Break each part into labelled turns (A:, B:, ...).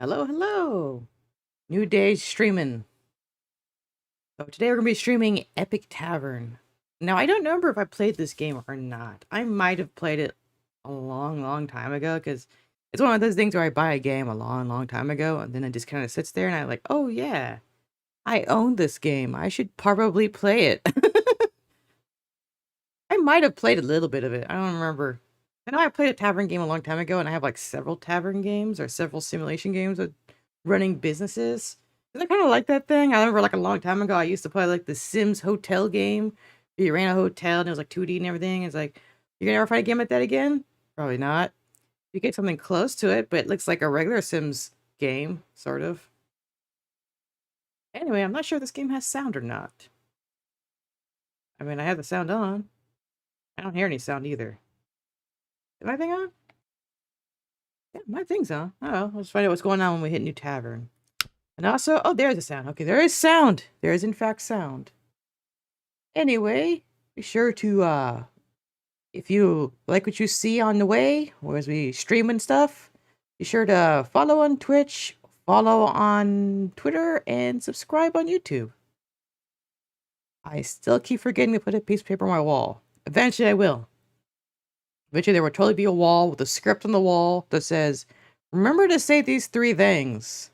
A: Hello, hello. New day streaming. So today we're gonna be streaming Epic Tavern. Now I don't remember if I played this game or not. I might have played it a long time ago because it's one of those things where I buy a game a long time ago and then it just kind of sits there and I'm like, oh yeah, I own this game. I should probably play it. I might have played a little bit of it. I don't remember. I know I played a Tavern game a long time ago and I have like several Tavern games or several simulation games with running businesses. I kind of like that thing. I remember like a long time ago, I used to play like the Sims hotel game. You ran a hotel and it was like 2D and everything. It's like, you're gonna ever find a game like that again? Probably not. You get something close to it, but it looks like a regular Sims game, sort of. Anyway, I'm not sure if this game has sound or not. I mean, I have the sound on. I don't hear any sound either. Is my thing on? Yeah, my thing's on. Oh, let's find out what's going on when we hit New Tavern. And also, oh, there's a sound. Okay, there is sound. There is, in fact, sound. Anyway, be sure to, if you like what you see on the way, or as we stream and stuff, be sure to follow on Twitch, follow on Twitter, and subscribe on YouTube. I still keep forgetting to put a piece of paper on my wall. Eventually I will. Eventually there will totally be a wall with a script on the wall that says, remember to say these 3 things.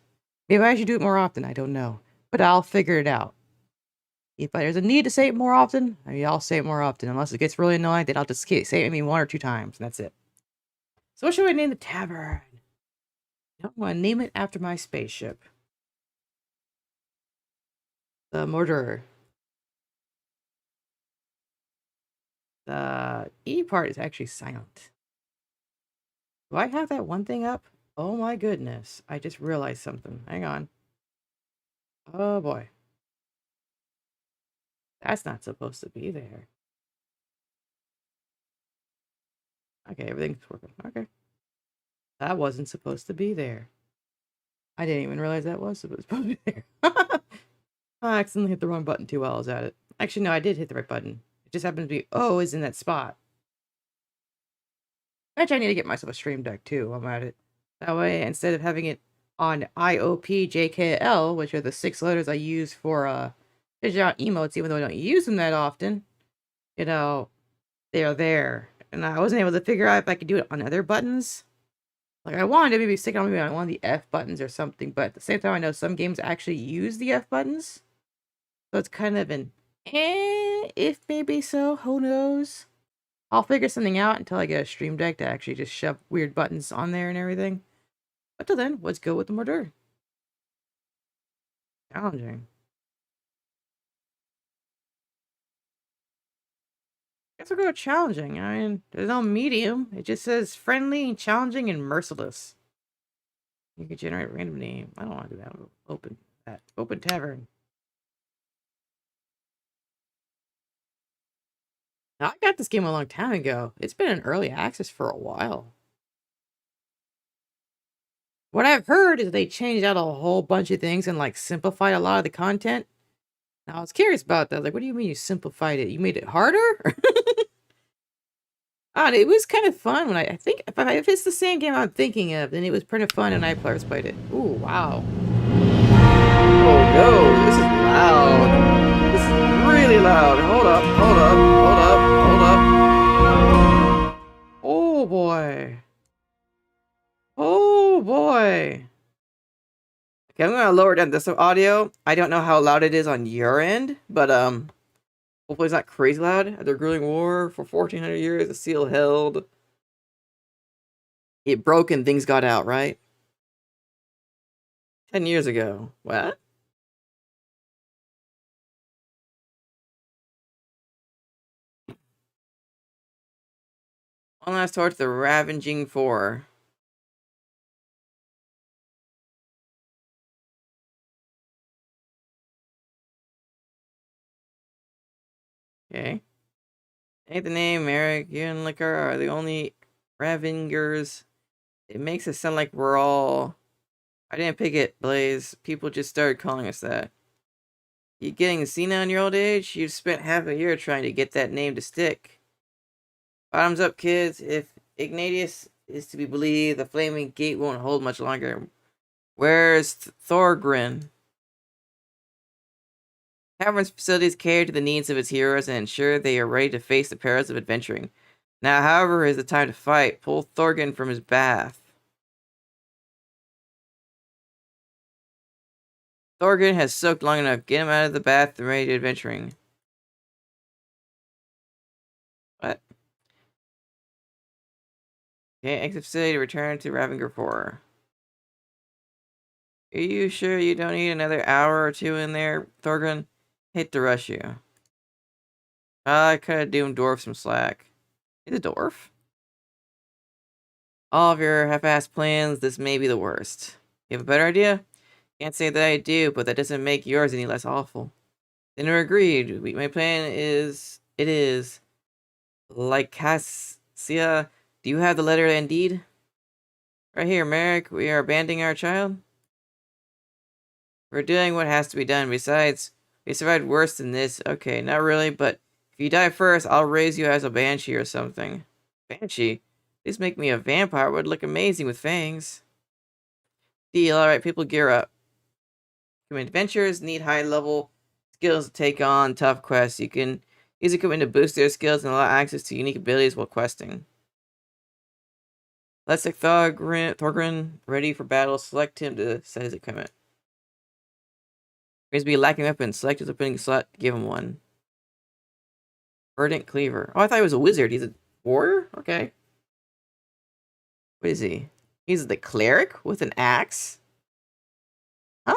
A: Maybe I should do it more often, I don't know. But I'll figure it out. If there's a need to say it more often, I mean, I'll say it more often. Unless it gets really annoying, then I'll just say it maybe 1 or 2 times, and that's it. So what should we name the tavern? I want to name it after my spaceship. The Murderer. The E part is actually silent. Do I have that one thing up? Oh my goodness. I just realized something. Hang on. Oh boy. That's not supposed to be there. Okay, everything's working. Okay. That wasn't supposed to be there. I didn't even realize that was supposed to be there. I accidentally hit the wrong button too while I was at it. Actually, no, I did hit the right button. It just happened to be, oh, is in that spot. Actually, I need to get myself a stream deck too while I'm at it. That way, instead of having it on IOPJKL, which are the 6 letters I use for figure out emotes, even though I don't use them that often, you know, they are there. And I wasn't able to figure out if I could do it on other buttons. Like, I wanted to maybe stick it on maybe on one of the F buttons or something, but at the same time, I know some games actually use the F buttons. So it's kind of an if maybe so, who knows? I'll figure something out until I get a stream deck to actually just shove weird buttons on there and everything. But till then, let's go with the murder. Challenging. Guess we'll go with challenging. I mean, there's no medium. It just says friendly, challenging, and merciless. You can generate a random name. I don't want to do that. Open that. Open Tavern. Now, I got this game a long time ago. It's been in early access for a while. What I've heard is they changed out a whole bunch of things and like simplified a lot of the content. Now, I was curious about that. Like, what do you mean you simplified it? You made it harder? It was kind of fun when I think if it's the same game I'm thinking of, then it was pretty fun and I first played it. Ooh, wow. Oh no, this is loud. This is really loud. Hold up, hold up, hold up, hold up. Oh boy. Oh boy. Okay, I'm gonna lower down this audio. I don't know how loud it is on your end, but hopefully it's not crazy loud. After grueling war for 1400 years, the seal held. It broke and things got out, right? 10 years ago. What? One last torch, the Ravaging Four. Okay. Ain't the name Eric, you and Liquor are the only Ravengers. It makes it sound like we're all... I didn't pick it, Blaze. People just started calling us that. You getting senile in your old age? You've spent half a year trying to get that name to stick. Bottoms up, kids. If Ignatius is to be believed, the Flaming Gate won't hold much longer. Where's Thorgrin? Tavern's facilities cater to the needs of its heroes and ensure they are ready to face the perils of adventuring. Now, however, is the time to fight. Pull Thorgrin from his bath. Thorgrin has soaked long enough. Get him out of the bath and ready to adventuring. What? Okay, exit facility to return to Ravenger 4. Are you sure you don't need another hour or two in there, Thorgrin? Hate to rush you. I could have doomed Dwarf some slack. He's a dwarf? All of your half-assed plans, this may be the worst. You have a better idea? Can't say that I do, but that doesn't make yours any less awful. Dinner agreed. My plan is... It is... Like Cassia, do you have the letter and deed? Right here, Merrick. We are abandoning our child. We're doing what has to be done. Besides, we survived worse than this. Okay, not really, but if you die first, I'll raise you as a banshee or something. Banshee? Please make me a vampire. It would look amazing with fangs. Deal. Alright, people gear up. Adventurers need high-level skills to take on tough quests. You can use equipment to boost their skills and allow access to unique abilities while questing. Let's take Thorgrin ready for battle. Select him to set his equipment. Appears to be lacking weapons. Select his opening slot. Give him one. Verdant Cleaver. Oh, I thought he was a wizard. He's a warrior? Okay. What is he? He's the cleric with an axe? Huh?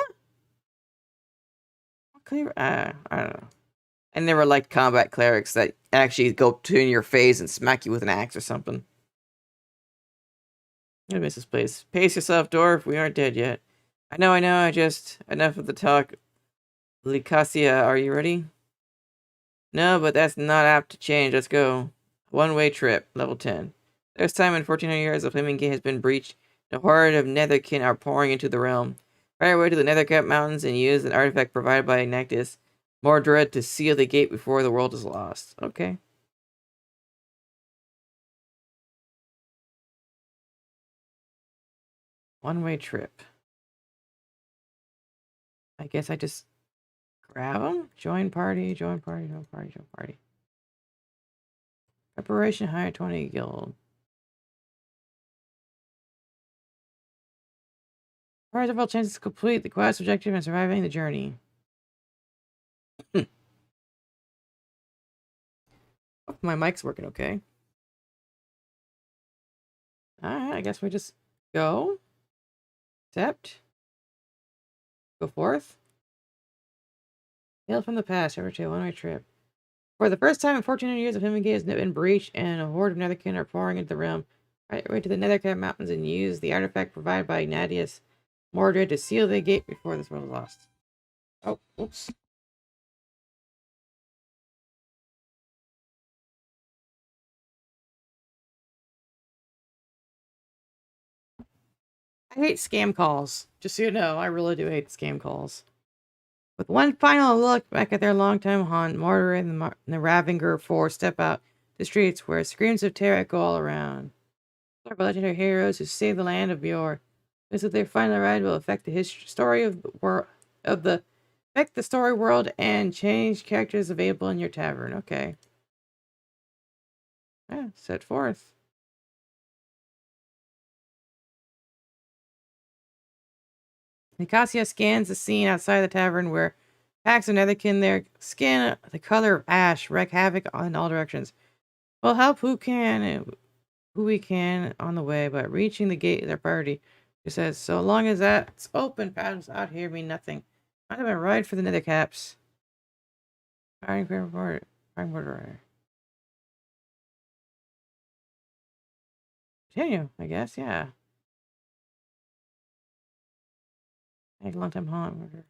A: Cleaver? I don't know. I never liked combat clerics that actually go up to in your face and smack you with an axe or something. I miss this place. Pace yourself, dwarf. We aren't dead yet. I know. Enough of the talk. Lycasia, are you ready? No, but that's not apt to change. Let's go. One-way trip, level 10. There's time in 1400 years the Flaming Gate has been breached. The horde of Netherkin are pouring into the realm. Find our way to the Nethercap Mountains and use an artifact provided by Ignactus Mordred to seal the gate before the world is lost. Okay. One-way trip. I guess I just grab them? Join party, join party, join party, join party. Preparation hire 20 guild. Several chances to complete the quest objective and surviving the journey. Hope my mic's working okay. Alright, I guess we just go. Accept. Go forth. Hail from the past, ever to a one-way trip. For the first time in 1400 years, the Flaming Gate has been breached, and a horde of Netherkin are pouring into the realm. Right away to the Nethercat Mountains and use the artifact provided by Ignatius Mordred to seal the gate before this world is lost. Oh, oops. I hate scam calls. Just so you know, I really do hate scam calls. With one final look back at their longtime haunt, Mordred and the Ravenger Four step out the streets where screams of terror echo all around. Our legendary heroes who saved the land of Bjor. This that their final ride will affect the story of the affect the story world and change characters available in your tavern. Okay. Yeah, set forth. Nicasia scans the scene outside the tavern where packs of Netherkin, their skin the color of ash, wreak havoc in all directions. We'll help who we can on the way, but reaching the gate is our priority. She says, so long as that's open, battles out here mean nothing. I'm gonna ride for the Nethercaps. Firing for report. Firing order. Continue, I guess, yeah. Take a long time haunt.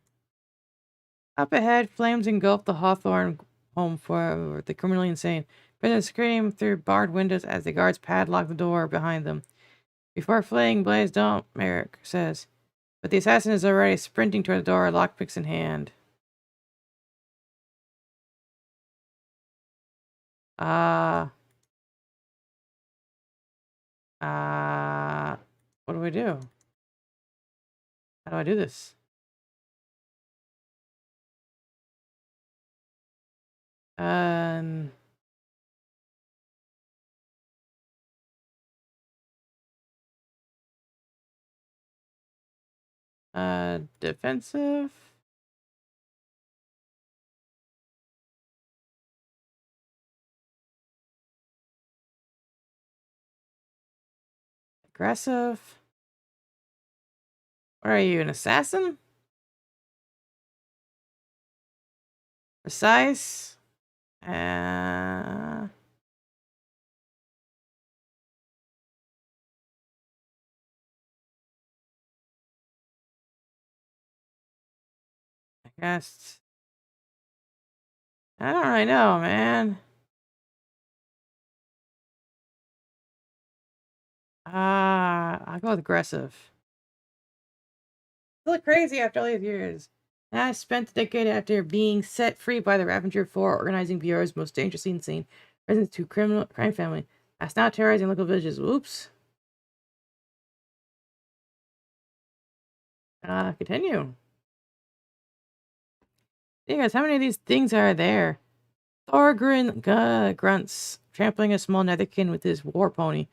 A: Up ahead, flames engulf the Hawthorne home for the criminally insane. Prisoners scream through barred windows as the guards padlock the door behind them. Before fleeing, Blaze don't, Merrick says. But the assassin is already sprinting toward the door, lockpicks in hand. What do we do? How do I do this? Um... Defensive? Aggressive? What are you, an assassin? Precise? Uh... I guess... I don't really know, man. I'll go with aggressive. I look crazy after all these years. I spent a decade after being set free by the Ravager for organizing Bureau's most dangerously insane residents to crime family. That's now terrorizing local villages. Oops. Continue. Hey guys, how many of these things are there? Thorgrin grunts, trampling a small netherkin with his war pony.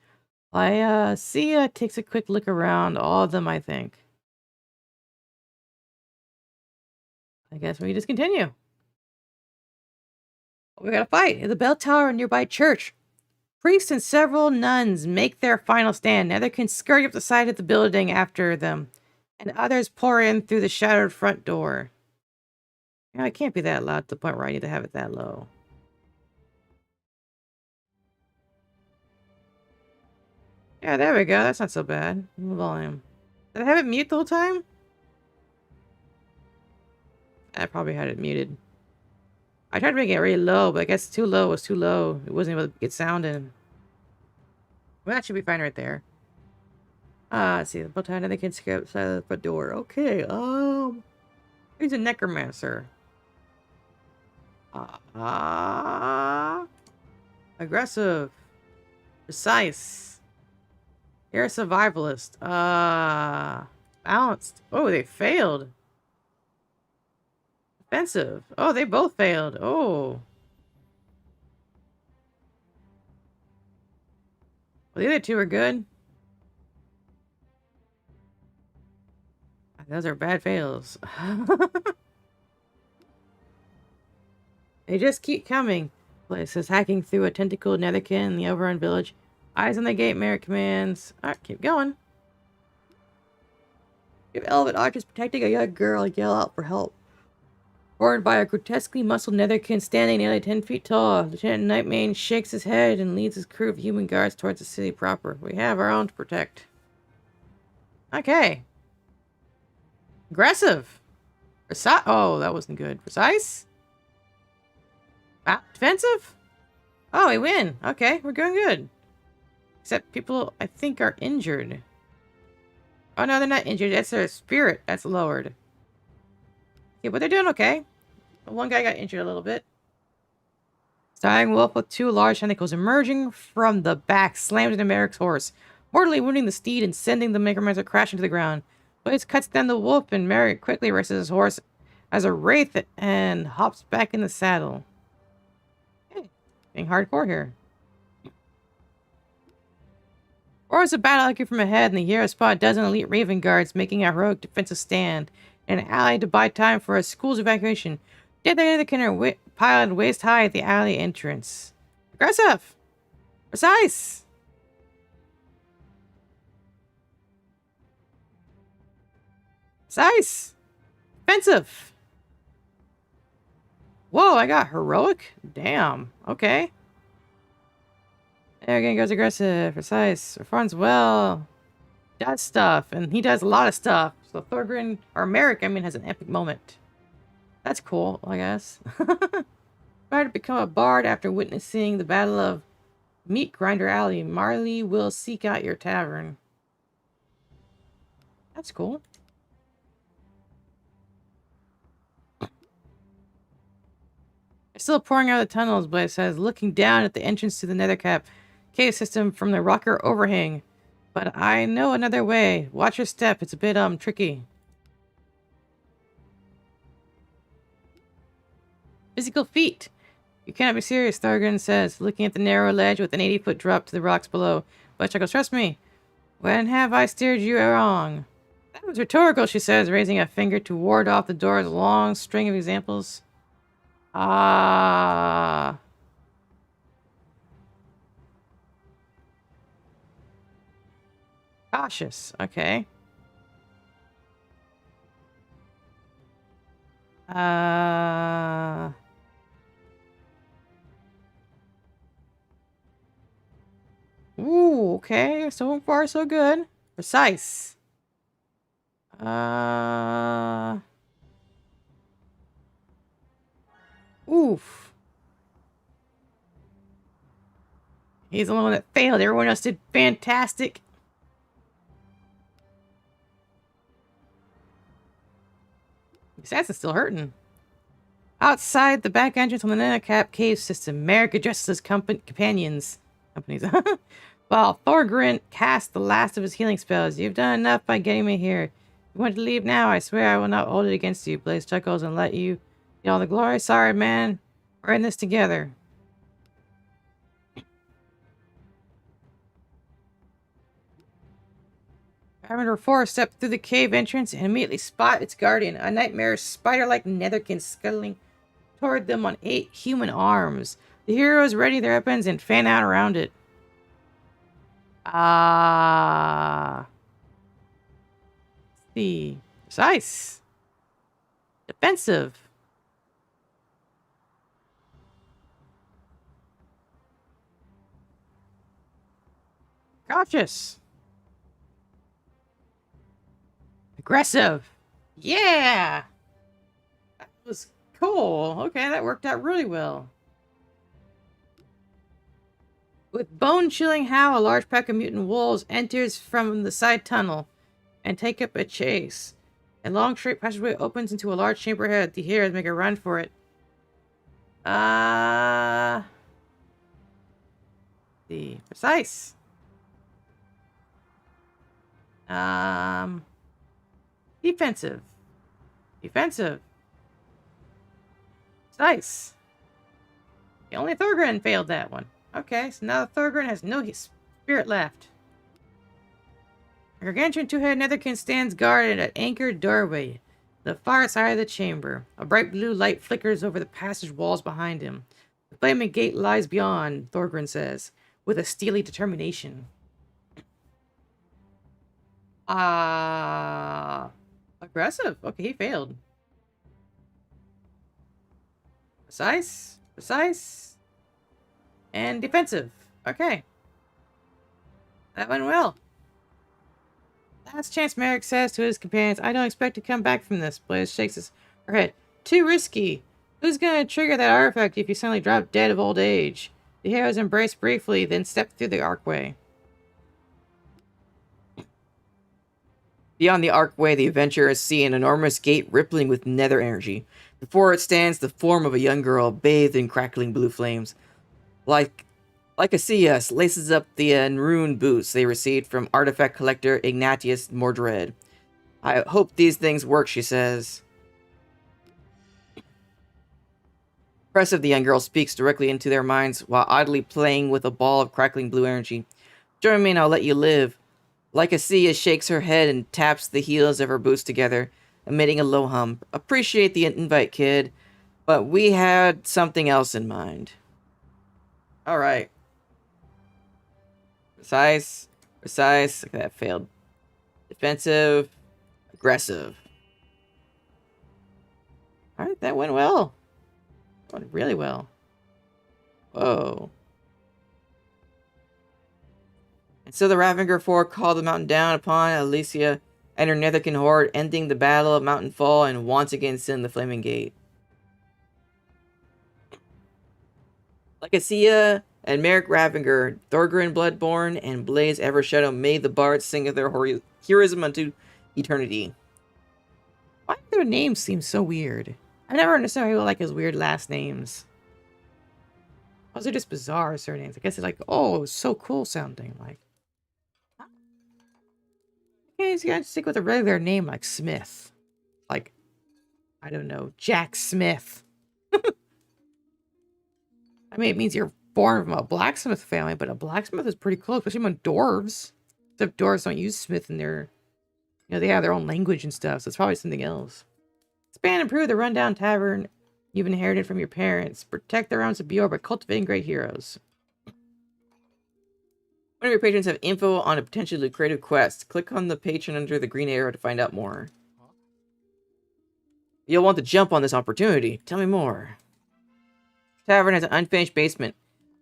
A: Sia takes a quick look around. All of them, I think. I guess we just continue. We gotta fight at the bell tower nearby church. Priests and several nuns make their final stand. Netherkin scurry up the side of the building after them, and others pour in through the shadowed front door. You know, it can't be that loud to the point where I need to have it that low. Yeah, there we go. That's not so bad. Volume. Did I have it mute the whole time? I probably had it muted. I tried to make it really low, but I guess too low was too low. It wasn't able to get sound in. Well, that should be fine right there. Let's see. The button and they can scare outside of the front door. Okay, he's a necromancer. Aggressive. Precise. You're a survivalist. Balanced. Oh, they failed. Defensive. Oh, they both failed. Oh. Well, the other two are good. Those are bad fails. They just keep coming. Places hacking through a tentacled netherkin in the overrun village. Eyes on the gate, merit commands. Alright, keep going. If Elven archers protecting a young girl yell out for help. Forward by a grotesquely muscled netherkin standing nearly 10 feet tall. Lieutenant Nightmane shakes his head and leads his crew of human guards towards the city proper. We have our own to protect. Okay. Aggressive. Precise. Oh, that wasn't good. Precise? Defensive? Oh, we win. Okay, we're going good. Except people, I think, are injured. Oh, no, they're not injured. That's their spirit that's lowered. Okay, but they're doing okay. One guy got injured a little bit. Dying wolf with two large tentacles emerging from the back slams into Merrick's horse, mortally wounding the steed and sending the necromancer crashing to the ground. Blaze cuts down the wolf and Merrick quickly rests his horse as a wraith and hops back in the saddle. Hey, being hardcore here. Roars of battle echo from ahead, and the hero spot a dozen elite Raven guards making a heroic defensive stand, and an ally to buy time for a school's evacuation. Dead the Kinner piled waist high at the alley entrance. Aggressive! Precise! Precise! Offensive! Whoa, I got heroic? Damn. Okay. There again goes aggressive, precise, performs well, does stuff, and he does a lot of stuff. So Thorgrin, or Merrick, I mean, has an epic moment. That's cool, I guess. Tried to become a bard after witnessing the Battle of Meat Grinder Alley. Marley will seek out your tavern. That's cool. They're still pouring out of the tunnels, but it says, looking down at the entrance to the Nethercap cave system from the rocker overhang. But I know another way. Watch your step. It's a bit, tricky. Physical feat. You cannot be serious, Thorgren says, looking at the narrow ledge with an 80-foot drop to the rocks below. But chuckles, trust me. When have I steered you wrong? That was rhetorical, she says, raising a finger to ward off the door's long string of examples. Ah. Cautious. Okay. Ooh, okay. So far, so good. Precise. Oof. He's the only one that failed. Everyone else did fantastic. His ass is still hurting. Outside the back entrance on the Nanocap cave system, Merrick addresses his companions. While Thorgrin casts the last of his healing spells. You've done enough by getting me here. If you want to leave now, I swear I will not hold it against you. Blaze chuckles and let you get all the glory. Sorry, man. We're in this together. Parameter 4 stepped through the cave entrance and immediately spot its guardian, a nightmare spider-like netherkin scuttling toward them on 8 human arms. The heroes ready their weapons and fan out around it. Let's see. Precise. Defensive. Cautious. Aggressive. Yeah! That was cool. Okay, that worked out really well. With bone-chilling howl, a large pack of mutant wolves enters from the side tunnel and take up a chase. A long straight passageway opens into a large chamber ahead. The heroes make a run for it. The precise. Defensive. Defensive. Precise. Only Thorgrin failed that one. Okay, so now Thorgrin has no spirit left. A gargantuan two-headed netherkin stands guard at an anchored doorway. The far side of the chamber. A bright blue light flickers over the passage walls behind him. The flaming gate lies beyond, Thorgrin says, with a steely determination. Aggressive. Okay, he failed. Precise. Precise. And defensive. Okay. That went well. Last chance, Merrick says to his companions. I don't expect to come back from this. Blaze shakes her head. Too risky. Who's gonna trigger that artifact if you suddenly drop dead of old age? The heroes embrace briefly, then step through the archway. Beyond the archway, the adventurers see an enormous gate rippling with nether energy. Before it stands the form of a young girl bathed in crackling blue flames. Like Lycoseus laces up the ruined boots they received from artifact collector Ignatius Mordred. I hope these things work, she says. Impressive, the young girl speaks directly into their minds while oddly playing with a ball of crackling blue energy. Join me and I'll let you live. Lycoseus shakes her head and taps the heels of her boots together, emitting a low hum. Appreciate the invite, kid, but we had something else in mind. Alright. Precise. Precise. Okay, that failed. Defensive. Aggressive. Alright, that went well. That went really well. Whoa. And so the Ravenger 4 called the mountain down upon Alicia and her Netherkin horde, ending the battle of Mountain Fall and once again sealing the Flaming Gate. Lycosia and Merrick Ravenger, Thorgrin Bloodborne, and Blaze Evershadow made the bards sing of their heroism unto eternity. Why do their names seem so weird? I never understood why people like his weird last names. Those are just bizarre surnames. I guess it's like, oh, it's so cool sounding. Like, okay, he's gotta stick with a regular name like Smith. Like, I don't know, Jack Smith. I mean, it means you're born from a blacksmith family, but a blacksmith is pretty close, especially among dwarves. Except dwarves don't use smith in their, they have their own language and stuff, so it's probably something else. Expand and improve the rundown tavern you've inherited from your parents. Protect the realms of Bjorn by cultivating great heroes. One of your patrons have info on a potentially lucrative quest. Click on the patron under the green arrow to find out more. You'll want to jump on this opportunity. Tell me more. Tavern has an unfinished basement,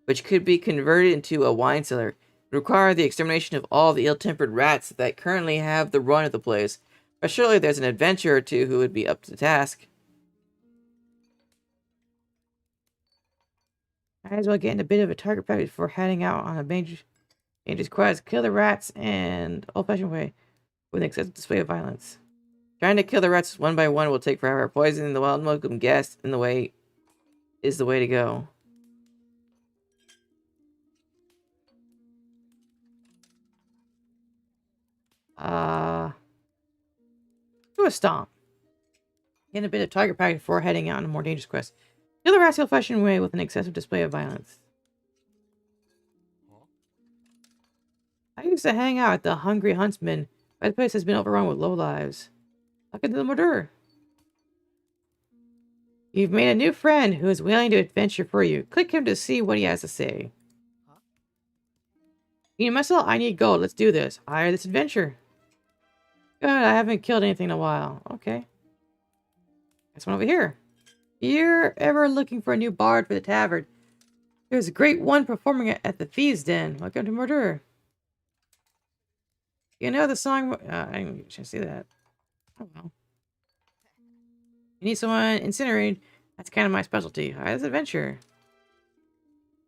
A: which could be converted into a wine cellar. It would require the extermination of all the ill-tempered rats that currently have the run of the place. But surely there's an adventurer or two who would be up to the task. Might as well get in a bit of a target practice before heading out on a dangerous quest. Kill the rats and old-fashioned way with an excessive display of violence. Trying to kill the rats one by one will take forever. Poisoning the welcome guest in the way is the way to go. Do a stomp. Get a bit of target practice before heading out on a more dangerous quest. Kill the rats the old-fashioned way with an excessive display of violence. I used to hang out at the Hungry Huntsman, but the place has been overrun with lowlives. Look into the murderer. You've made a new friend who is willing to adventure for you. Click him to see what he has to say. You need muscle? I need gold. Let's do this. Hire this adventure. Good, I haven't killed anything in a while. Okay. There's one over here. If you're ever looking for a new bard for the tavern, there's a great one performing at the Thieves' Den. Welcome to Murderer. You know the song? I didn't see that. Oh well. You need someone incinerated? That's kind of my specialty. Hire this adventure.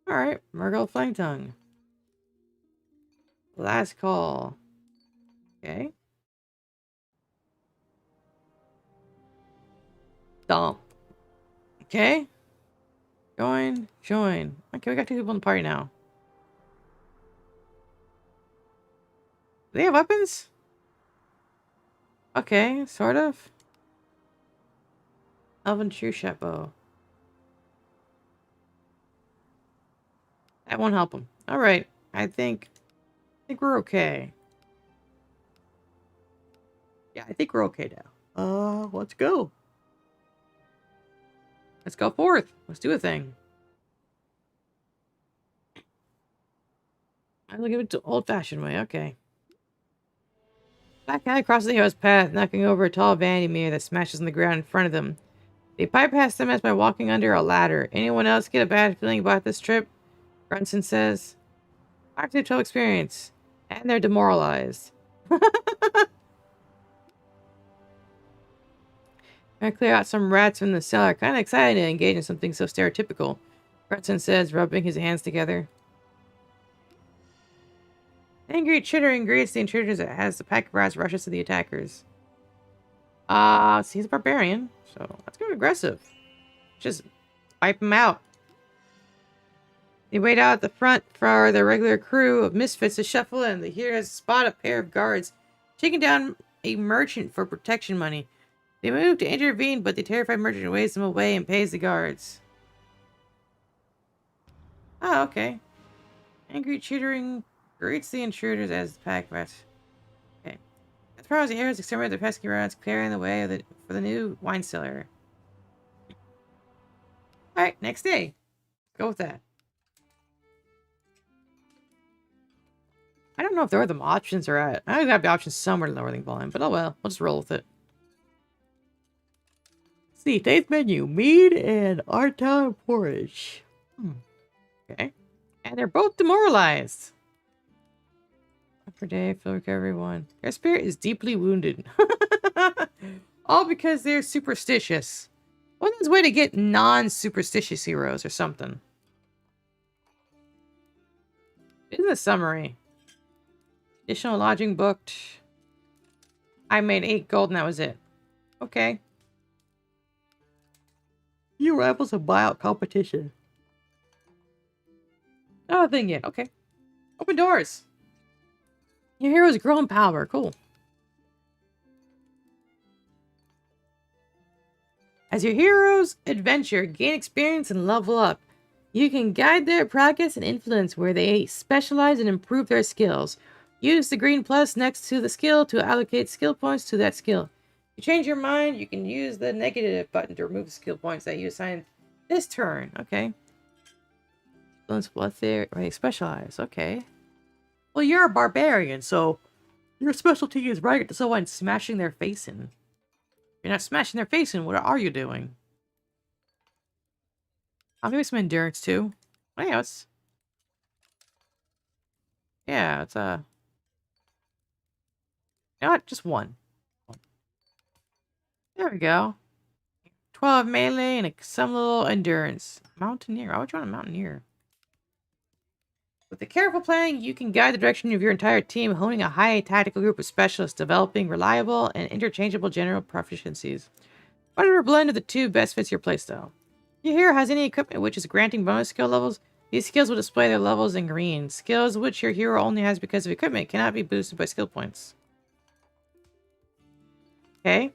A: Alright, Murgle Flying Tongue. Last call. Okay. Dump. Okay. Join. Okay, we got 2 people in the party now. Do they have weapons? Okay, sort of. Elven True Chapeau. That won't help them. Alright, I think we're okay. Yeah, I think we're okay now. Let's go. Let's go forth. Let's do a thing. I'm looking at the old-fashioned way. Okay. Black guy crosses the hero's path, knocking over a tall vanity mirror that smashes on the ground in front of them. They bypass them as by walking under a ladder. Anyone else get a bad feeling about this trip? Brunson says. 5 to 12 experience. And they're demoralized. I clear out some rats from the cellar. Kind of excited to engage in something so stereotypical. Brunson says, rubbing his hands together. Angry chittering greets the intruders as the pack of rats rushes to the attackers. So he's a barbarian, so let's go aggressive. Just wipe him out. They wait out at the front for the regular crew of misfits to shuffle in. The heroes spot a pair of guards taking down a merchant for protection money. They move to intervene, but the terrified merchant waves them away and pays the guards. Oh, okay. Angry chittering greets the intruders as the pack rats. Okay. As far as the heroes exterminate the pesky rats, clearing the way for the new wine cellar. Alright, next day. Go with that. I don't know if there are the options are at. I gotta be options somewhere in the Northern Volume, but oh well. We'll just roll with it. See, today's menu. Mead and Artown porridge. Okay. And they're both demoralized. For day, feel recovery 1. Their spirit is deeply wounded. All because they're superstitious. Well, there's a way to get non-superstitious heroes or something. Business summary. Additional lodging booked. I made 8 gold and that was it. Okay. New rivals of buyout competition. Not a thing yet. Okay. Open doors. Your heroes grow in power. Cool. As your heroes adventure, gain experience and level up. You can guide their progress and influence where they specialize and improve their skills. Use the green plus next to the skill to allocate skill points to that skill. If you change your mind, you can use the negative button to remove the skill points that you assigned this turn. Okay. Influence what they specialize. Okay. Well, you're a barbarian, so your specialty is right someone smashing their face in. You're not smashing their face in. What are you doing? Maybe some endurance too. Oh, yeah, it's you know what? Just one. There we go. 12 melee and some little endurance. Mountaineer. I would you want a mountaineer? With the careful planning, you can guide the direction of your entire team, honing a high tactical group of specialists, developing reliable and interchangeable general proficiencies. Whatever blend of the two best fits your playstyle. Your hero has any equipment which is granting bonus skill levels. These skills will display their levels in green. Skills which your hero only has because of equipment cannot be boosted by skill points. Okay.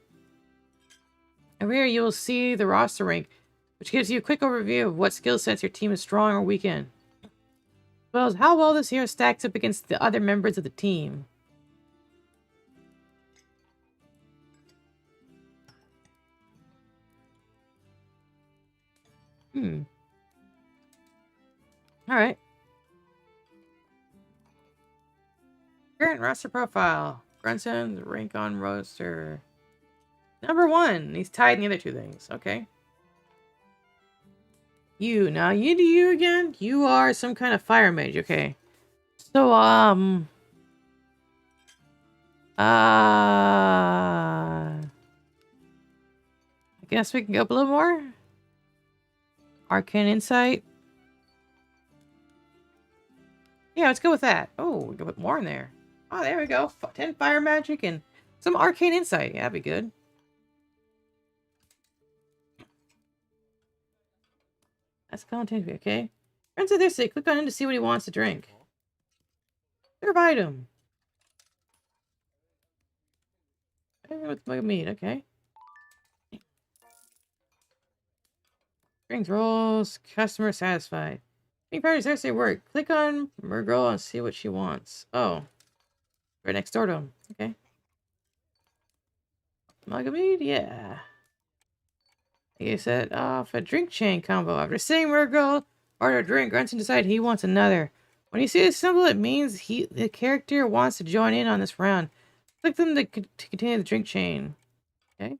A: Over here, you will see the roster rank, which gives you a quick overview of what skill sets your team is strong or weak in, as well as how well this hero stacks up against the other members of the team. Alright. Current roster profile. Grunson, rank on roster. Number 1. He's tied in the other two things. Okay. You. Now, you do you again? You are some kind of fire mage. Okay. So, I guess we can go up a little more. Arcane Insight. Yeah, let's go with that. Oh, we can put more in there. Oh, there we go. 10 fire magic and some arcane insight. Yeah, that'd be good. That's content, okay? Friends of this, click on him to see what he wants to drink. Serve item. With my meat, okay. Drinks rolls, customer satisfied. Drink parties actually work. Click on Murgirl and see what she wants. Oh. Right next door to him. Okay. Mug of meat? Yeah. You set off a drink chain combo. After seeing Murgirl order a drink, Grunson decides he wants another. When you see this symbol, it means the character wants to join in on this round. Click them to continue the drink chain. Okay.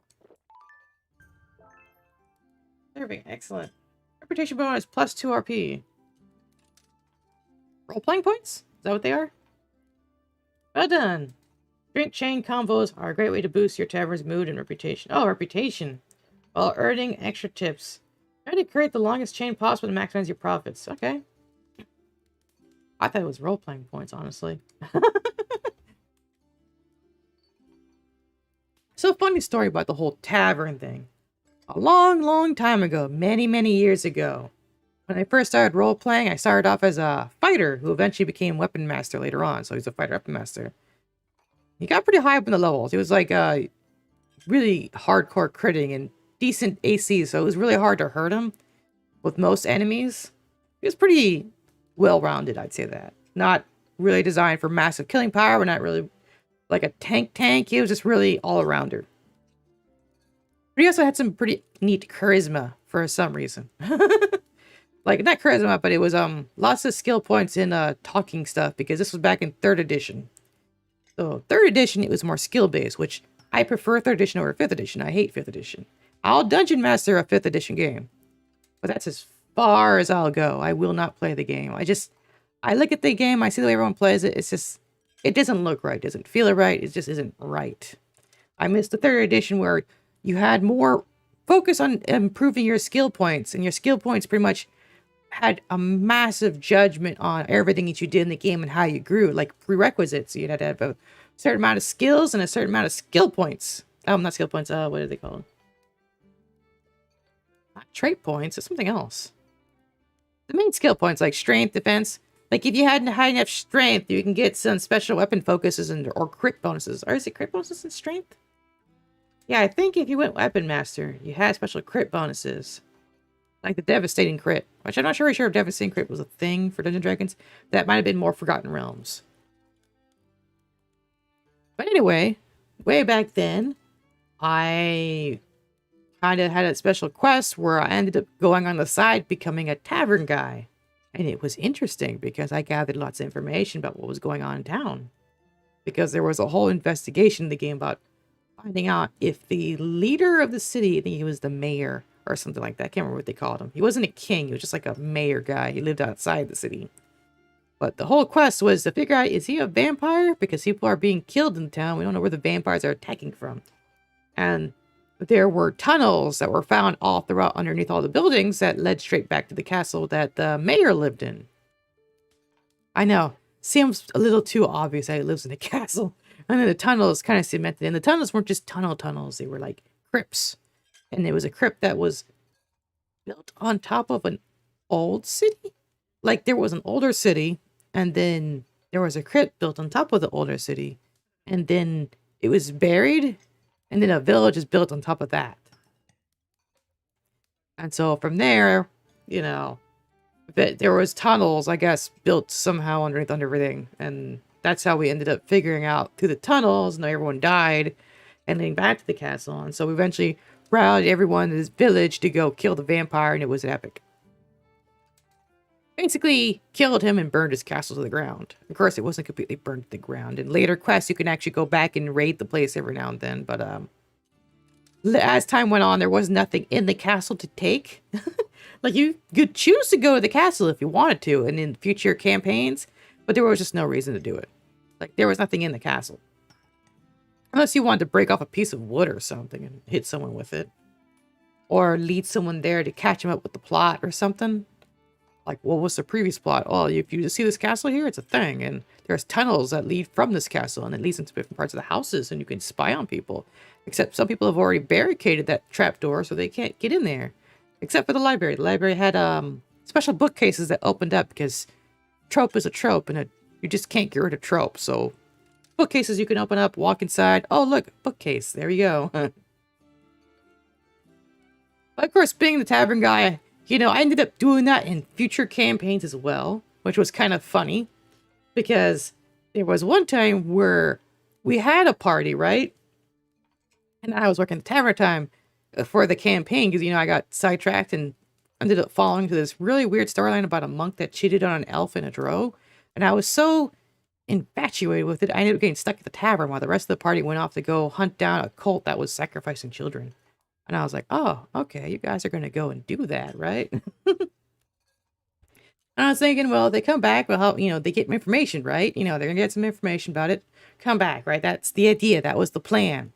A: Serving. Excellent. Reputation bonus plus 2 RP. Role-playing points? Is that what they are? Well done. Drink chain combos are a great way to boost your tavern's mood and reputation. Oh, reputation. While earning extra tips. Try to create the longest chain possible to maximize your profits. Okay. I thought it was role-playing points, honestly. So, funny story about the whole tavern thing. A long, long time ago, many, many years ago, when I first started role-playing, I started off as a fighter who eventually became weapon master later on. So he's a fighter weapon master. He got pretty high up in the levels. He was like really hardcore critting and decent AC, so it was really hard to hurt him with most enemies. He was pretty well-rounded, I'd say that. Not really designed for massive killing power, but not really like a tank. He was just really all-arounder. But he also had some pretty neat charisma for some reason. Like, not charisma, but it was lots of skill points in talking stuff, because this was back in 3rd edition. So 3rd edition, it was more skill-based, which I prefer 3rd edition over 5th edition. I hate 5th edition. I'll dungeon master a 5th edition game, but that's as far as I'll go. I will not play the game. I look at the game, I see the way everyone plays it, it's just, it doesn't look right, doesn't feel right, it just isn't right. I missed the 3rd edition where you had more focus on improving your skill points, and your skill points pretty much had a massive judgment on everything that you did in the game and how you grew, like prerequisites. So you had to have a certain amount of skills and a certain amount of skill points. Oh, not skill points, what are they called? Not trait points, it's something else. The main skill points, like strength, defense. Like, if you had high enough strength, you can get some special weapon focuses or crit bonuses. Or is it crit bonuses and strength? Yeah, I think if you went weapon master, you had special crit bonuses. Like the Devastating Crit, which I'm not sure if Devastating Crit was a thing for Dungeons & Dragons. That might have been more Forgotten Realms. But anyway, way back then, I kind of had a special quest where I ended up going on the side, becoming a tavern guy. And it was interesting because I gathered lots of information about what was going on in town. Because there was a whole investigation in the game about finding out if the leader of the city, I think he was the mayor or something like that. I can't remember what they called him. He wasn't a king. He was just like a mayor guy. He lived outside the city. But the whole quest was to figure out, is he a vampire? Because people are being killed in town. We don't know where the vampires are attacking from. And there were tunnels that were found all throughout underneath all the buildings that led straight back to the castle that the mayor lived in. I know. Seems a little too obvious that he lives in a castle. And then the tunnels kind of cemented in. The tunnels weren't just tunnels. They were like crypts. And it was a crypt that was built on top of an old city. Like there was an older city. And then there was a crypt built on top of the older city. And then it was buried. And then a village is built on top of that. And so from there, you know, there was tunnels, I guess, built somehow underneath everything. And that's how we ended up figuring out through the tunnels. And everyone died and then back to the castle. And so we eventually rallied everyone in this village to go kill the vampire. And it was epic. Basically killed him and burned his castle to the ground. Of course, it wasn't completely burned to the ground. In later quests, you can actually go back and raid the place every now and then. But as time went on, there was nothing in the castle to take. Like, you could choose to go to the castle if you wanted to, and in future campaigns, but there was just no reason to do it. Like, there was nothing in the castle. Unless you wanted to break off a piece of wood or something and hit someone with it. Or lead someone there to catch them up with the plot or something. Like, what was the previous plot? Oh, if you see this castle here, it's a thing. And there's tunnels that lead from this castle, and it leads into different parts of the houses, and you can spy on people. Except some people have already barricaded that trapdoor, so they can't get in there. Except for the library. The library had special bookcases that opened up because trope is a trope, and you just can't get rid of trope. So bookcases you can open up, walk inside. Oh, look, bookcase. There you go. But of course, being the tavern guy, you know, I ended up doing that in future campaigns as well, which was kind of funny because there was one time where we had a party, right? And I was working the tavern time for the campaign because, you know, I got sidetracked and ended up falling to this really weird storyline about a monk that cheated on an elf in a drow. And I was so infatuated with it, I ended up getting stuck at the tavern while the rest of the party went off to go hunt down a cult that was sacrificing children. And I was like, oh, okay, you guys are going to go and do that, right? And I was thinking, well, if they come back, well, you know, they get information, right? You know, they're going to get some information about it. Come back, right? That's the idea. That was the plan.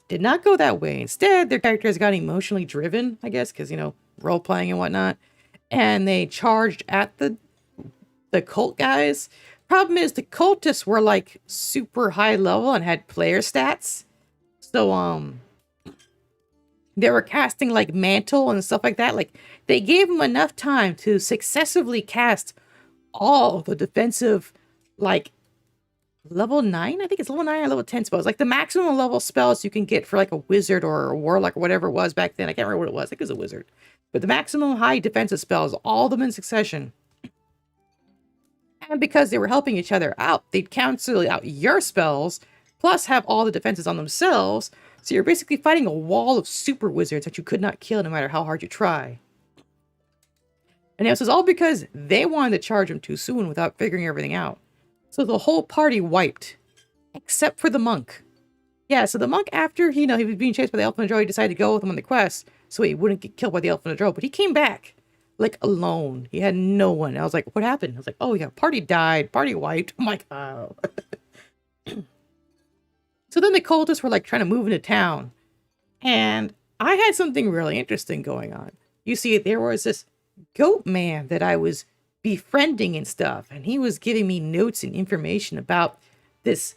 A: Did not go that way. Instead, their characters got emotionally driven, I guess, because, you know, role-playing and whatnot. And they charged at the cult guys. Problem is, the cultists were, like, super high level and had player stats. So, they were casting like mantle and stuff like that. Like, they gave them enough time to successively cast all the defensive, like, level 9? I think it's level 9 or level 10 spells. Like, the maximum level spells you can get for like a wizard or a warlock or whatever it was back then. I can't remember what it was. I think it was a wizard. But the maximum high defensive spells, all of them in succession. And because they were helping each other out, they'd cancel out your spells, plus have all the defenses on themselves. So you're basically fighting a wall of super wizards that you could not kill no matter how hard you try. And this was all because they wanted to charge him too soon without figuring everything out. So the whole party wiped. Except for the monk. Yeah, so the monk, after, you know, he was being chased by the elf and the drow, he decided to go with him on the quest so he wouldn't get killed by the elf and the drow. But he came back, like, alone. He had no one. I was like, what happened? I was like, oh yeah, party died, party wiped. I'm like, oh. So then the cultists were like trying to move into town. And I had something really interesting going on. You see, there was this goat man that I was befriending and stuff. And he was giving me notes and information about this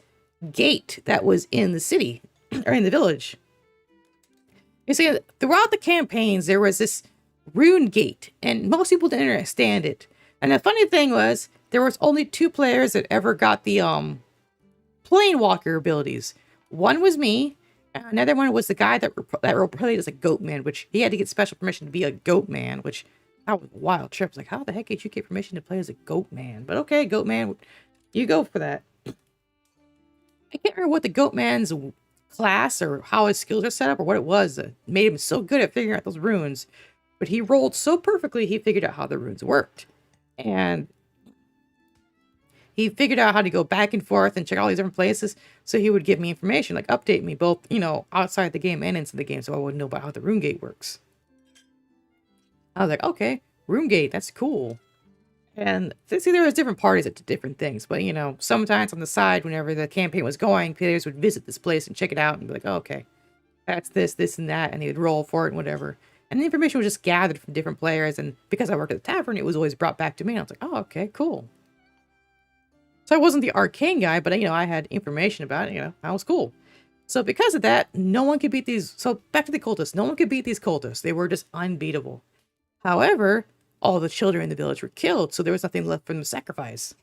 A: gate that was in the city or in the village. You see, throughout the campaigns, there was this rune gate and most people didn't understand it. And the funny thing was there was only 2 players that ever got the Planewalker abilities. One was me, Another one was the guy that role played as a goat man, which he had to get special permission to be a goat man, which that was a wild trip. It's like, how the heck did you get permission to play as a goat man? But okay, goat man, you go for that. I can't remember what the goat man's class or how his skills are set up or what it was that made him so good at figuring out those runes. But he rolled so perfectly, he figured out how the runes worked. And he figured out how to go back and forth and check all these different places. So he would give me information, like update me both, outside the game and inside the game, so I would know about how the rune gate works. I was like, okay, rune gate, that's cool. And see, there was different parties at different things, but sometimes on the side, whenever the campaign was going, players would visit this place and check it out and be like, oh, okay, that's this, and that, and they would roll for it and whatever. And the information was just gathered from different players, and because I worked at the tavern, it was always brought back to me. And I was like, oh, okay, cool. So I wasn't the arcane guy, but I had information about it. That was cool. So because of that, no one could beat these. So back to the cultists, no one could beat these cultists. They were just unbeatable. However, all the children in the village were killed, so there was nothing left for them to sacrifice.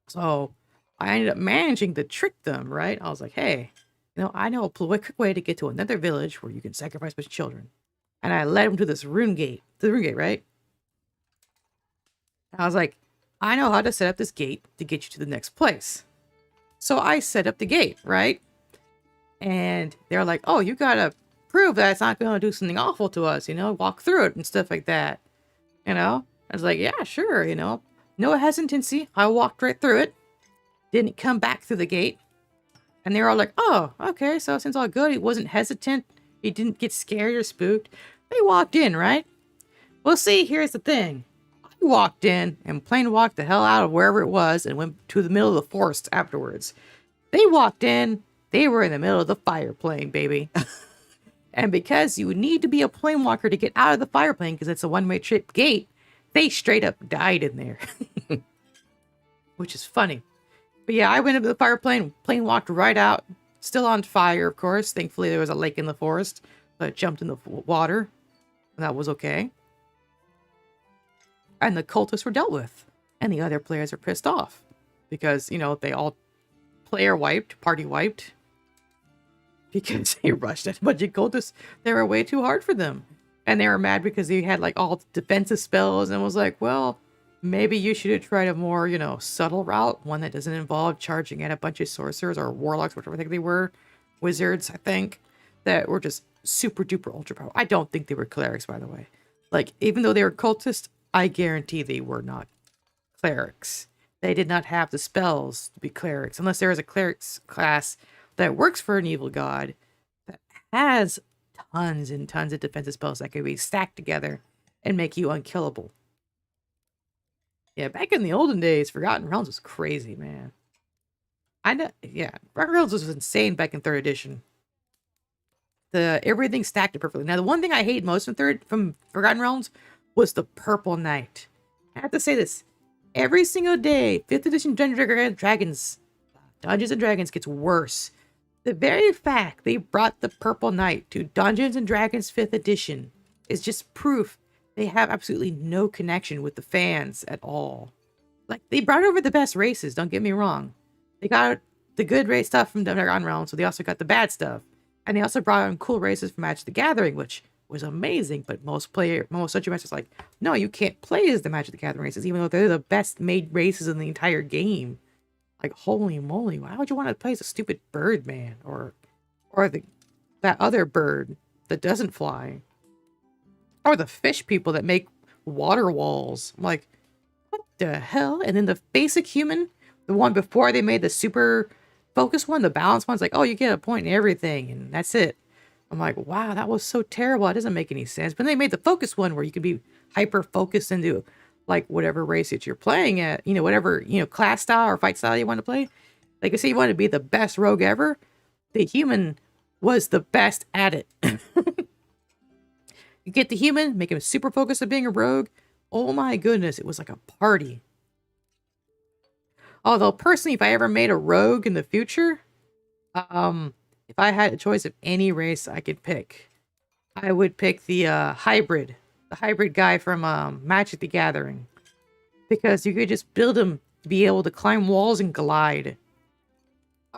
A: So I ended up managing to trick them, right? I was like, hey, I know a quick way to get to another village where you can sacrifice with children. And I led them to this rune gate, right? And I was like, I know how to set up this gate to get you to the next place. So I set up the gate, right? And they're like, oh, you gotta prove that it's not going to do something awful to us, walk through it and stuff like that. I was like, yeah, sure, no hesitancy. I walked right through it, didn't come back through the gate. And they were all like, oh, okay, so since all good, he wasn't hesitant, he didn't get scared or spooked. They walked in, right? Well, see, here's the thing. I walked in and plain walked the hell out of wherever it was and went to the middle of the forest afterwards. They walked in, they were in the middle of the fire plane, baby. And because you need to be a plane walker to get out of the fire plane, because it's a one-way trip gate, they straight up died in there. Which is funny. But yeah, I went up to the fire plane walked right out, still on fire, of course. Thankfully, there was a lake in the forest, so I jumped in the water, and that was okay. And the cultists were dealt with, and the other players are pissed off, because, they all party wiped, because they rushed at a bunch of cultists. They were way too hard for them. And they were mad because they had like all defensive spells and was like, well, maybe you should have tried a more, subtle route. One that doesn't involve charging at a bunch of sorcerers or warlocks, whatever they were. Wizards, I think, that were just super duper ultra powerful. I don't think they were clerics, by the way. Like, even though they were cultists, I guarantee they were not clerics. They did not have the spells to be clerics, unless there is a clerics class that works for an evil god that has tons and tons of defensive spells that can be stacked together and make you unkillable. Yeah, back in the olden days, Forgotten Realms was crazy, man. I know, yeah, Forgotten Realms was insane back in 3rd edition. Everything stacked it perfectly. Now, the one thing I hate most from Forgotten Realms was the Purple Knight. I have to say this. Every single day, 5th edition Dungeons and Dragons gets worse. The very fact they brought the Purple Knight to Dungeons & Dragons 5th edition is just proof they have absolutely no connection with the fans at all. Like, they brought over the best races, don't get me wrong. They got the good race stuff from Forgotten Realms, so they also got the bad stuff. And they also brought in cool races from Magic the Gathering, which was amazing, but most Dungeon Masters like, no, you can't play as the Magic the Gathering races, even though they're the best made races in the entire game. Like, holy moly, why would you want to play as a stupid bird man? Or that other bird that doesn't fly? Or the fish people that make water walls. I'm like, what the hell? And then the basic human, the one before they made the super focus one, the balanced one's like, oh, you get a point in everything, and that's it. I'm like, wow, that was so terrible. It doesn't make any sense. But they made the focus one where you could be hyper focused into like whatever race that you're playing at, whatever, class style or fight style you want to play. Like I say, you want to be the best rogue ever. The human was the best at it. You get the human, make him super focused on being a rogue. Oh my goodness, it was like a party. Although personally, if I ever made a rogue in the future, if I had a choice of any race I could pick, I would pick the hybrid guy from Magic the Gathering, because you could just build him to be able to climb walls and glide.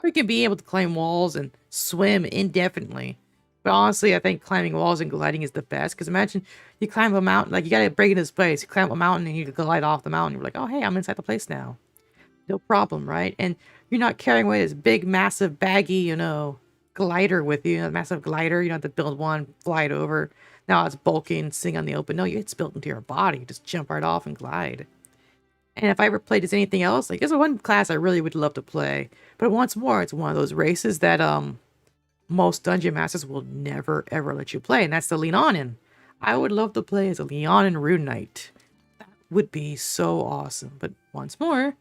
A: Or you can be able to climb walls and swim indefinitely. But honestly, I think climbing walls and gliding is the best. Because imagine you climb a mountain, like you gotta break into this place. You climb a mountain and you glide off the mountain. You're like, oh hey, I'm inside the place now. No problem, right? And you're not carrying away this big, massive, baggy, glider with you. A massive glider. You don't have to build one, fly it over. Now it's bulky and sitting on the open. No, it's built into your body. You just jump right off and glide. And if I ever played as anything else, like there's one class I really would love to play. But once more, it's one of those races that most dungeon masters will never ever let you play, and that's the Leonin. I would love to play as a Leonin Rune Knight. That would be so awesome. But once more,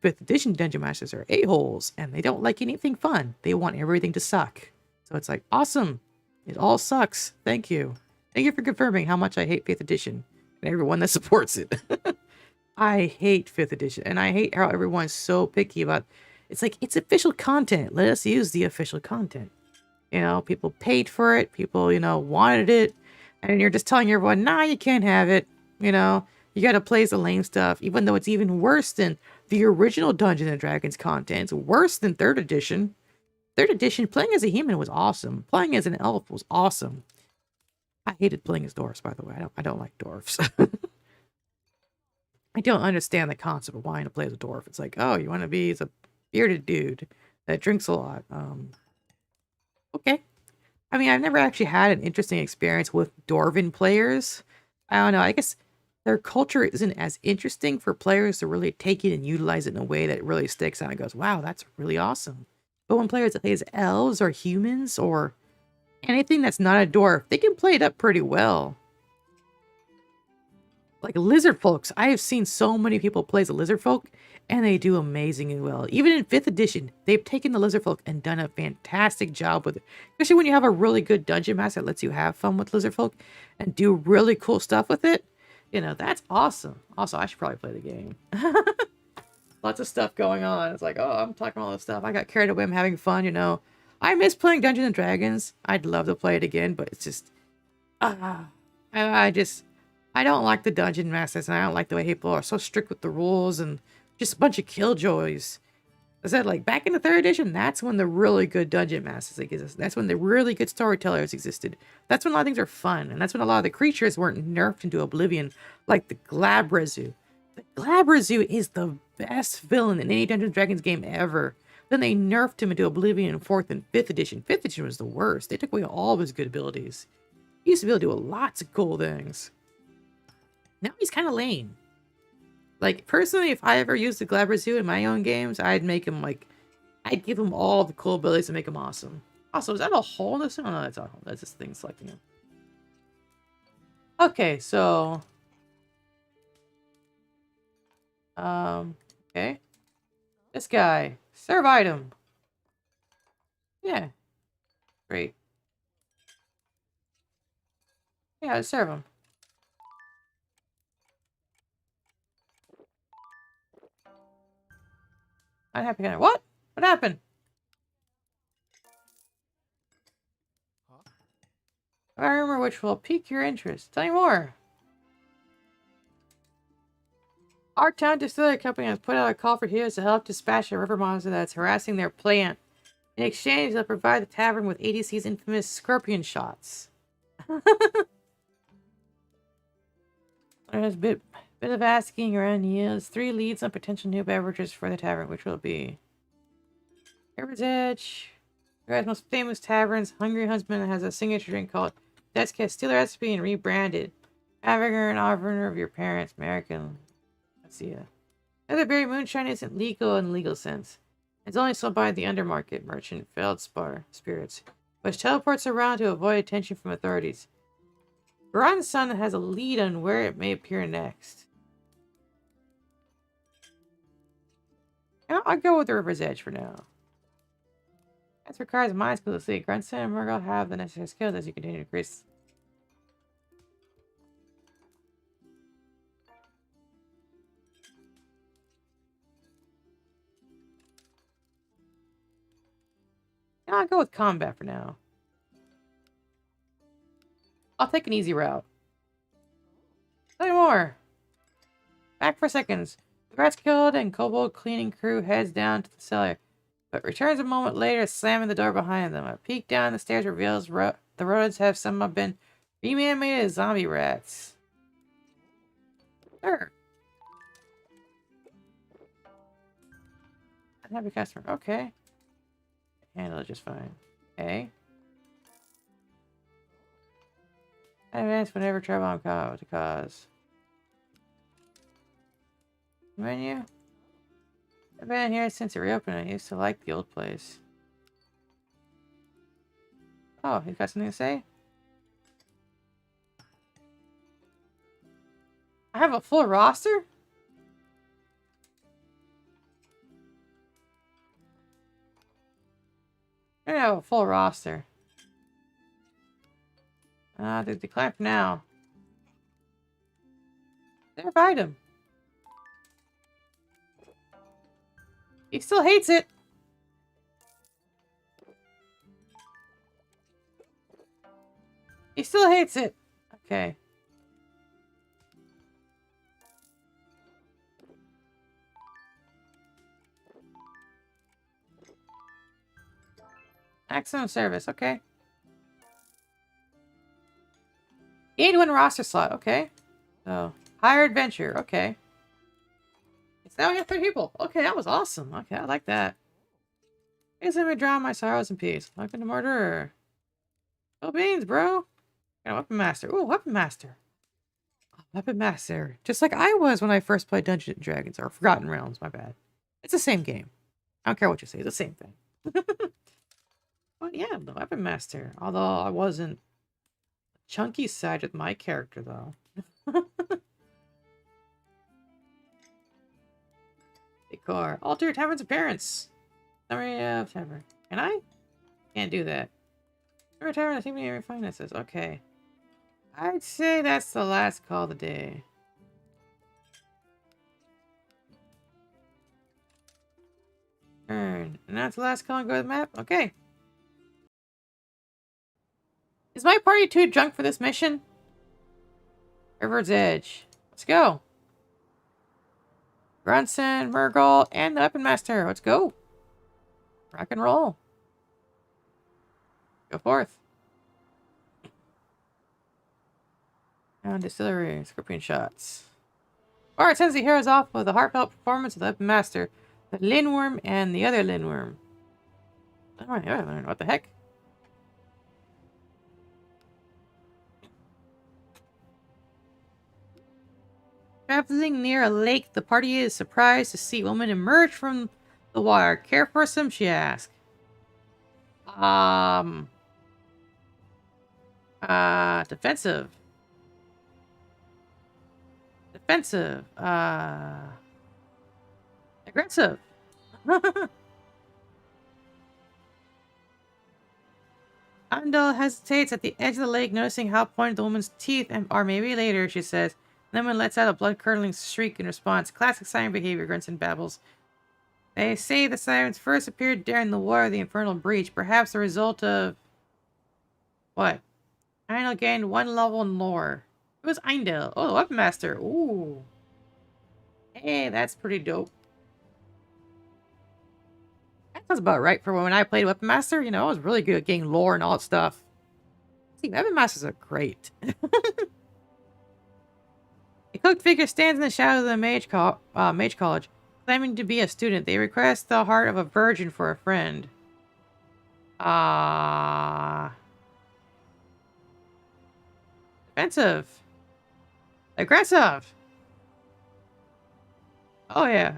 A: 5th edition dungeon masters are a-holes, and they don't like anything fun. They want everything to suck. So it's like, awesome. It all sucks. Thank you. Thank you for confirming how much I hate 5th edition and everyone that supports it. I hate 5th edition, and I hate how everyone's so picky about. It's like, it's official content. Let us use the official content. People paid for it. People, wanted it. And you're just telling everyone, nah, you can't have it. You got to play the lame stuff, even though it's even worse than the original Dungeons & Dragons content. It's worse than 3rd edition. 3rd edition, playing as a human was awesome. Playing as an elf was awesome. I hated playing as dwarfs, by the way. I don't like dwarfs. I don't understand the concept of wanting to play as a dwarf. It's like, oh, you want to be as a bearded dude that drinks a lot. Okay. I mean, I've never actually had an interesting experience with dwarven players. I don't know. I guess their culture isn't as interesting for players to really take it and utilize it in a way that really sticks out and goes, wow, that's really awesome. But when players play as elves or humans or anything that's not a dwarf, they can play it up pretty well. Like lizard folks, I have seen so many people play as a lizard folk, and they do amazingly well. Even in 5th edition, they've taken the lizard folk and done a fantastic job with it. Especially when you have a really good dungeon master that lets you have fun with lizard folk and do really cool stuff with it. That's awesome. Also, I should probably play the game. Lots of stuff going on. It's like, oh, I'm talking all this stuff. I got carried away. I'm having fun, I miss playing Dungeons and Dragons. I'd love to play it again, but it's just, I don't like the dungeon masters, and I don't like the way people are so strict with the rules and just a bunch of killjoys. I said, like, back in the 3rd edition, that's when the really good dungeon masters existed. That's when the really good storytellers existed. That's when a lot of things are fun, and that's when a lot of the creatures weren't nerfed into oblivion, like the Glabrazu. The Glabrazu is the best villain in any Dungeons & Dragons game ever. Then they nerfed him into oblivion in 4th and 5th edition. 5th edition was the worst. They took away all of his good abilities. He used to be able to do lots of cool things. Now he's kind of lame. Like, personally, if I ever used the Glabrazu in my own games, I'd make him, I'd give him all the cool abilities to make him awesome. Also, is that a hole in this? Oh, no, that's not a hole. That's just thing selecting him. Okay, so... okay. This guy. Serve item. Yeah. Great. Yeah, let's serve him. Unhappy kind of. What? What happened? A rumor which will pique your interest. Tell me more. Our town distillery company has put out a call for heroes to help dispatch a river monster that's harassing their plant. In exchange, they'll provide the tavern with ADC's infamous scorpion shots. There's a bit of asking around yields 3 leads on potential new beverages for the tavern, which will be River's Edge. Your guys' most famous taverns, Hungry Huntsman has a signature drink called Death's Kiss. Steal the recipe and rebranded. Having an honor of your parents, American. Let's see. Leatherberry moonshine isn't legal in the legal sense. It's only sold by the undermarket merchant, Feldspar Spirits, which teleports around to avoid attention from authorities. Grandson has a lead on where it may appear next. I'll go with the River's Edge for now. This requires mind skill to see. Grandson and Murgle have the necessary skills as you continue to increase. I'll go with combat for now. I'll take an easy route. Tell me more. Back for seconds. The rats killed and kobold cleaning crew heads down to the cellar. but returns a moment later, slamming the door behind them. A peek down the stairs reveals the rodents have somehow been reanimated as zombie rats. Sure. Unhappy customer. Okay. Handle it just fine. Okay. Advance whenever trouble I'm caught to cause. Menu. I've been here since it reopened. I used to like the old place. Oh, he's got something to say? I have a full roster? I have a full roster. They decline for now. Never find him. He still hates it. He still hates it. Okay. Excellent service. Okay. 81 roster slot. Okay. Oh. Higher adventure. Okay. It's now we have 3 people. Okay, that was awesome. Okay, I like that. Please let me drown my sorrows in peace. Like the murderer. Oh, beans, bro. Got a weapon master. Ooh, weapon master. Weapon master. Just like I was when I first played Dungeons and Dragons, or Forgotten Realms, my bad. It's the same game. I don't care what you say, it's the same thing. But yeah, the weapon master. Although I wasn't chunky side with my character though. Decor. Alter Tavern's appearance. Summary of Tavern. Can I? Can't do that. Summary of Tavern, I think we need finances. Okay. I'd say that's the last call of the day. Turn. And that's the last call and go to the map? Okay. Is my party too drunk for this mission? River's Edge. Let's go. Grunson, Murgle, and the Weapon Master. Let's go. Rock and roll. Go forth. And Distillery. Scorpion shots. Alright, sends the heroes off with a heartfelt performance of the Weapon Master, the Lindworm, and the other Lindworm. Alright, what the heck? Traveling near a lake, the party is surprised to see a woman emerge from the water. Care for some, she asks. Defensive. Defensive. Aggressive. Andal hesitates at the edge of the lake, noticing how pointed the woman's teeth are. Maybe later, she says. The woman lets out a blood-curdling shriek in response. Classic siren behavior, grunts and babbles. They say the sirens first appeared during the War of the Infernal Breach, perhaps the result of... What? Eindel gained 1 level in lore. It was Eindel. Oh, the Weapon Master. Ooh. Hey, that's pretty dope. That sounds about right for when I played Weapon Master. You know, I was really good at getting lore and all that stuff. See, Weapon Masters are great. A cloaked figure stands in the shadow of the Mage College, claiming to be a student. They request the heart of a virgin for a friend. Defensive. Aggressive. Oh, yeah.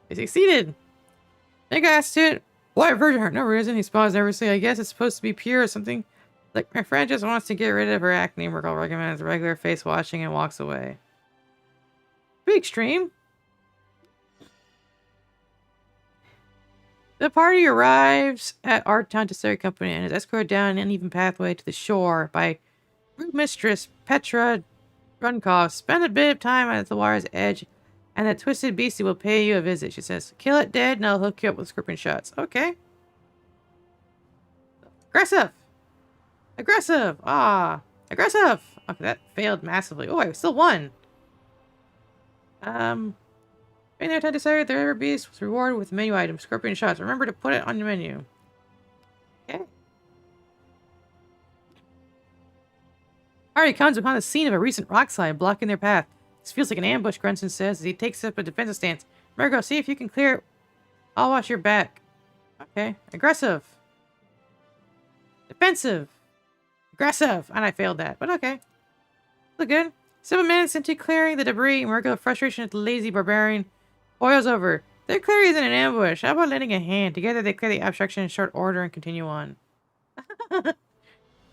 A: He succeeded. Big ass student. Why virgin heart? No reason. He spawns nervously. I guess it's supposed to be pure or something. Like, my friend just wants to get rid of her acne. Merkel recommends regular face washing and walks away. Pretty extreme. The party arrives at Ardtown Distillery Company and is escorted down an uneven pathway to the shore by room mistress Petra Runkov. Spend a bit of time at the water's edge, and that twisted beastie will pay you a visit, she says. Kill it dead, and I'll hook you up with scorpion shots. Okay. Aggressive! Aggressive! Aggressive! Okay, that failed massively. Oh, I still won. In there, I decided the river beast was rewarded with menu item, scorpion shots. Remember to put it on your menu. Okay. Party comes upon the scene of a recent rock slide blocking their path. This feels like an ambush, Grunson says as he takes up a defensive stance. Mergo, see if you can clear it. I'll watch your back. Okay. Aggressive. Defensive. Aggressive. And I failed that, but okay. Look good. 7 minutes into clearing the debris, Mergo, frustration at the lazy barbarian, boils over. Their clear isn't an ambush. How about lending a hand? Together they clear the obstruction in short order and continue on.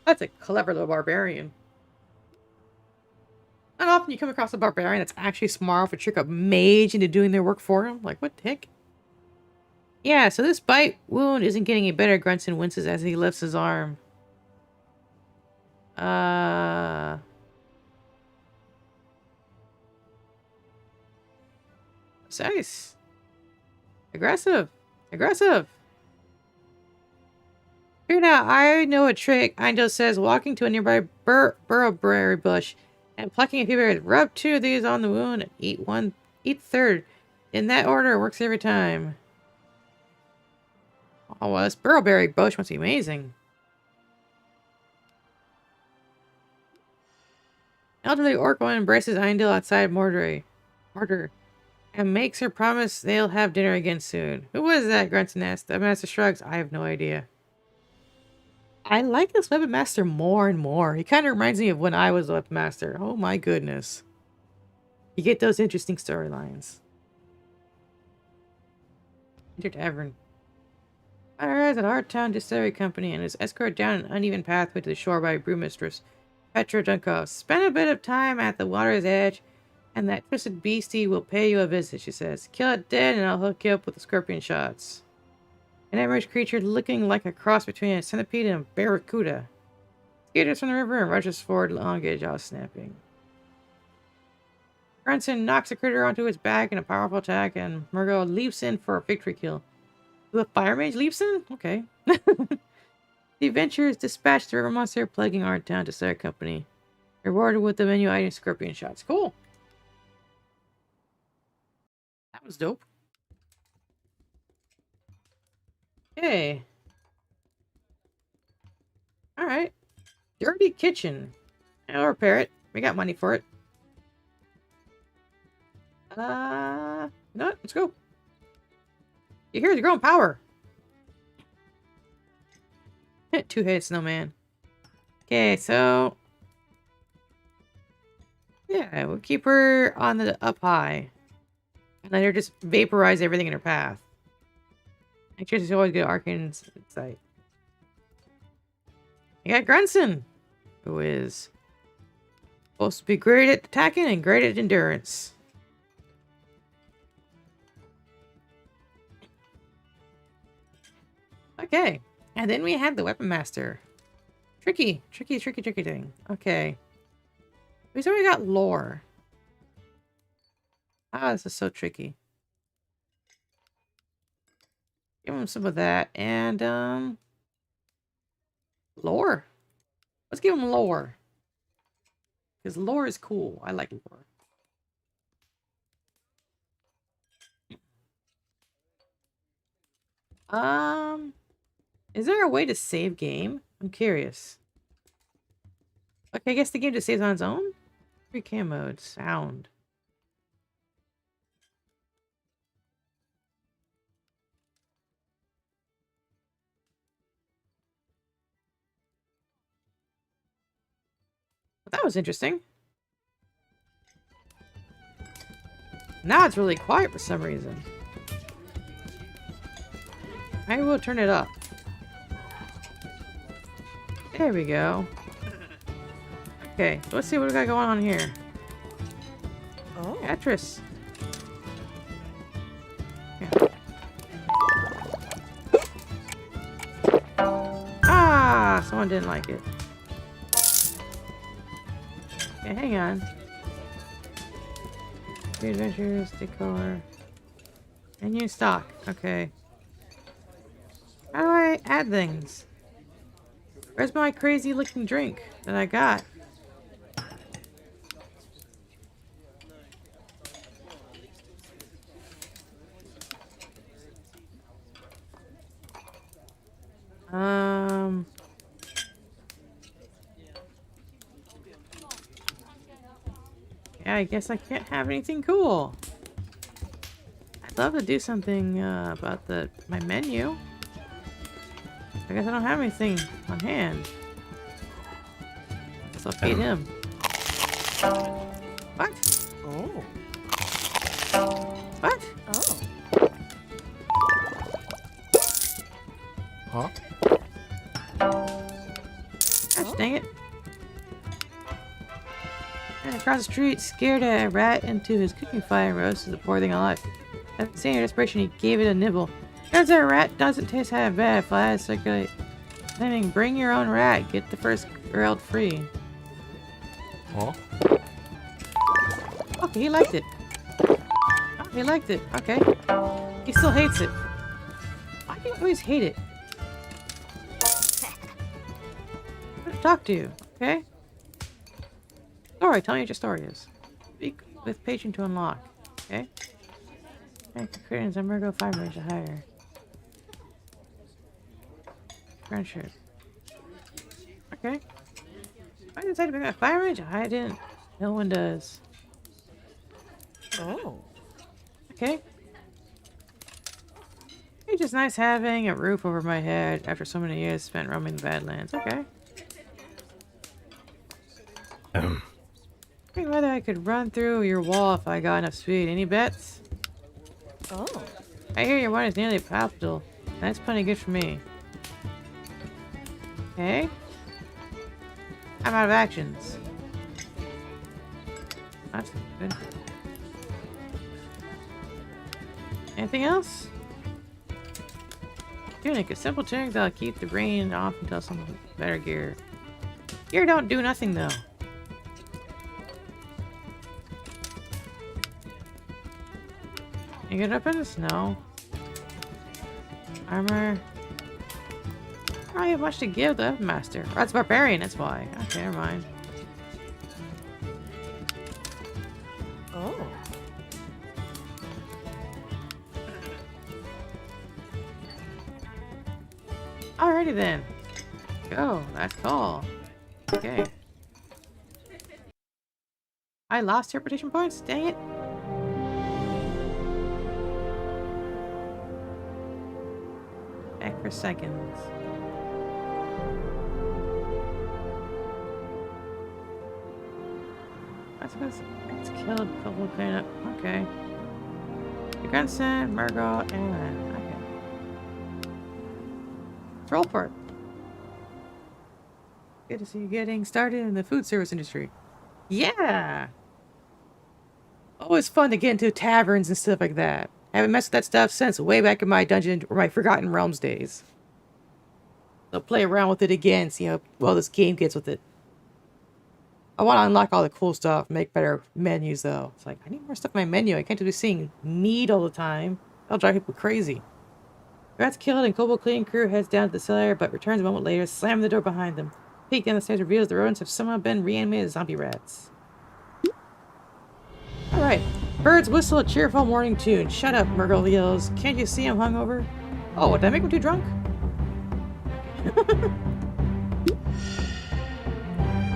A: That's a clever little barbarian. Not often you come across a barbarian that's actually smart enough to trick a mage into doing their work for him. Like, what the heck? Yeah, so this bite wound isn't getting any better, Grunson winces as he lifts his arm. Nice. Aggressive. Aggressive. Here now, I know a trick. Angel says, walking to a nearby burrowberry bush and plucking a few berries. Rub 2 of these on the wound and eat the third. In that order, it works every time. Oh, well, this burrowberry bush must be amazing. Elderly orc woman embraces Eindil outside Mordor and makes her promise they'll have dinner again soon. Who was that? Grunson asked. The master shrugs. I have no idea. I like this weapon master more and more. He kind of reminds me of when I was a weapon master. Oh my goodness. You get those interesting storylines. Enter Tavern. I arrived at Hardtown Distillery Company and is escorted down an uneven pathway to the shore by brewmistress Petra Dunkov. Spend a bit of time at the water's edge, and that twisted beastie will pay you a visit, she says. Kill it dead, and I'll hook you up with the scorpion shots. An emerged creature looking like a cross between a centipede and a barracuda. Skaters from the river and rushes forward, elongated jaw snapping. Grunson knocks the critter onto its back in a powerful attack, and Mergo leaps in for a victory kill. The fire mage leaps in? Okay. The adventurers dispatch the river monster, plaguing our town to start company. Rewarded with the menu item scorpion shots. Cool. That was dope. Okay. Alright. Dirty kitchen. I'll repair it. We got money for it. No, let's go. You hear the growing power. Two-headed snowman. Okay, so yeah, we'll keep her on the up high. And let her just vaporize everything in her path. Make sure she's always good arcane sight. You got Grunson, who is supposed to be great at attacking and great at endurance. Okay, and then we have the Weapon Master. Tricky thing. Okay. We've already got lore. Ah, this is so tricky. Give him some of that, and, lore. Let's give him lore. Because lore is cool. I like lore. Is there a way to save game? I'm curious. Okay, I guess the game just saves on its own? Free cam mode. Sound. That was interesting. Now it's really quiet for some reason. Maybe we'll turn it up. There we go. Okay, let's see what we got going on here. Oh, actress. Yeah. Ah, someone didn't like it. Okay, hang on. New adventures, decor. Menu stock. Okay. How do I add things? Where's my crazy looking drink that I got? Um. Yeah, I guess I can't have anything cool. I'd love to do something about my menu. I guess I don't have anything on hand. Guess I'll feed him. What?
B: Oh.
A: What?
B: Oh. Huh?
A: Gosh dang it. And across the street, scared a rat into his cooking fire and roasted the poor thing alive. At the same desperation, he gave it a nibble. Turns out a rat doesn't taste half bad. Flies circulate. Claiming, bring your own rat. Get the first grilled free.
B: Huh?
A: Okay, he liked it. Oh, he liked it. Okay. He still hates it. Why do you always hate it? I'm gonna talk to you, okay? Story, tell me what your story is. Speak with patient to unlock, okay? Credence, I'm gonna go 5 range or higher. Friendship. Okay. I decided to pick up 5 range? I didn't. No one does.
B: Oh.
A: Okay. It's just nice having a roof over my head after so many years spent roaming the Badlands. Okay. Wondering whether I could run through your wall if I got enough speed. Any bets?
B: Oh.
A: I hear your one is nearly palpable. That's plenty good for me. Okay. I'm out of actions. That's good. Anything else? Tunic. A simple tunic that'll keep the rain off until some better gear. Gear don't do nothing though. You get up in the snow. Armor. I don't have much to give the master. Oh, that's barbarian, that's why. Okay, never mind.
B: Oh.
A: Alrighty then. Go, that's call. Okay. I lost interpretation points? Dang it. Back for seconds. It's killed, couple cleanup. Okay. The Grandson, Murgo, and okay. Let's roll for it. Good to see you getting started in the food service industry. Yeah! Always fun to get into taverns and stuff like that. I haven't messed with that stuff since way back in my Dungeon or my Forgotten Realms days. So play around with it again, see how well this game gets with it. I want to unlock all the cool stuff, make better menus though. It's like, I need more stuff in my menu. I can't just be seeing meat all the time. That'll drive people crazy. Rats killed and Kobold cleaning crew heads down to the cellar, but returns a moment later, slamming the door behind them. Peek down the stairs reveals the rodents have somehow been reanimated as zombie rats. Alright. Birds whistle a cheerful morning tune. Shut up, Murgle yells. Can't you see I'm hungover? Oh, did I make him too drunk?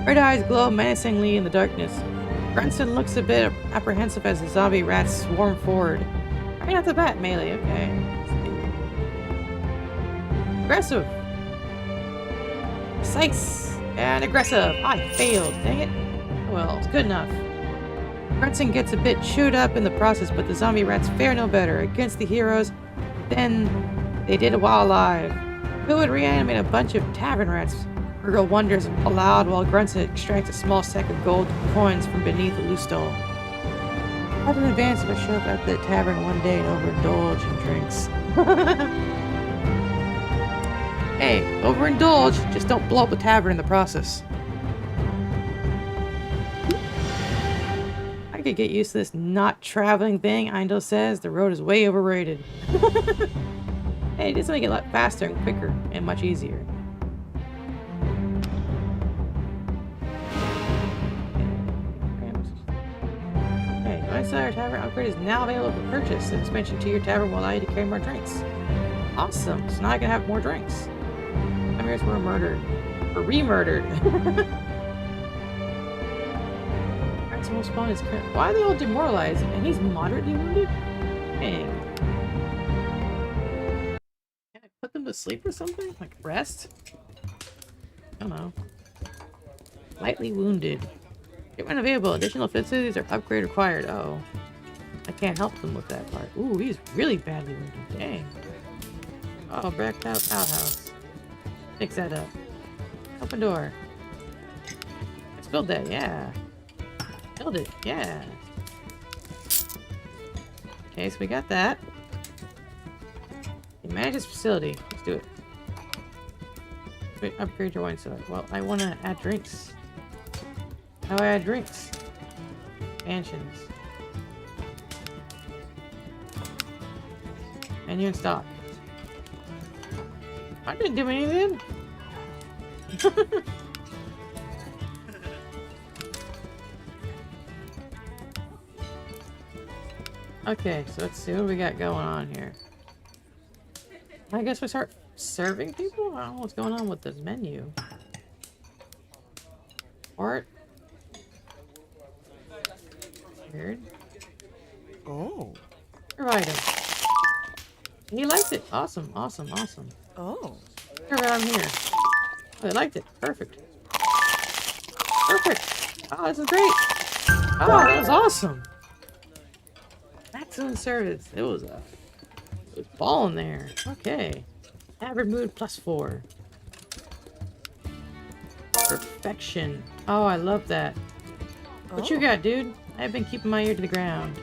A: Red eyes glow menacingly in the darkness. Grunson looks a bit apprehensive as the zombie rats swarm forward. Right off the bat, melee, okay. Aggressive. Precise. And aggressive. I failed, dang it. Well, it's good enough. Grunson gets a bit chewed up in the process, but the zombie rats fare no better against the heroes than they did while alive. Who would reanimate a bunch of tavern rats? Virgil wonders aloud while Grunson extracts a small sack of gold coins from beneath a loose stone. Not in advance if I show up at the tavern one day and overindulge in drinks. Hey, overindulge, just don't blow up the tavern in the process. I could get used to this not traveling thing. Eindel says the road is way overrated. Hey, this will make it a lot faster and quicker and much easier. Hey, my Cellar Tavern upgrade is now available for purchase. An expansion to your tavern will allow you to carry more drinks. Awesome, so now I can have more drinks. Chimers were murdered. Or re-murdered. Maximum spawn is current. Why are they all demoralized? And he's moderately wounded? Dang. Can I put them to sleep or something? Like rest? I don't know. Lightly wounded. Treatment available. Additional facilities or upgrade required. Oh. I can't help them with that part. Ooh, he's really badly wounded. Dang. Oh, backed out outhouse. Fix that up. Open door. I spilled that, yeah. Spilled it, yeah. Okay, so we got that. Okay, manage this facility. Let's do it. Wait, upgrade your wine cellar. Well, I want to add drinks. How do I add drinks? Expansions. Menu and stock. I didn't do anything. Okay, so let's see what we got going on here. I guess we start serving people? I don't know what's going on with this menu. Art. Weird.
B: Oh.
A: Provide him. He liked it. Awesome, awesome, awesome.
B: Oh.
A: Around here. Oh, they liked it. Perfect. Perfect. Oh, this is great. Oh, that was awesome. Maximum service. It was balling there. Okay. Average mood +4. Perfection. Oh, I love that. What you got, dude? I've been keeping my ear to the ground.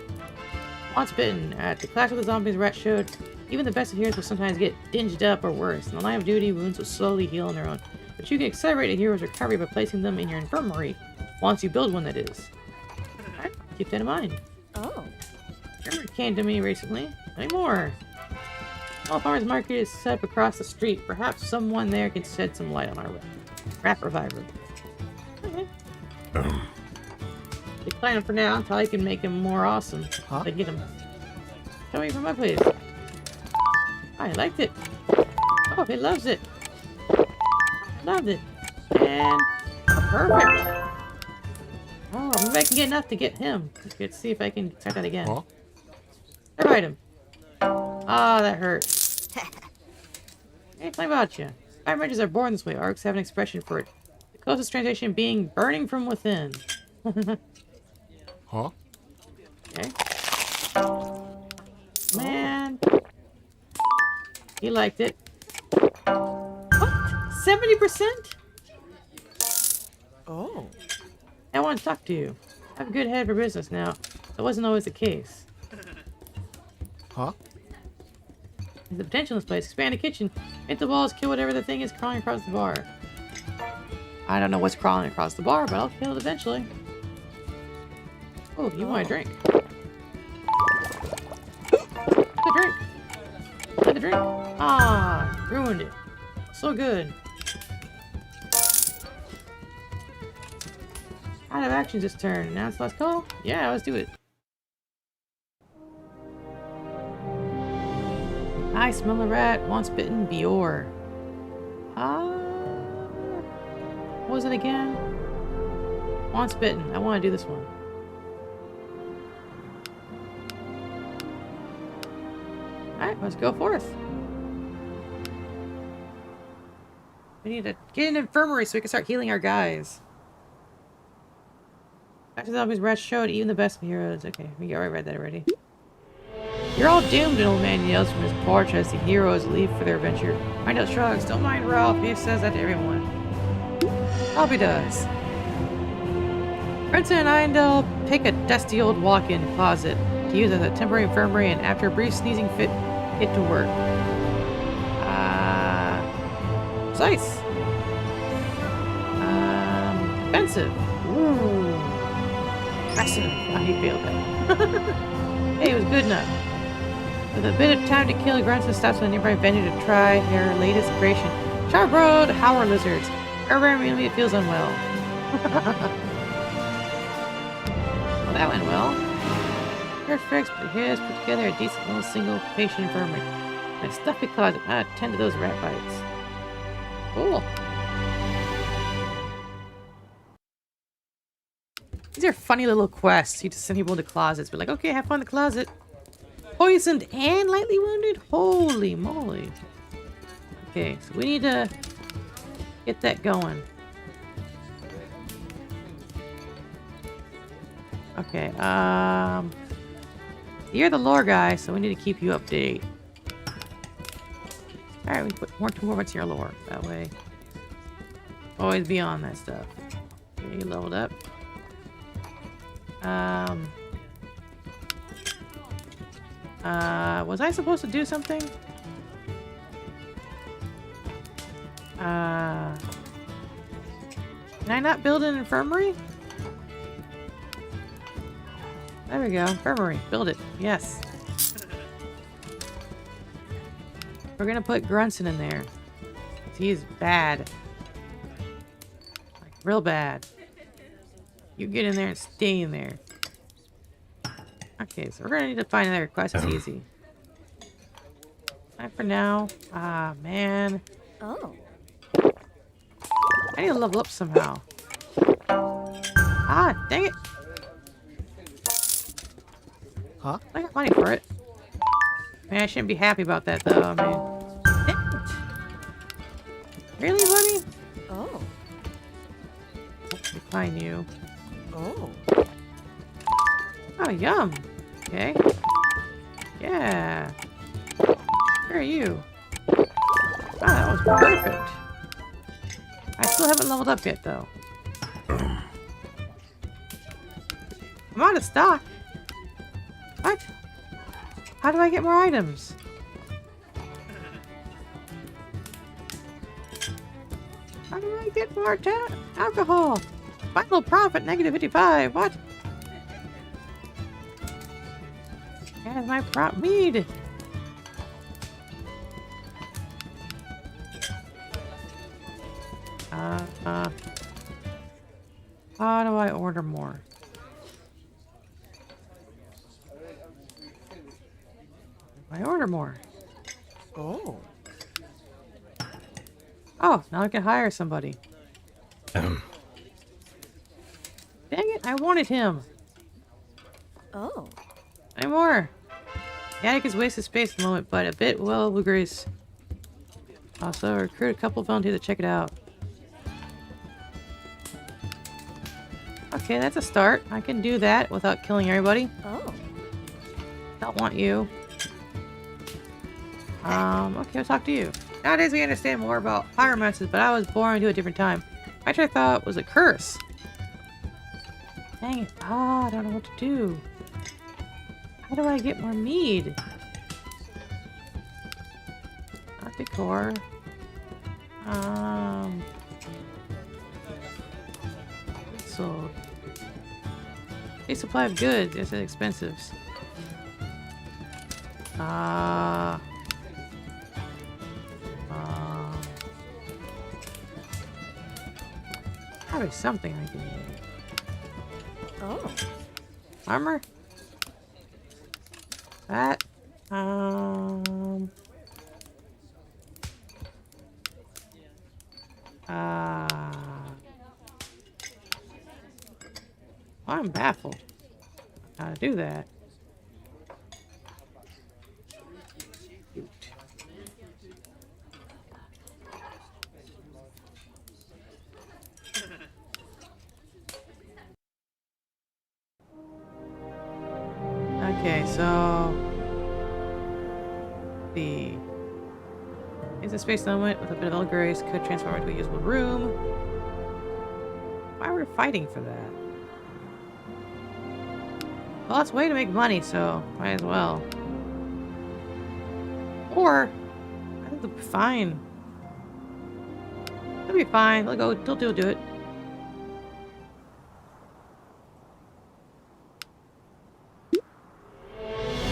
A: Once bitten, at the Clash of the Zombies Rat showed, even the best of heroes will sometimes get dinged up or worse. In the line of duty, wounds will slowly heal on their own. But you can accelerate a hero's recovery by placing them in your infirmary. Once you build one, that is. Alright, keep that in mind.
B: Oh.
A: Remember it came to me recently. Any more? Small farmer's market is set up across the street. Perhaps someone there can shed some light on our rat reviver. Okay. Decline him for now until I can make him more awesome.
B: Huh?
A: I get him. Show me from my place. I liked it. Oh, he loves it. Loved it. And perfect. Oh, maybe I can get enough to get him. Let's see if I can try that again.
B: Huh?
A: Revive him. Ah, that hurt. Hey, tell me about you. Fire mages are born this way. Arcs have an expression for it. The closest translation being burning from within.
B: Huh?
A: Okay. Man. He liked it. What? 70%?
B: Oh.
A: I want to talk to you. I have a good head for business now. That wasn't always the case.
B: Huh?
A: There's the potential in this place. Expand the kitchen. Hit the walls. Kill whatever the thing is crawling across the bar. I don't know what's crawling across the bar, but I'll kill it eventually. Oh, you want a drink? The drink. Let the drink. Ah, ruined it. So good. Out of actions this turn. Announce last call? Yeah, let's do it. I smell a rat. Once bitten, Bior. What was it again? Once bitten. I want to do this one. Alright, let's go forth. We need to get an infirmary so we can start healing our guys. After the zombies rat showed even the best of heroes. Okay, we already read that already. You're all doomed, an old man yells from his porch as the heroes leave for their adventure. Heindel shrugs. Don't mind Ralph. He says that to everyone. Ralph does. Brenton and Heindel pick a dusty old walk-in closet to use as a temporary infirmary, and after a brief sneezing fit, get to work. Precise. Expensive. Ooh. Impressive. Oh, he failed that. Hey, it was good enough. With a bit of time to kill, Grunson stops at a nearby venue to try their latest creation. Charbroiled Howler Lizards. Wherever immediately it feels unwell. Well, that went well. Kurt Fricks has put together a decent little single patient infirmary. And a stuffy closet. I'll attend to those rat bites. Cool. These are funny little quests. You just send people into closets. Be like, okay, have fun in the closet. Poisoned and lightly wounded? Holy moly. Okay, so we need to get that going. Okay, you're the lore guy, so we need to keep you updated. Alright, we put more points in your lore. That way. Always be on that stuff. Okay, you leveled up. Was I supposed to do something? Can I not build an infirmary? There we go. Infirmary. Build it. Yes. We're gonna put Grunson in there. He's bad. Like, real bad. You get in there and stay in there. Okay, so we're gonna need to find another quest that's easy. Time for now. Ah, man.
C: Oh.
A: I need to level up somehow. Ah, dang it.
B: Huh?
A: I got money for it. Man, I shouldn't be happy about that, though. I mean, dang it. Really, buddy?
C: Oh.
A: Decline you.
B: Oh.
A: Oh, yum. Okay. Yeah. Where are you? Ah, that was perfect. I still haven't leveled up yet, though. I'm out of stock. What? How do I get more items? How do I get more alcohol? Final profit, negative 55. What? Where's my prop mead? How do I order more? I order more.
B: Oh.
A: Oh, now I can hire somebody. Dang it, I wanted him.
C: Oh.
A: Any more? Attic is wasted space at the moment, but a bit well with grace. Also, recruit a couple volunteers to check it out. Okay, that's a start. I can do that without killing everybody.
C: Oh.
A: Don't want you. Okay, I'll talk to you. Nowadays we understand more about pyromancers, but I was born into a different time. Which I thought was a curse. Dang it. Ah, I don't know what to do. How do I get more mead? Not decor. Sold. A supply of goods. It's expensive. Probably something I can do.
C: Oh.
A: Armor? That. I'm baffled. How to do that? Shoot. Okay, so the is a space element with a bit of old grace could transform into a usable room. Why are we fighting for that? Well, that's a way to make money, so might as well. Or I think they'll be fine. They'll be fine. They'll do it.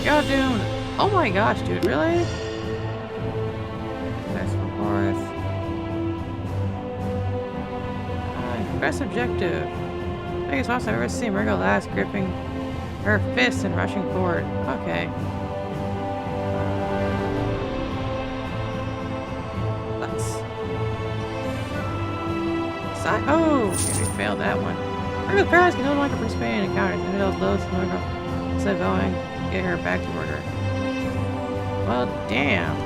A: Yo, dude. Oh my gosh, dude, really? That's forth. Best objective. Biggest boss I've ever seen. Margo last gripping her fist and rushing forward. Okay. Let's side. Oh, okay, we failed that one. Regular crowds can no longer participate in encounters. Maybe those loads no longer instead of going get her back to order. Well, damn.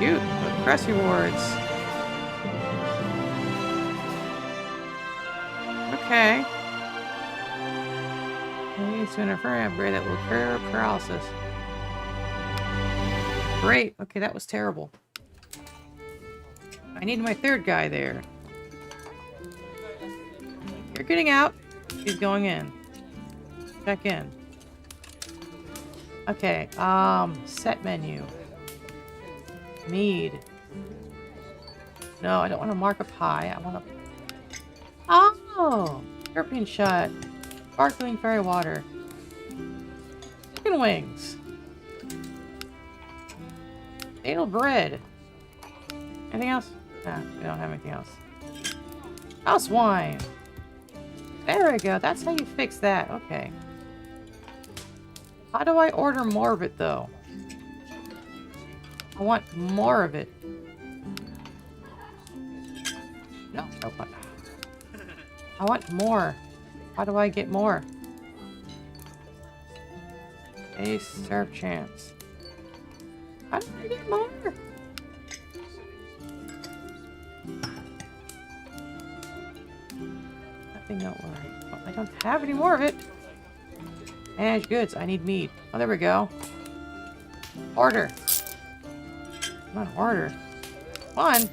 A: Shoot, with press rewards. Okay. It's an infirmary upgrade that will cure paralysis. Great. Okay, that was terrible. I need my third guy there. You're getting out. He's going in. Check in. Okay, set menu. Mead. No, I don't want to mark up high. I want to... Oh! Scorpion shot. Sparkling fairy water. Chicken wings. Fatal bread. Anything else? Nah, we don't have anything else. House wine. There we go. That's how you fix that. Okay. How do I order more of it, though? I want more of it. No, no. I want more. How do I get more? A serve chance. How do I get more? Nothing noteworthy. Oh, I don't have any more of it. Manage goods. I need meat. Oh, there we go. Order. Come on, order. One.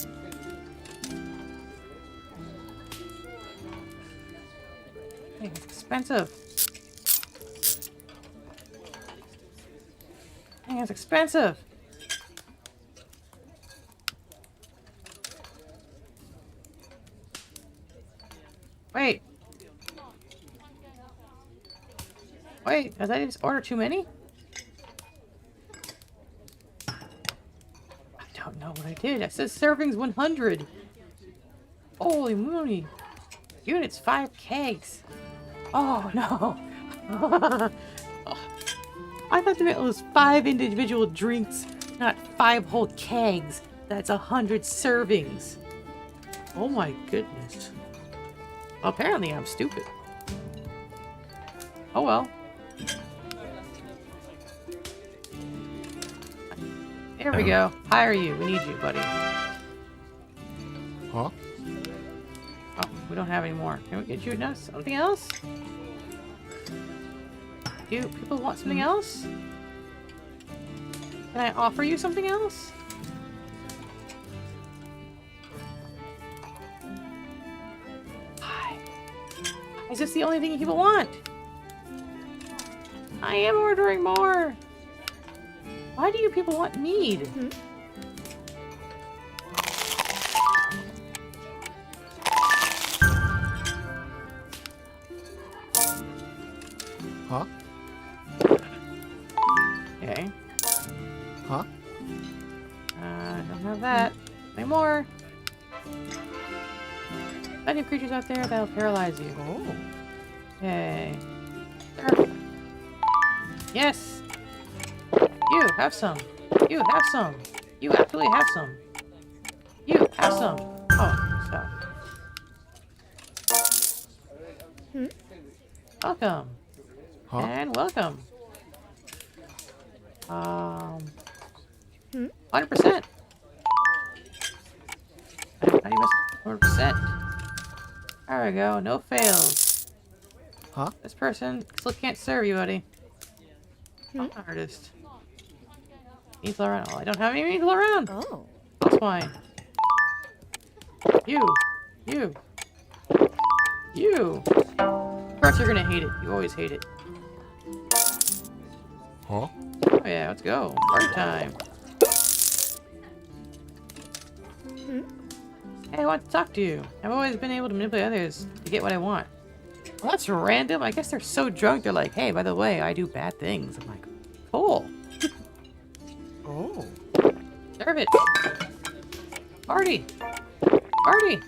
A: Hey, it's expensive. Hey, it's expensive. Wait. Wait, did I just order too many? I don't know what I did. It says servings 100. Holy moly. Units 5 kegs. Oh no. I thought it was 5 individual drinks, not 5 whole kegs. That's 100 servings. Oh my goodness. Apparently I'm stupid. Oh well. There we go. Hire you. We need you, buddy.
B: Huh?
A: Oh, we don't have any more. Can we get you something else? Do people want something else? Can I offer you something else? Hi. Is this the only thing people want? I am ordering more. Why do you people want mead?
B: Huh?
A: Okay.
B: Huh?
A: Don't have that. Any more? Plenty of creatures out there that'll paralyze you.
B: Oh.
A: Yay. Sure. Yes! You, have some. You, have some. You absolutely have some. You, have some. Oh, stop. Welcome.
B: Huh?
A: And welcome. 100%. How do you miss 100%? There we go. No fails.
B: Huh?
A: This person still can't serve you, buddy. I'm an artist. Needle around. Oh, I don't have any needle around.
C: Oh.
A: That's fine. You. You. You. Of course you're gonna hate it. You always hate it.
B: Huh?
A: Oh yeah, let's go. Party time. Hey, I want to talk to you. I've always been able to manipulate others to get what I want. Well, that's random. I guess they're so drunk they're like, hey, by the way, I do bad things. I'm like, cool.
B: Oh.
A: Serve it. Party. Party.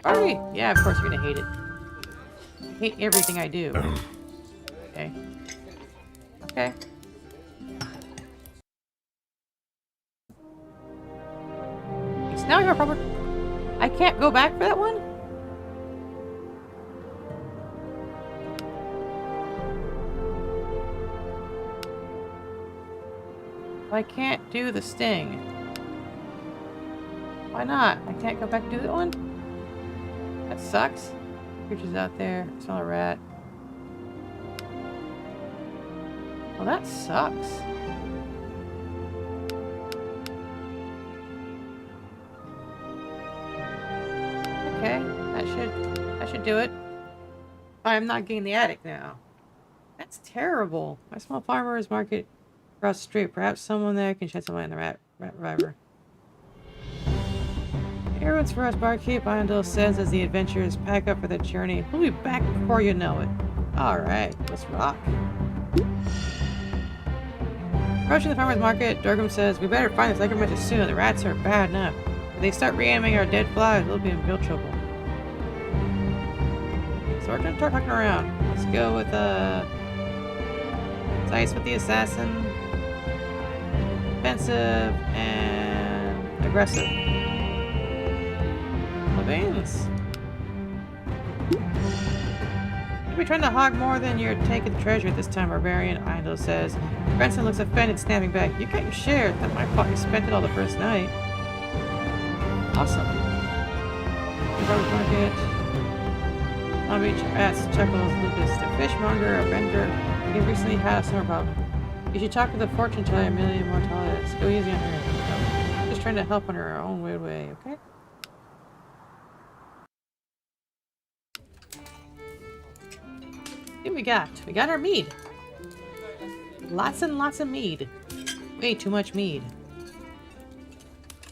A: Party. Yeah, of course you're gonna hate it. I hate everything I do. Okay. Okay. Now I have a problem. I can't go back for that one? I can't do the sting. Why not? I can't go back and do that one? That sucks. Creatures out there. I saw a rat. Well, that sucks. Okay, that should do it. I'm not getting the attic now. That's terrible. My small farmer's market across the street. Perhaps someone there can shed some light on the rat reviver. Everyone's for us, barkeep. Iondale says as the adventurers pack up for the journey. We'll be back before you know it. Alright, let's rock. Approaching the farmer's market, Durgam says, we better find this necromancer soon. The rats are bad enough. If they start reanimating our dead flies, we'll be in real trouble. So we're gonna start fucking around. Let's go with Dice with the assassin. Defensive and aggressive. Beans. You'll be trying to hog more than you're taking treasure this time, barbarian, Iondale says. Benson looks offended, snapping back. You got your share. That's my fault you spent it all the first night. Awesome. Farmer's market. Long Beach rats, chuckles, Lucas. The fishmonger, a vendor. He recently had a summer problem. You should talk to the fortune teller, Amelia Mortalis. Go easy on her. Just trying to help in her own weird way, okay? What we got? We got our mead. Lots and lots of mead. Way too much mead.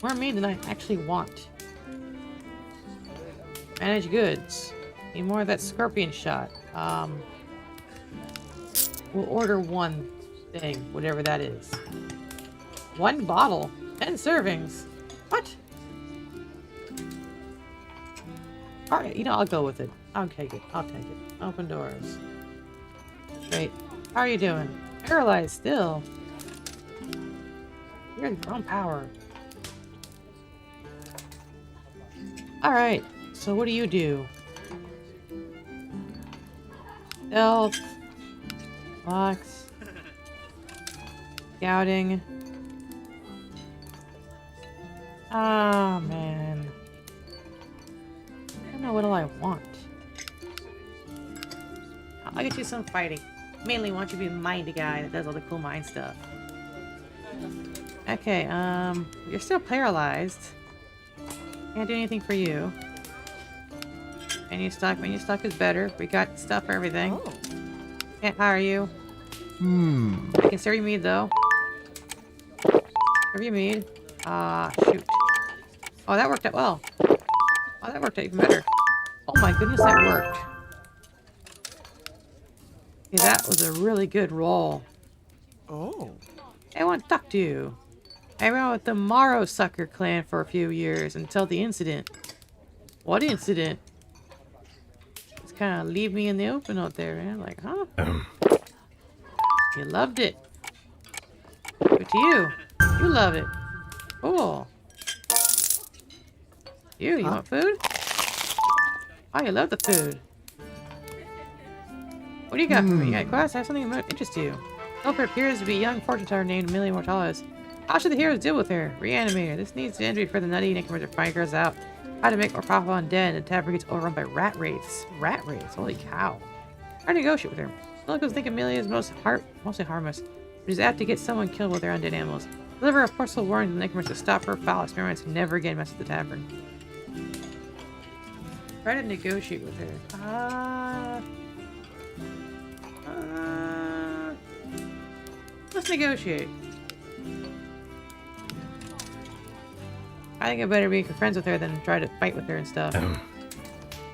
A: More mead than I actually want. Manage goods. Need more of that scorpion shot. We'll order one thing, whatever that is. One bottle. 10 servings. What? Alright, you know, I'll go with it. I'll take it. I'll take it. Open doors. Great. How are you doing? Paralyzed still. You're in your own power. Alright, so what do you do? Stealth. Box. Scouting. Ah, man. I don't know what all I want. I'll get you some fighting. Mainly want you to be a mindy guy that does all the cool mind stuff. Okay, you're still paralyzed. Can't do anything for you. Menu stock is better. We got stuff for everything.
C: Oh.
A: Can't hire you. I can serve you mead though. Serve you mead. Shoot. Oh, that worked out well. Oh, that worked out even better. Oh my goodness, that worked. Okay, that was a really good roll.
B: Oh.
A: I want to talk to you. I ran with the Morrow Sucker clan for a few years until the incident. What incident? Just kind of leave me in the open out there, man. Like, huh? You loved it. Good to you. You love it. Cool. You want food? Oh, you love the food. What do you got for me? Yeah, class, I have something that might interest you. Helper appears to be a young fortune teller named Amelia Mortalis. How should the heroes deal with her? Reanimate her. This needs to end before the nutty necromancer figures out how to make more profit on dead and the tavern gets overrun by rat wraiths. Rat wraiths? Holy cow. Try to negotiate with her. Locals think Amelia is mostly harmless, but she's apt to get someone killed with their undead animals. Deliver a forceful warning to the necromancer to stop her foul experiments and never again mess with the tavern. Try to negotiate with her. Let's negotiate. I think I better be friends with her than try to fight with her and stuff.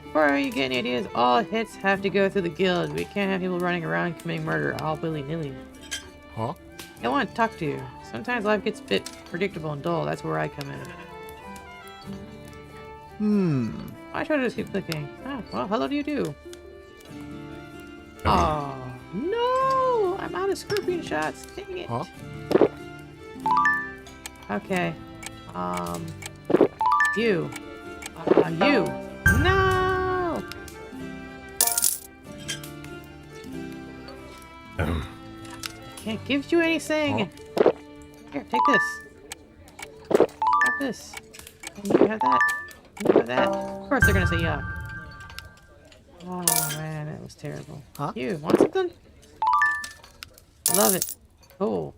A: Before you get any ideas, all hits have to go through the guild. We can't have people running around committing murder all willy-nilly.
B: Huh?
A: I want to talk to you. Sometimes life gets a bit predictable and dull. That's where I come in. I try to just keep clicking. Ah, well, hello do you do? Oh, no! I'm out of scorpion shots. Dang it.
B: Huh?
A: Okay. You. You. No! Can't give you anything. Here, take this. Have this. And you have that. And you have that. Of course they're gonna say yuck. Oh man, that was terrible.
B: Huh?
A: You want something? Love it. Cool.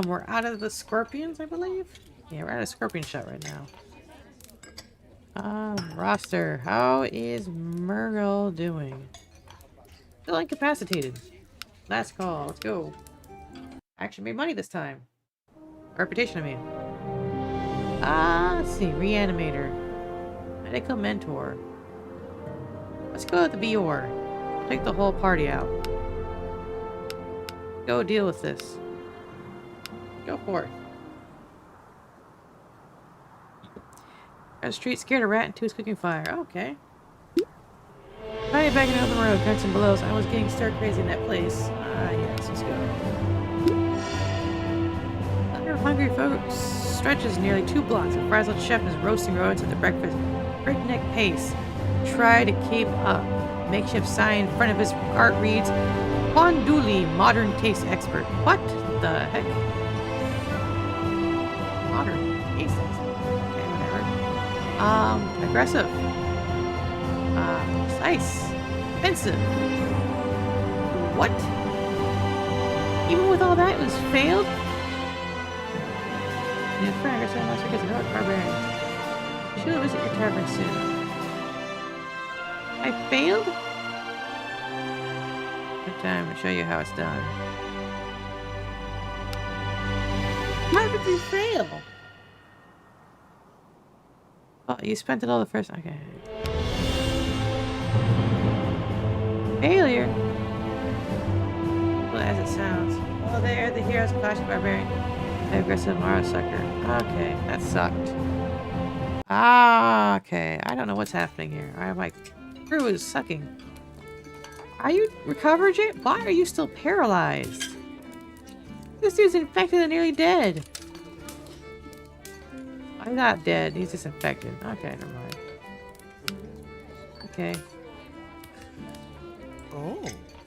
A: We're out of the scorpions, I believe. Yeah, we're out of scorpion shot right now. Roster. How is Murgle doing? Still incapacitated. Last call. Let's go. Actually made money this time. Reputation, I mean. Let's see. Reanimator. Medical mentor. Let's go with the Bior. Take the whole party out. Go deal with this. Go for it. On the street, scared a rat into his cooking fire. Okay. Fighting back in the open road, guns and blows. I was getting stir crazy in that place. Yes, let's go. Under hungry folks stretches nearly 2 blocks. A frazzled chef is roasting rodents at the breakfast breakneck pace. Try to keep up. Makeshift sign in front of his cart reads, Ponduli, modern taste expert. What the heck? Modern taste expert. Okay, whatever. Aggressive. Precise. Offensive. What? Even with all that, it was failed? New friend, aggressive monster gets another barbarian. She'll visit your tavern soon. I failed? Good time to show you how it's done. How did you fail? Oh, you spent it all the first. Okay. Failure? Well, as it sounds. Oh, there, the hero's clash with barbarian. The aggressive Mara sucker. Okay, that sucked. Okay. I don't know what's happening here. My crew is sucking. Are you recovered yet? Why are you still paralyzed? This dude's infected and nearly dead. I'm not dead. He's just infected. Okay, never mind. Okay.
B: Oh.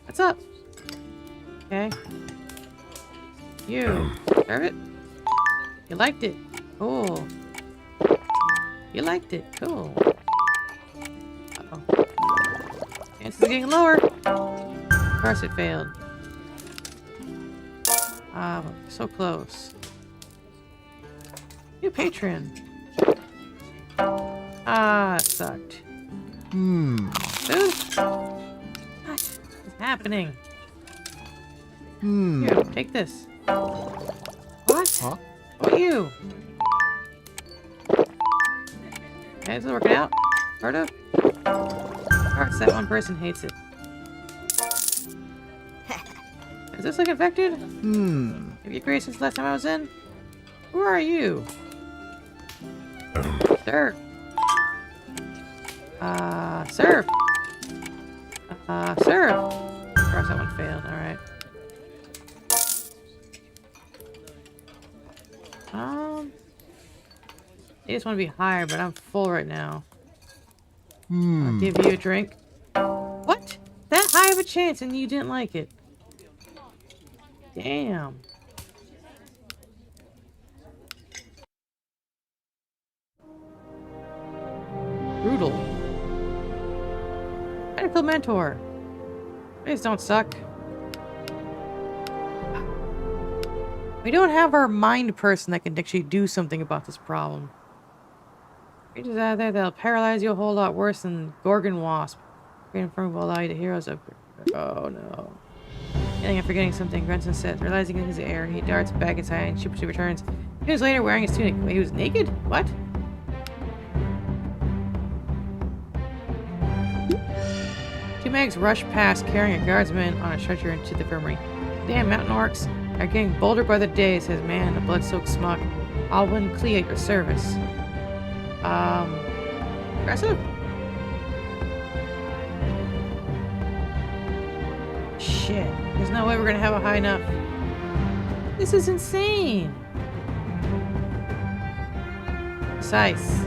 A: What's up? Okay. You. Serve it? You liked it. Cool. You liked it. Cool. Uh-oh. Chances are getting lower. Of course it failed. So close. New patron. It sucked.
B: Hmm.
A: Food? What is happening?
B: Hmm.
A: Here, take this. What?
B: Huh?
A: What you? Okay, is it working out? Sort of? Hearts, that one person hates it. Is this like infected?
B: Hmm.
A: Have you grazed since last time I was in? Who are you? Sir. Serve. Serve. Of course that one failed, alright. I just want to be higher, but I'm full right now. I'll give you a drink. What? That high of a chance and you didn't like it? Damn. Brutal. Medical mentor. Please don't suck. We don't have our mind person that can actually do something about this problem. Creatures out there that'll paralyze you a whole lot worse than Gorgon Wasp. Great Infirm will allow you to heroes up. Oh no. I think I'm forgetting something. Grunson says, realizing in his air, he darts back inside and she returns. 2 days later, wearing his tunic. Wait, he was naked? What? Two mags rush past, carrying a guardsman on a stretcher into the infirmary. Damn mountain orcs are getting bolder by the day, says man in a blood-soaked smock. I'll win Clea at your service. Aggressive? Shit. There's no way we're gonna have a high enough. This is insane. precise.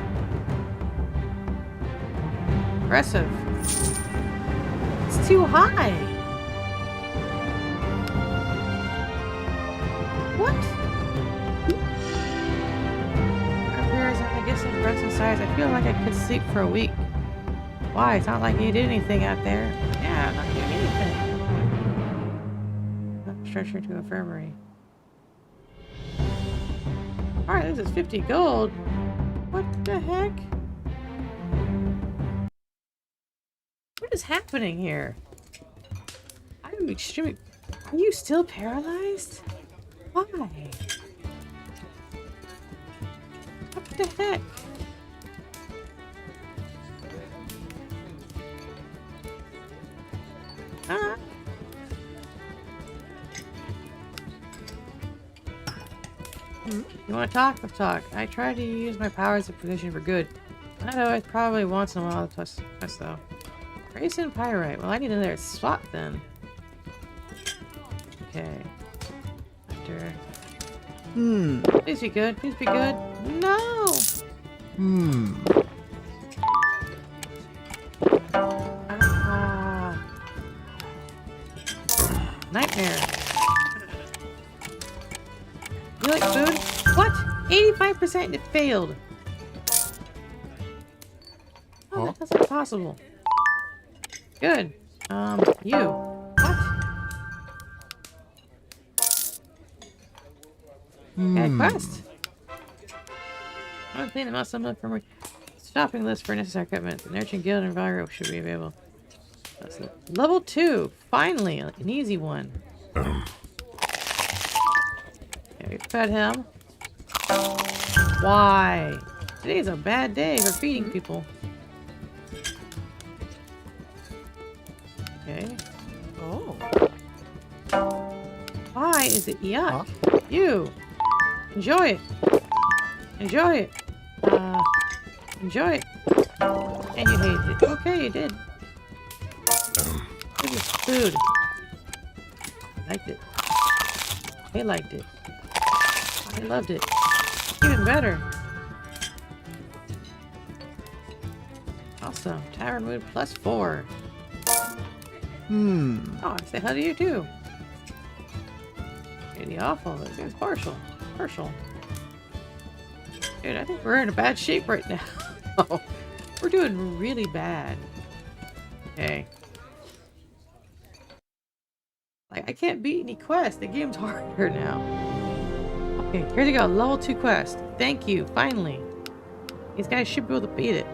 A: Aggressive. It's too high. What? I guess in aggressive size. I feel like I could sleep for a week. Why? It's not like you did anything out there. Yeah, I'm not doing anything. Structure to infirmary. Alright, this is 50 gold. What the heck? What is happening here? I'm extremely... Are you still paralyzed? Why? What the heck? Huh? You want to talk? Let's talk. I try to use my powers of position for good. I know it's probably once in a while plus though. Grace and pyrite. Well, I need another swap then. Okay. After. Please be good. Please be good. No! Ah. Nightmare. You like food? What? 85% it failed. Oh, that's not possible. Good. You. What? Yeah, quest. I'm gonna clean the muscle up from shopping list for necessary equipment. The Nurturing Guild and Valor should be available. That's it. Level 2. Finally, an easy one. Okay, we fed him. Why? Today's a bad day for feeding people. Okay.
C: Oh.
A: Why is it yuck? Huh? You. Enjoy it. Enjoy it. Enjoy it. And you hated it. Okay, you did. It was food. I liked it. They liked it. I loved it. Even better. Awesome. Tavern mood +4. Oh, I say how do you do? Pretty awful. This is partial. Partial. Dude, I think we're in a bad shape right now. We're doing really bad. Okay. Like, I can't beat any quests. The game's harder now. Okay, here we go. Level 2 quest. Thank you. Finally. These guys should be able to beat it.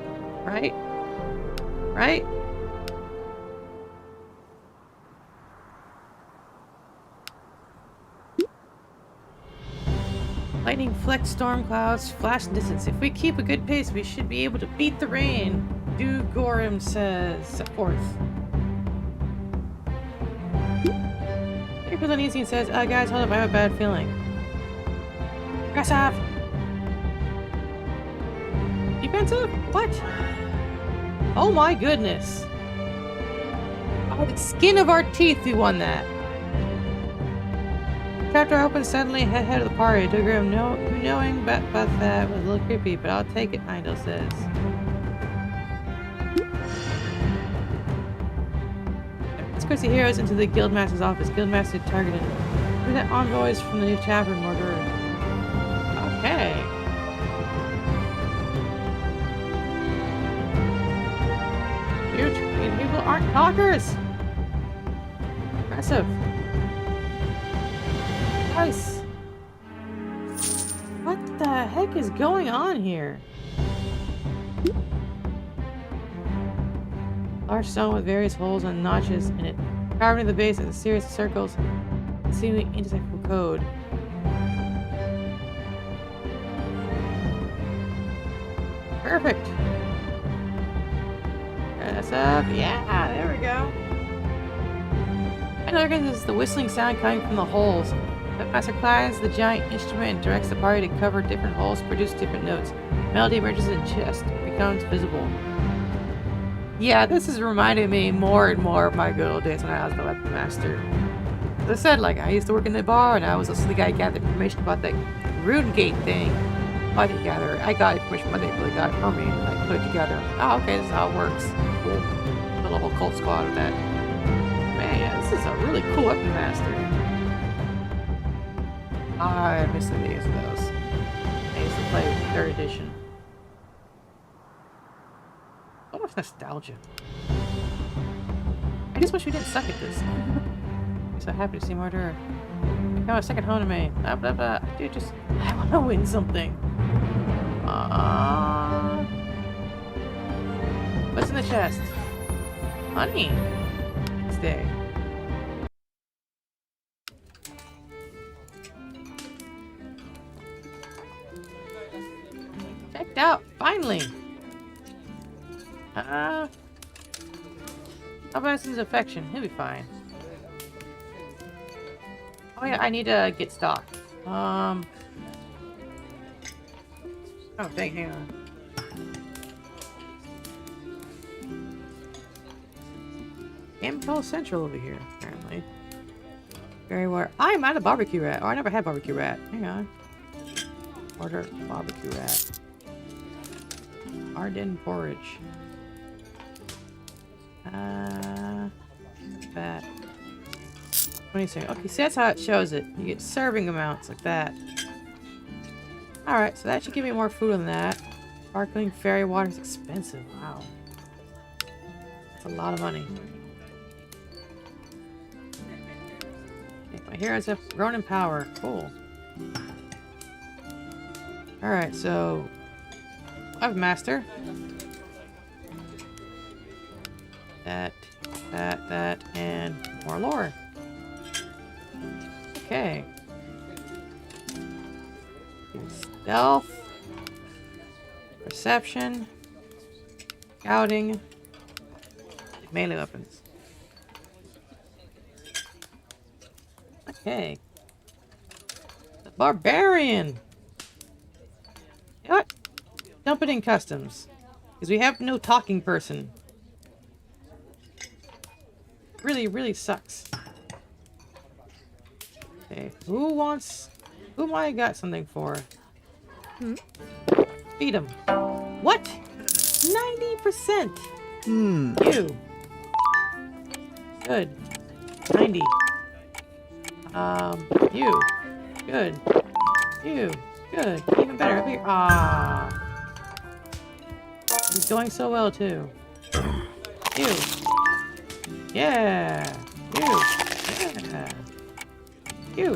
A: Right? Right? Lightning flecks storm clouds, flash in distance. If we keep a good pace, we should be able to beat the rain. Do Gorim says. Set forth. He feels uneasy and says, guys, hold up, I have a bad feeling. Aggressive! Defensive? What? Oh my goodness. Oh, the skin of our teeth, we won that. Chapter opens suddenly ahead of the party. Dogram knowing about that was a little creepy, but I'll take it, Heindel says. Escorts the heroes into the Guildmaster's office. Guildmaster targeted. Present envoys from the new Tavern order. Okay. You people aren't talkers! Impressive. Nice. What the heck is going on here? Large stone with various holes and notches in it. Carved into the base as a series of circles. Seemingly indecipherable code. Perfect. That's up. Yeah, there we go. I know this is the whistling sound coming from the holes. Master climbs the giant instrument and directs the party to cover different holes, produce different notes. Melody emerges in chest, becomes visible. Yeah, this is reminding me more and more of my good old days when I was the weapon master. As I said, like, I used to work in the bar and I was also the guy who gathered information about that rune gate thing. Money gatherer. I got it, which money really got it for me. And I put it together. Oh, okay, this is how it works. Cool. Put a whole cult squad with that. Man, this is a really cool weapon master. I miss the days of those. I used to play 3rd edition. What if nostalgia? I just wish we didn't suck at this. I'm so happy to see more dirt. Come on, second home to me. Blah, blah, blah. Dude, just... I want to win something. What's in the chest? Honey. Stay. Checked out, finally. How about his affection? He'll be fine. Oh yeah, I need to get stocked. Oh dang, hang on. Campbell Central over here, apparently. Very well. I'm out of barbecue rat. Oh, I never had barbecue rat. Hang on. Order barbecue rat. Arden porridge. That. 26. Okay, so that's how it shows it. You get serving amounts like that. Alright, so that should give me more food than that. Sparkling fairy water is expensive. Wow. That's a lot of money. Okay, my heroes have grown in power. Cool. Alright, so I have master. That, and more lore. Okay. Stealth. Perception. Scouting. Melee weapons. Okay. The barbarian. You know what? Dump it in customs. Because we have no talking person. Really, really sucks. Okay, who am I got something for? Feed him. What? 90%! You. Good. 90. You. Good. You. Good. Even better. Up here. Ah. He's going so well, too. You. Yeah. You. Yeah. You.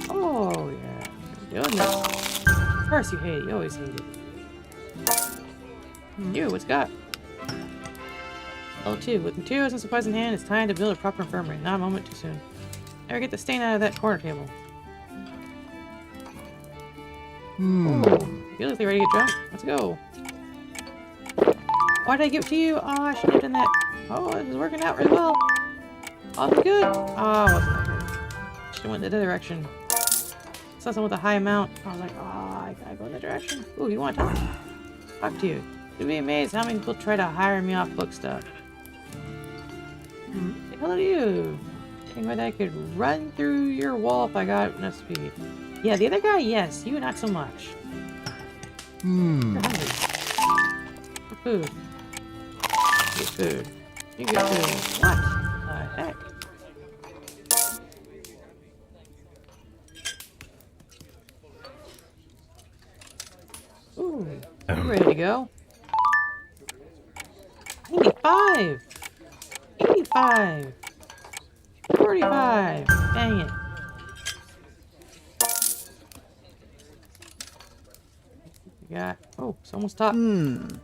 A: Oh, yeah. You're doing this. Of course you hate it. You always hate it. You, what's got? Level 2. With materials and supplies in hand, it's time to build a proper infirmary. Not a moment too soon. Never get the stain out of that corner table. Ooh, you look like ready to get drunk. Let's go. Why did I give it to you? Oh, I should have done that. Oh, this is working out really well. All good. Oh, wasn't that good? Should have went the other direction. Saw someone with a high amount. I was like, oh, I gotta go in that direction. Ooh, you want to talk? Talk to you. You'd be amazed how many people try to hire me off book stuff. Say hello to you. Thinking that I could run through your wall if I got enough speed. Yeah, the other guy, yes. You, not so much. You're hungry. For food. You get food. You get food. What the heck? Ooh, I'm ready to go. 85! 85! 45! Dang it. You got... Oh, someone's talking.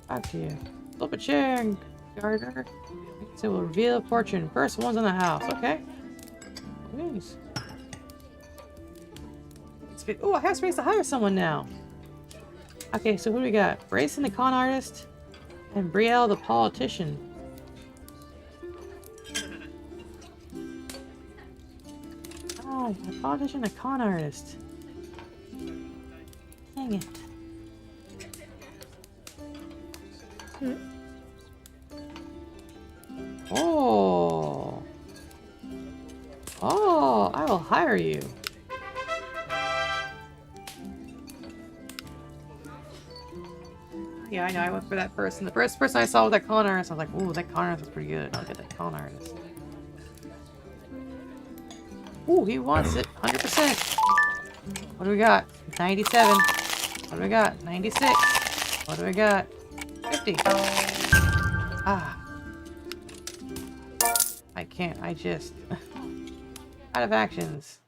A: Talk to you. Flip up a chair, gardener. So we'll reveal a fortune. First one's in the house. Okay. Nice. Oh, I have space to hire someone now. Okay, so who do we got? Brayson the con artist and Brielle the politician. Oh, a politician, a con artist. Dang it. Oh. Oh, I will hire you. Yeah, I know. I went for that person. The first person I saw with that con artist, I was like, ooh, that con artist is pretty good. I'll get that con artist. Ooh, he wants it. 100%. What do we got? 97. What do we got? 96. What do we got? 50. Ah. I can't. I just... out of actions.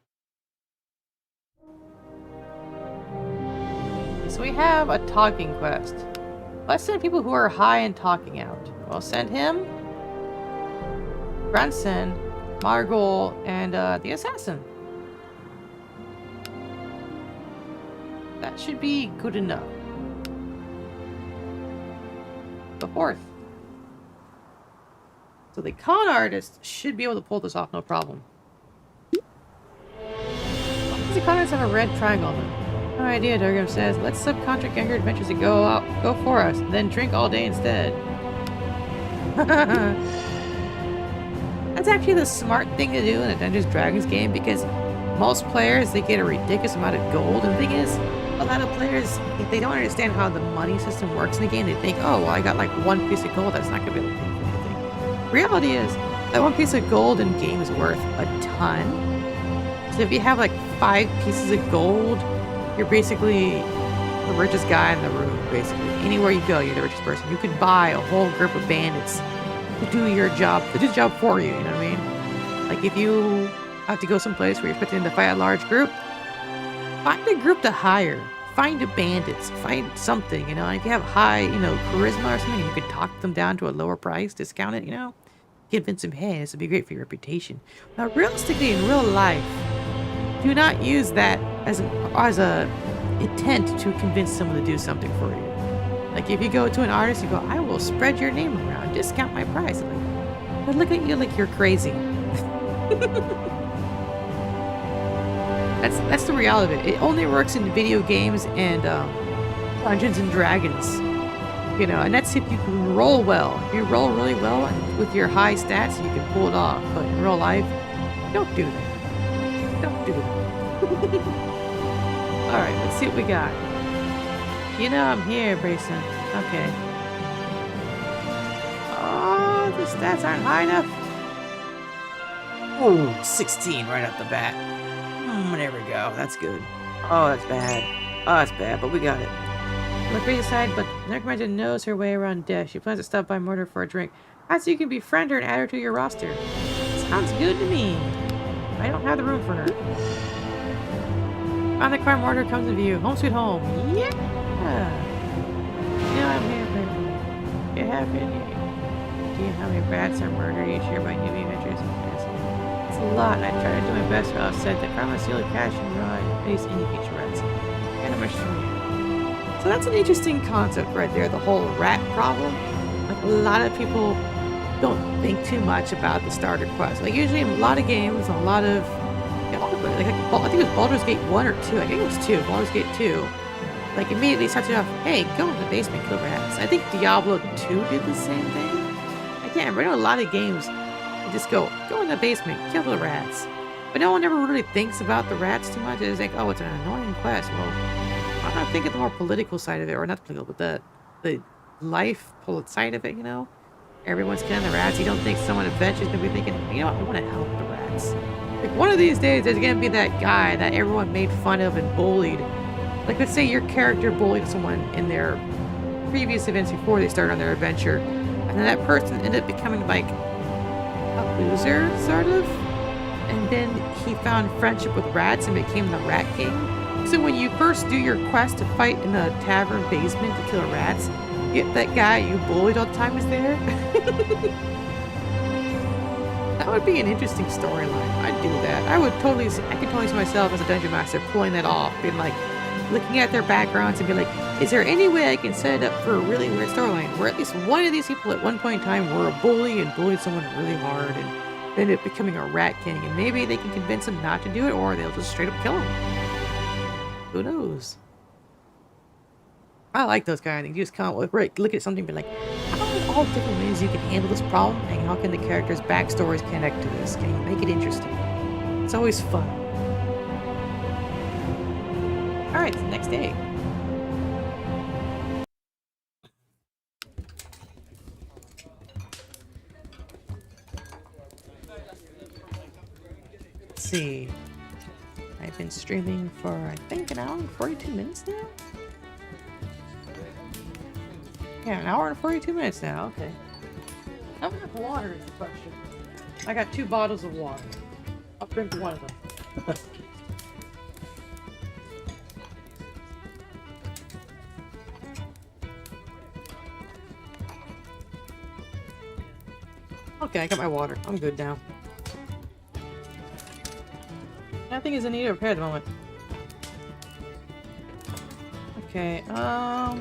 A: So we have a talking quest. Let's send people who are high and talking out. We'll send him, Brunson, Margol, and the assassin. That should be good enough. The fourth. So the con artist should be able to pull this off, no problem. Why does the con artist have a red triangle on them? No idea, Durgam says. Let's subcontract younger adventurers to go for us, then drink all day instead. That's actually the smart thing to do in a Dungeons & Dragons game, because most players, they get a ridiculous amount of gold. And the thing is, a lot of players, if they don't understand how the money system works in the game, they think, oh, well, I got like one piece of gold, that's not going to be able to pay for anything. Reality is, that one piece of gold in game is worth a ton. So if you have like 5 pieces of gold, you're basically the richest guy in the room, basically. Anywhere you go, you're the richest person. You could buy a whole group of bandits to do your job, to do the job for you, you know what I mean? Like if you have to go someplace where you're expected to fight a large group, find a group to hire. Find a bandits. Find something, you know? And if you have high, you know, charisma or something, you could talk them down to a lower price, discount it, you know? Convince them, hey, this would be great for your reputation. Now, realistically, in real life, do not use that as a intent to convince someone to do something for you. Like if you go to an artist, you go, I will spread your name around, discount my price. Like, but look at you like you're crazy. That's the reality of it. It only works in video games and Dungeons and Dragons. You know, and that's if you can roll well. If you roll really well and with your high stats, you can pull it off. But in real life, don't do that. Don't do that. Alright, let's see what we got. You know I'm here, Brayson. Okay. Oh, the stats aren't high enough. Oh, 16 right off the bat. There we go. That's good. Oh, that's bad. Oh, that's bad, but we got it. On the crazy side, but Necromancer knows her way around death. She plans to stop by Murder for a drink. That's so you can befriend her and add her to your roster. Sounds good to me. I don't have the room for her. Found the crime order comes in view. Home sweet home. Yeah. Yeah, I'm here, baby. You have it. Do you know how many rats are murdered each year by newbie adventures? It's a lot, and I try to do my best to offset the crime and steal the cash and run face any future rats. And I'm sure. So that's an interesting concept right there, the whole rat problem. Like a lot of people don't think too much about the starter quest. Like usually in a lot of games, a lot of like I think it was Baldur's Gate 1 or 2. I think it was 2. Baldur's Gate 2. Like immediately starts you off, hey, go in the basement, kill rats. I think Diablo 2 did the same thing. I can't remember. I know a lot of games you just go in the basement, kill the rats. But no one ever really thinks about the rats too much. It's like, oh, it's an annoying quest. Well, I'm not thinking the more political side of it, or not political, but the life side of it, you know? Everyone's killing the rats. You don't think someone eventually is going to be thinking, you know what, I want to help the rats. Like, one of these days, there's going to be that guy that everyone made fun of and bullied. Like, let's say your character bullied someone in their previous events before they started on their adventure, and then that person ended up becoming, like, a loser, sort of? And then he found friendship with rats and became the Rat King. So when you first do your quest to fight in the tavern basement to kill rats, that guy you bullied all the time is there. That would be an interesting storyline. I'd do that. I could totally see myself as a dungeon master pulling that off, being like, looking at their backgrounds and be like, is there any way I can set it up for a really weird storyline where at least one of these people at one point in time were a bully and bullied someone really hard and ended up becoming a rat king, and maybe they can convince him not to do it, or they'll just straight up kill him. Who knows? I like those kind of things. You just come up with, look at something and be like, how are all different ways you can handle this problem, and how can the characters' backstories connect to this? Can you make it interesting? It's always fun. Alright, it's the next day. see. I've been streaming for, I think, an hour and 42 minutes now? Yeah, an hour and 42 minutes now, okay. How much water is the question? I got 2 bottles of water. I'll drink one of them. Okay, I got my water. I'm good now. Nothing is in need of repair at the moment. Okay, I'll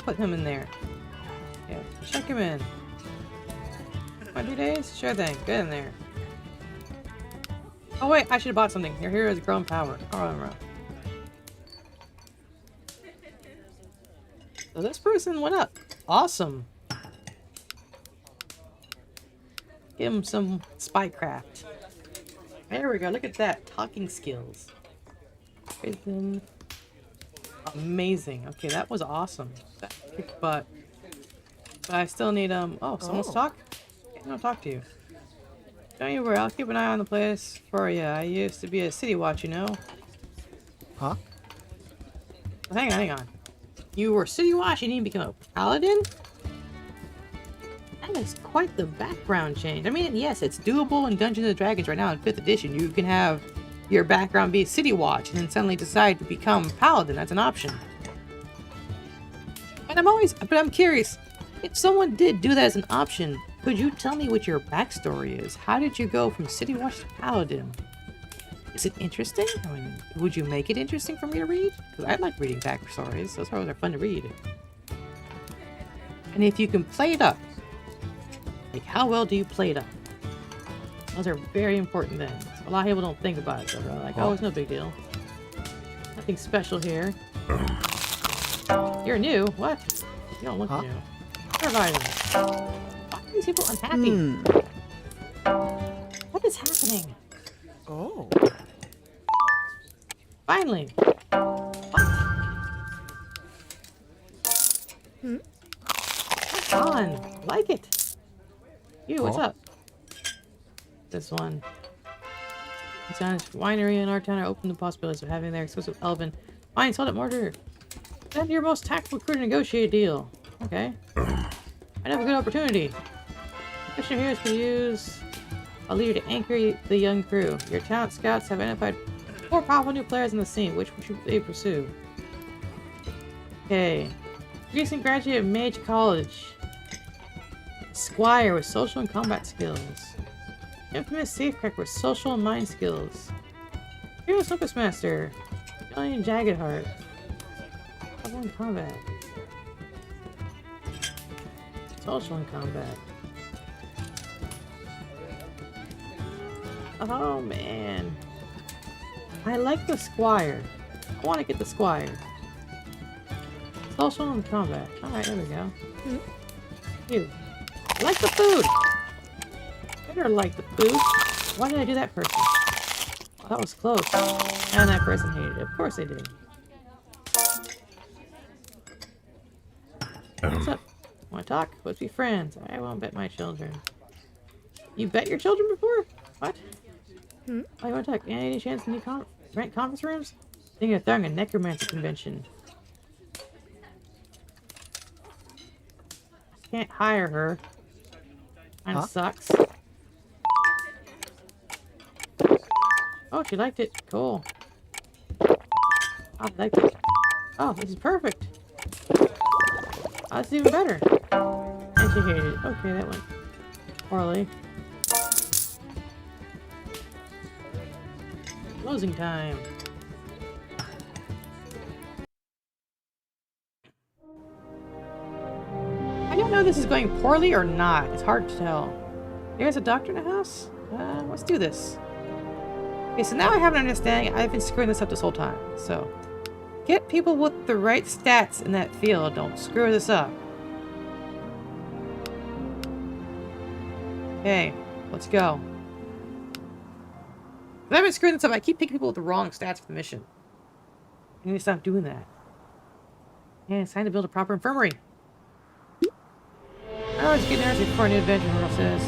A: put him in there. Yeah, check him in. 20 days? Sure thing. Get in there. Oh wait, I should have bought something. Your hero has grown power. Oh, right. So this person went up. Awesome. Give him some spycraft. There we go. Look at that. Talking skills. Prison. Amazing. Okay, that was awesome. That kicked butt. But I still need, oh, someone's talk? I don't talk to you. Don't you worry, I'll keep an eye on the place for you. I used to be a city watch, you know?
B: Huh?
A: Hang on. You were city watch and you become a paladin? That is quite the background change. I mean, yes, it's doable in Dungeons and Dragons right now in 5th edition. You can have your background be city watch and then suddenly decide to become paladin. That's an option. But I'm curious. If someone did do that as an option, could you tell me what your backstory is? How did you go from city watch to paladin? Is it interesting? I mean, would you make it interesting for me to read? Because I like reading backstories. Those are fun to read. And if you can play it up, like how well do you play it up? Those are very important things. A lot of people don't think about it. So they're like, oh, it's no big deal. Nothing special here. You're new? What? You don't look new. Provide them. Why are these people unhappy? What is happening?
B: Oh.
A: Finally. What? Come on. Like it. You, what's up? This one. Sounds winery in our town are open to possibilities of having their exclusive elven wine sold at Mortar. Send your most tactful crew to negotiate a deal. Okay. I have a good opportunity. Commissioner Heroes could use a leader to anchor the young crew. Your talent scouts have identified 4 powerful new players in the scene. Which should they pursue? Okay. Recent graduate of Mage College. Squire with social and combat skills. Infamous Safecracker with social and mind skills. Heroes Opus Master. Alien Jagged Heart. Level in combat. Social in combat. Oh man. I like the Squire. I want to get the Squire. Social in combat. Alright, there we go. You. I like the food! Better like the food. Why did I do that person? Oh, that was close. And that person hated it. Of course they did. What's up? Want to talk? Let's be friends. I won't bet my children. You bet your children before? What? Oh, you want to talk? Any chance in new rent conference rooms? Thinking of throwing a necromancer convention. Can't hire her. Kinda sucks. Oh, she liked it. Cool. I liked it. Oh, this is perfect. Oh, this is even better. And she hated it. Okay, that went poorly. Closing time. I don't know if this is going poorly or not. It's hard to tell. There's a doctor in the house? Let's do this. Okay, so now I have an understanding. I've been screwing this up this whole time. So, get people with the right stats in that field. Don't screw this up. Okay, let's go. I've been screwing this up. I keep picking people with the wrong stats for the mission. I need to stop doing that. And it's time to build a proper infirmary. I always get nervous before a new adventure, Merle says.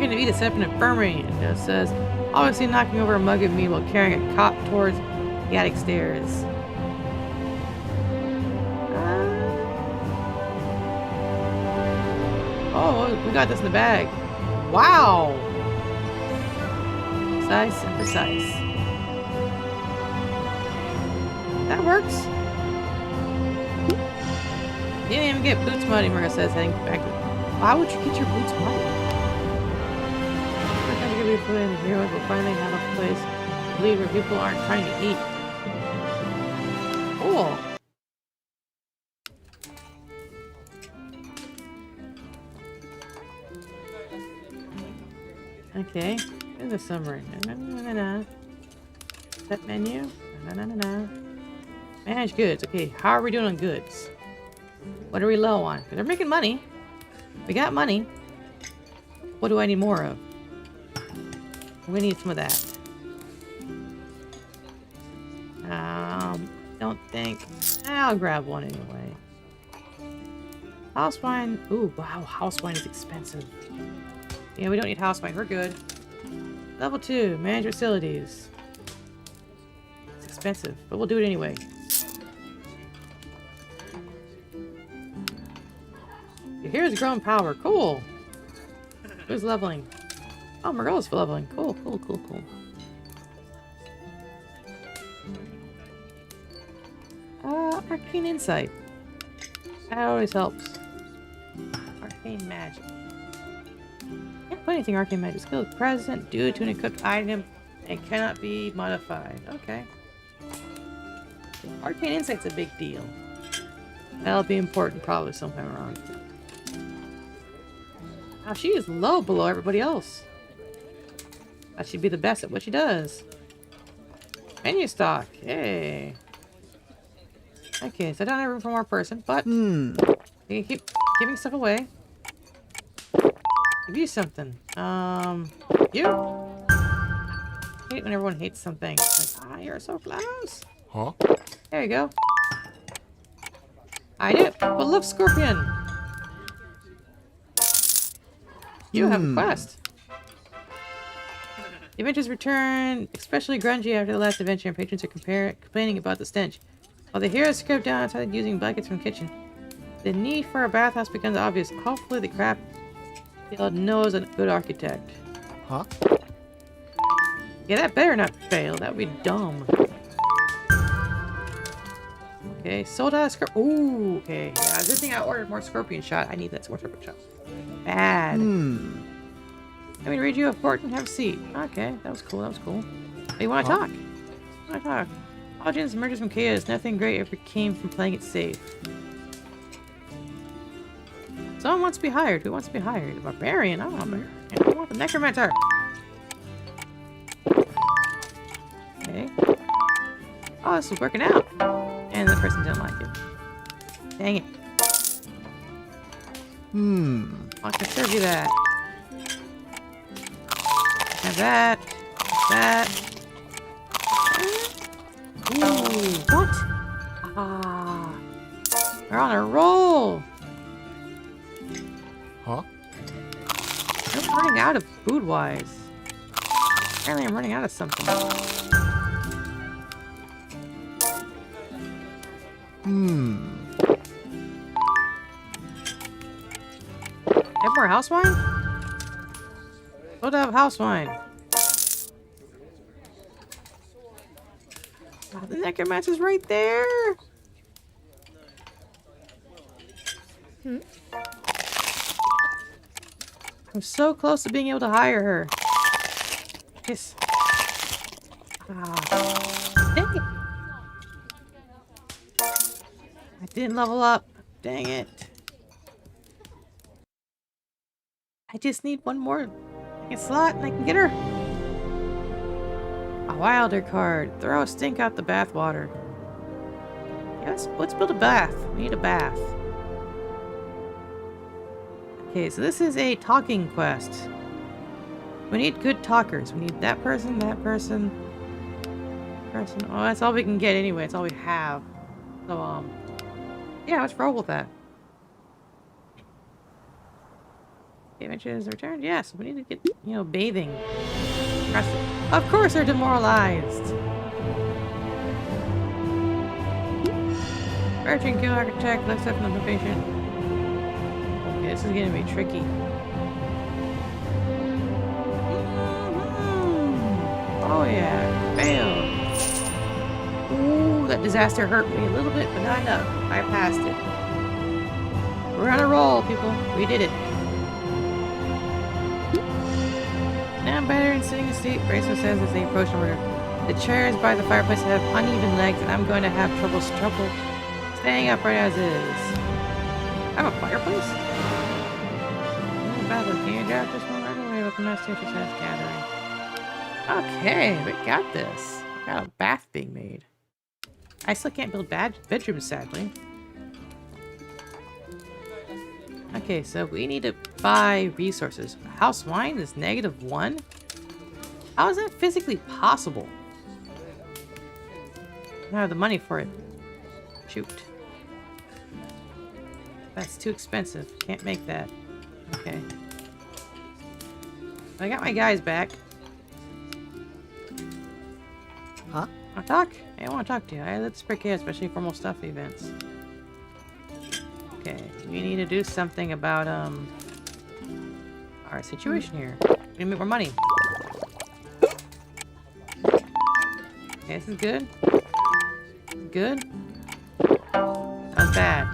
A: looking to eat a set up in an infirmary. And it says, obviously knocking over a mug of meat while carrying a cop towards the attic stairs. Oh, we got this in the bag. Wow! Precise and precise. That works. Didn't even get boots muddy, Marga says, heading back to... Why would you get your boots muddy? We're trying to get food in the heroes will finally have a place to leave where people aren't trying to eat. Cool. Okay, here's a summary. Set menu. Manage goods. Okay, how are we doing on goods? What are we low on? They're making money. We got money. What do I need more of? We need some of that. Don't think. I'll grab one anyway. House wine. Ooh, wow, house wine is expensive. Yeah, we don't need house wine. We're good. Level 2, manage facilities. It's expensive, but we'll do it anyway. Here's growing power. Cool. Who's leveling? Oh, Margo's leveling. Cool. Arcane insight. That always helps. Arcane magic. Can't put anything arcane magic. Skill is present due to an equipped item and cannot be modified. Okay. Arcane insight's a big deal. That'll be important probably sometime around. Now she is low below everybody else. That should be the best at what she does. Menu stock. Yay. Okay, so I don't have room for more person, but you can keep giving stuff away. Give you something. You? I hate when everyone hates something. It's like, you're so close.
B: Huh?
A: There you go. I did. Beloved Scorpion. You have a quest. The adventures return, especially grungy after the last adventure, and patrons are complaining about the stench. While the heroes scrape down outside using blankets from the kitchen, the need for a bathhouse becomes obvious. Hopefully the crap field knows a good architect.
B: Huh?
A: Yeah, that better not fail. That would be dumb. Okay, sold out of scorpion. Ooh, okay. Yeah, good thing I ordered more scorpion shot. I need that more scorpion shot. Bad. Let me read you a report and have a seat. Okay, that was cool. Hey, you want to talk? Origins emerges from chaos. Nothing great ever came from playing it safe. Someone wants to be hired. Who wants to be hired? A barbarian. I want the necromancer. Okay. Oh, this is working out. And the person didn't like it. Dang it. I can serve you that. Have that. Ooh, what? We're on a roll.
B: Huh?
A: I'm running out of food-wise. Apparently I'm running out of something. Have more house wine? Load up house wine. Oh, the necromancer's right there. I'm so close to being able to hire her. Yes. Dang it. I didn't level up. Dang it. I just need one more slot and I can get her. A wilder card. Throw a stink out the bathwater. Yes, let's build a bath. We need a bath. Okay, so this is a talking quest. We need good talkers. We need that person. Oh, that's all we can get anyway. That's all we have. So, yeah, let's roll with that. Images returned? Yes, we need to get, bathing. Of course they're demoralized! Urgent kill architect, left step from the patient. Okay, this is gonna be tricky. Oh yeah, failed. Ooh, that disaster hurt me a little bit, but not enough. I passed it. We're on a roll, people. We did it. Now I'm better in sitting asleep, Bracelet says as they approach the order. The chairs by the fireplace have uneven legs, and I'm going to have trouble staying upright as is. I have a fireplace? Badly, can you drop this one right away with the Massachusetts gathering? Okay, we got this. We got a bath being made. I still can't build bedrooms, sadly. Okay, so we need to buy resources. House wine is -1? How is that physically possible? I don't have the money for it. Shoot. That's too expensive. Can't make that. Okay. I got my guys back.
B: Huh?
A: Want to talk? I want to talk to you. That's pretty good, especially formal stuff events. Okay, we need to do something about our situation here. We need to make more money. Okay, this is good. Good. That was bad.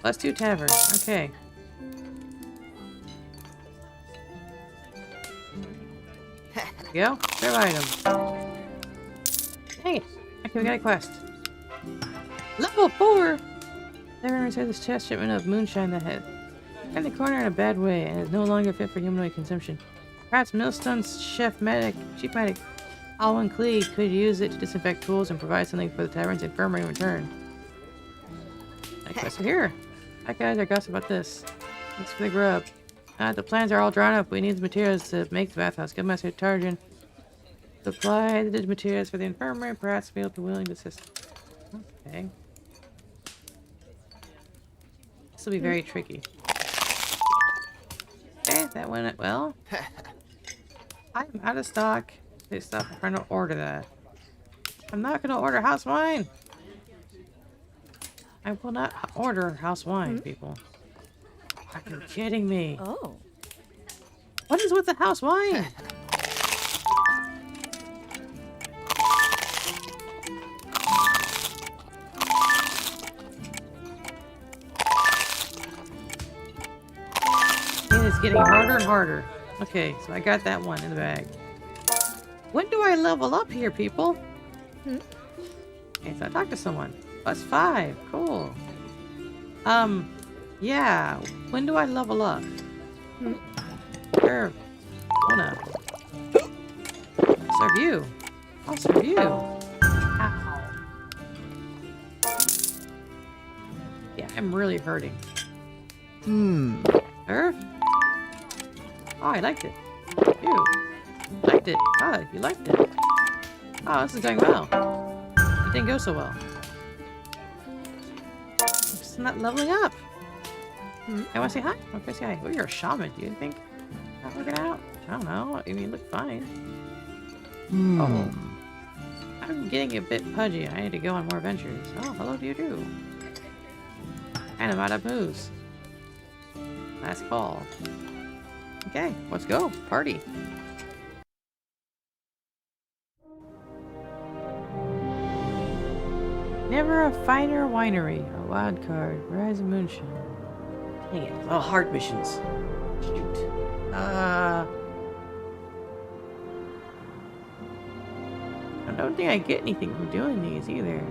A: +2 Tavern. Okay. There you go. Serve item. Dang it. Okay, we got a quest. Level 4! Tavern received this chest shipment of moonshine that had in the corner in a bad way and is no longer fit for humanoid consumption. Perhaps Millstone's chief medic, Alwyn Klee, could use it to disinfect tools and provide something for the tavern's infirmary in return. So here. That guys are gossip about this. Thanks for the grub. The plans are all drawn up. We need the materials to make the bathhouse. Guildmaster Tarjan. Supply the materials for the infirmary. Perhaps we'll be willing to assist. Okay. This will be very tricky. Okay, that went well. I'm out of stock. They stop trying to order that. I'm not going to order house wine. I will not order house wine, people. Are you kidding me?
C: Oh.
A: What is with the house wine? It is getting harder and harder. Okay, so I got that one in the bag. When do I level up here, people? Okay, so I talked to someone. +5. Cool. Yeah. When do I level up? Sure. Wanna. Serve you. I'll serve you. Ow. Yeah, I'm really hurting. Serve? Oh, I liked it. You liked it. Oh, you liked it. Oh, this is going well. It didn't go so well. I'm just not leveling up. I want to say hi. Okay, say hi. Oh, you're a shaman. Do you think not working out? I don't know. I mean, you look fine. Oh, I'm getting a bit pudgy. I need to go on more adventures. Oh, hello to you too. And I'm out of moves. Last call. Okay, let's go. Party. Never a finer winery. A wild card. Rise of Moonshine. Dang it. Oh, hard missions. Shoot. I don't think I get anything from doing these either.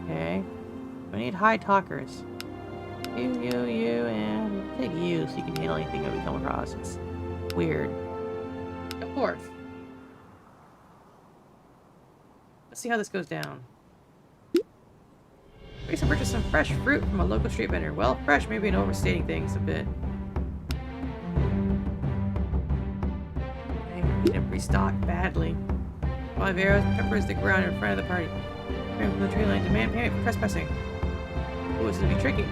A: Okay. We need high talkers. You, and take you so you can handle anything that we come across. It's weird. Go forth. Let's see how this goes down. Recently purchased some fresh fruit from a local street vendor. Well, fresh may be an overstating things a bit. I need to restock badly. 5 arrows peppers the ground in front of the party. From the tree line, demand payment for trespassing. Ooh, this is gonna be tricky.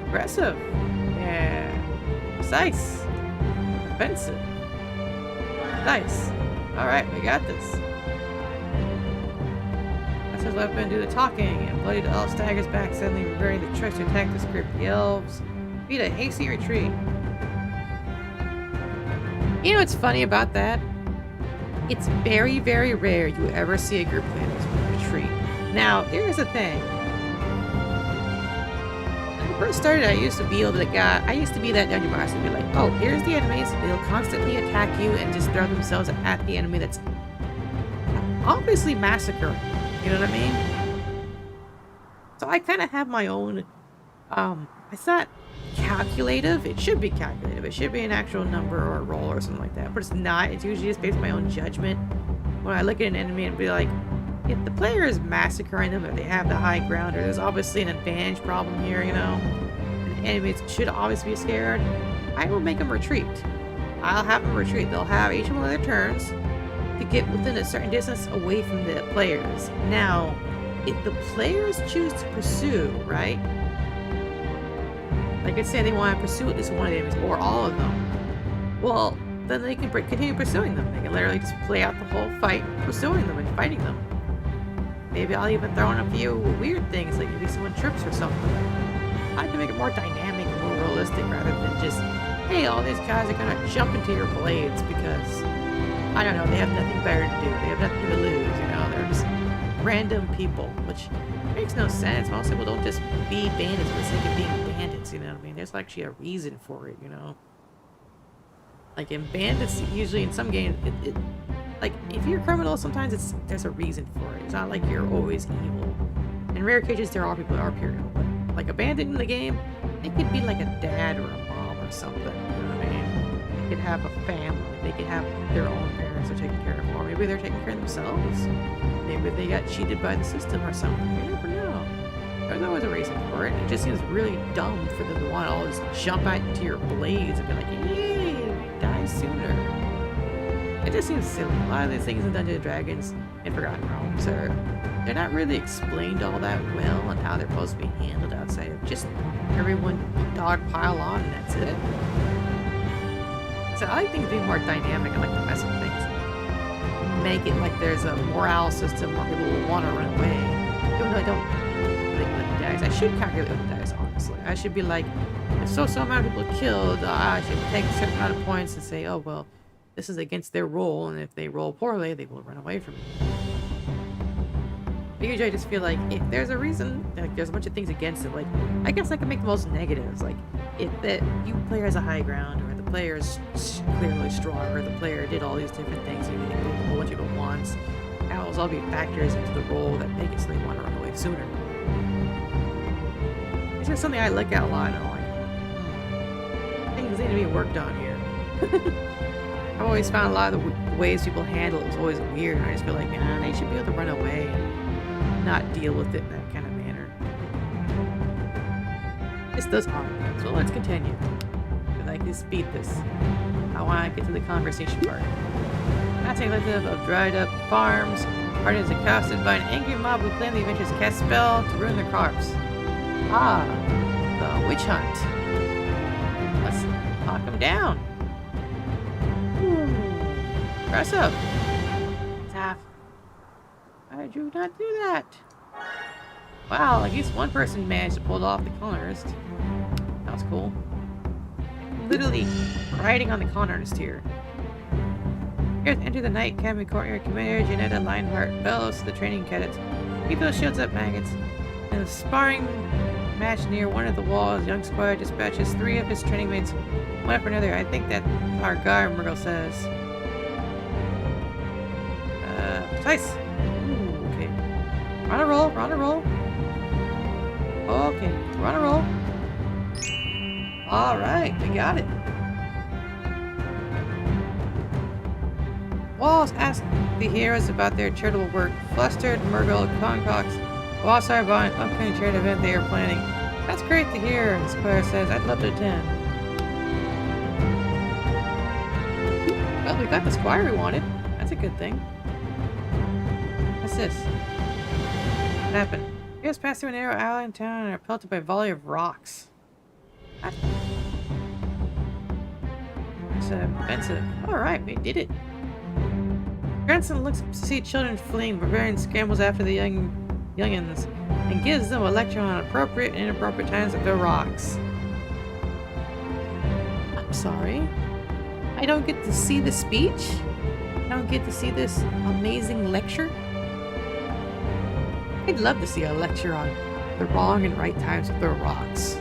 A: Aggressive. Yeah. Precise. Offensive. Nice. Alright, we got this. That's his weapon, do the talking, and bloody the elf staggers back, suddenly reverting the tricks to attack this group. The elves beat a hasty retreat. You know what's funny about that? It's very, very rare you ever see a group plan retreat. Now, here's the thing. When I first started, I used to be that dungeon master to be like, oh, here's the enemies, they'll constantly attack you and just throw themselves at the enemy that's obviously massacring. You know what I mean? So I kind of have my own, it's not calculative. It should be calculative. It should be an actual number or a roll or something like that. But it's not. It's usually just based on my own judgment. When I look at an enemy and be like, if the player is massacring them, if they have the high ground, or there's obviously an advantage problem here, you know, and the enemies should obviously be scared, I will make them retreat. I'll have them retreat. They'll have each one of their turns to get within a certain distance away from the players. Now, if the players choose to pursue, right? Like I say, they want to pursue at least one of the enemies, or all of them. Well, then they can continue pursuing them. They can literally just play out the whole fight, pursuing them and fighting them. Maybe I'll even throw in a few weird things, like maybe someone trips or something. I can make it more dynamic and more realistic rather than just, hey, all these guys are gonna jump into your blades because, I don't know, they have nothing better to do. They have nothing to lose, you know? They're just random people, which makes no sense. Most people don't just be bandits for the sake of being bandits, you know what I mean? There's actually a reason for it, you know? Like in bandits, usually in some games, like if you're a criminal, sometimes there's a reason for it. It's not like you're always evil. In rare cases, there are people that are pure evil, but like a bandit in the game, they could be like a dad or a mom or something, you know what I mean? They could have a family, they could have their own parents they're taking care of, or maybe they're taking care of themselves. Maybe they got cheated by the system or something. You never know. There's always a reason for it. It just seems really dumb for them to want to always jump out into your blades and be like, yay, die sooner. It just seems silly. A lot of these things in Dungeons & Dragons and Forgotten Realms they're not really explained all that well on how they're supposed to be handled outside of just everyone dog pile on and that's it. So I like things being more dynamic. I like to mess with things. Make it like there's a morale system where people will want to run away. Even though I don't with the dice. I should calculate with the dice, honestly. I should be like, if so amount of people killed, I should take a certain amount of points and say, oh, well, this is against their roll, and if they roll poorly, they will run away from me. But usually I just feel like, if there's a reason, like, there's a bunch of things against it, like, I guess I can make the most negatives, like, if you player has a high ground, or the player is clearly strong, or the player did all these different things, you can do a whole bunch of it once, that will all be factors into the roll that make it so they want to run away sooner. It's just something I look at a lot, and I'm like, things need to be worked on here. I've always found a lot of the ways people handle it was always weird, and I just feel like, they should be able to run away and not deal with it in that kind of manner. This does harm, so let's continue. If I can speed this, I want to get to the conversation part. Passing collective of dried up farms, Arden is accosted by an angry mob who claim the adventurers cast a spell to ruin their crops. Ah, the witch hunt. Let's knock them down. Impressive. Taff. Why did you not do that? Wow, at least one person managed to pull it off the colonist. That was cool. Literally riding on the colonist here. Here enter the night cabin courtyard. Commander Janetta Lionheart bellows to the training cadets. Keep those shields up, maggots. In a sparring match near one of the walls, young squire dispatches 3 of his training mates, one after another. I think that our guy Murgle says. Precise. Ooh, okay. We're on a roll. We're on a roll. Okay, we're on a roll. Alright, we got it. Walls ask the heroes about their charitable work. Flustered, Murgle, concocts. Walls are about an upcoming charity event they are planning. That's great to hear, the squire says. I'd love to attend. Well, we got the squire we wanted. That's a good thing. What's this? What happened? You guys pass through a narrow alley in town and are pelted by a volley of rocks. What? It's offensive. Alright, we did it. Grandson looks to see children fleeing. Barbarian scrambles after the youngins and gives them a lecture on appropriate and inappropriate times to throw rocks. I'm sorry. I don't get to see the speech? I don't get to see this amazing lecture? I'd love to see a lecture on the wrong and right times to throw rocks.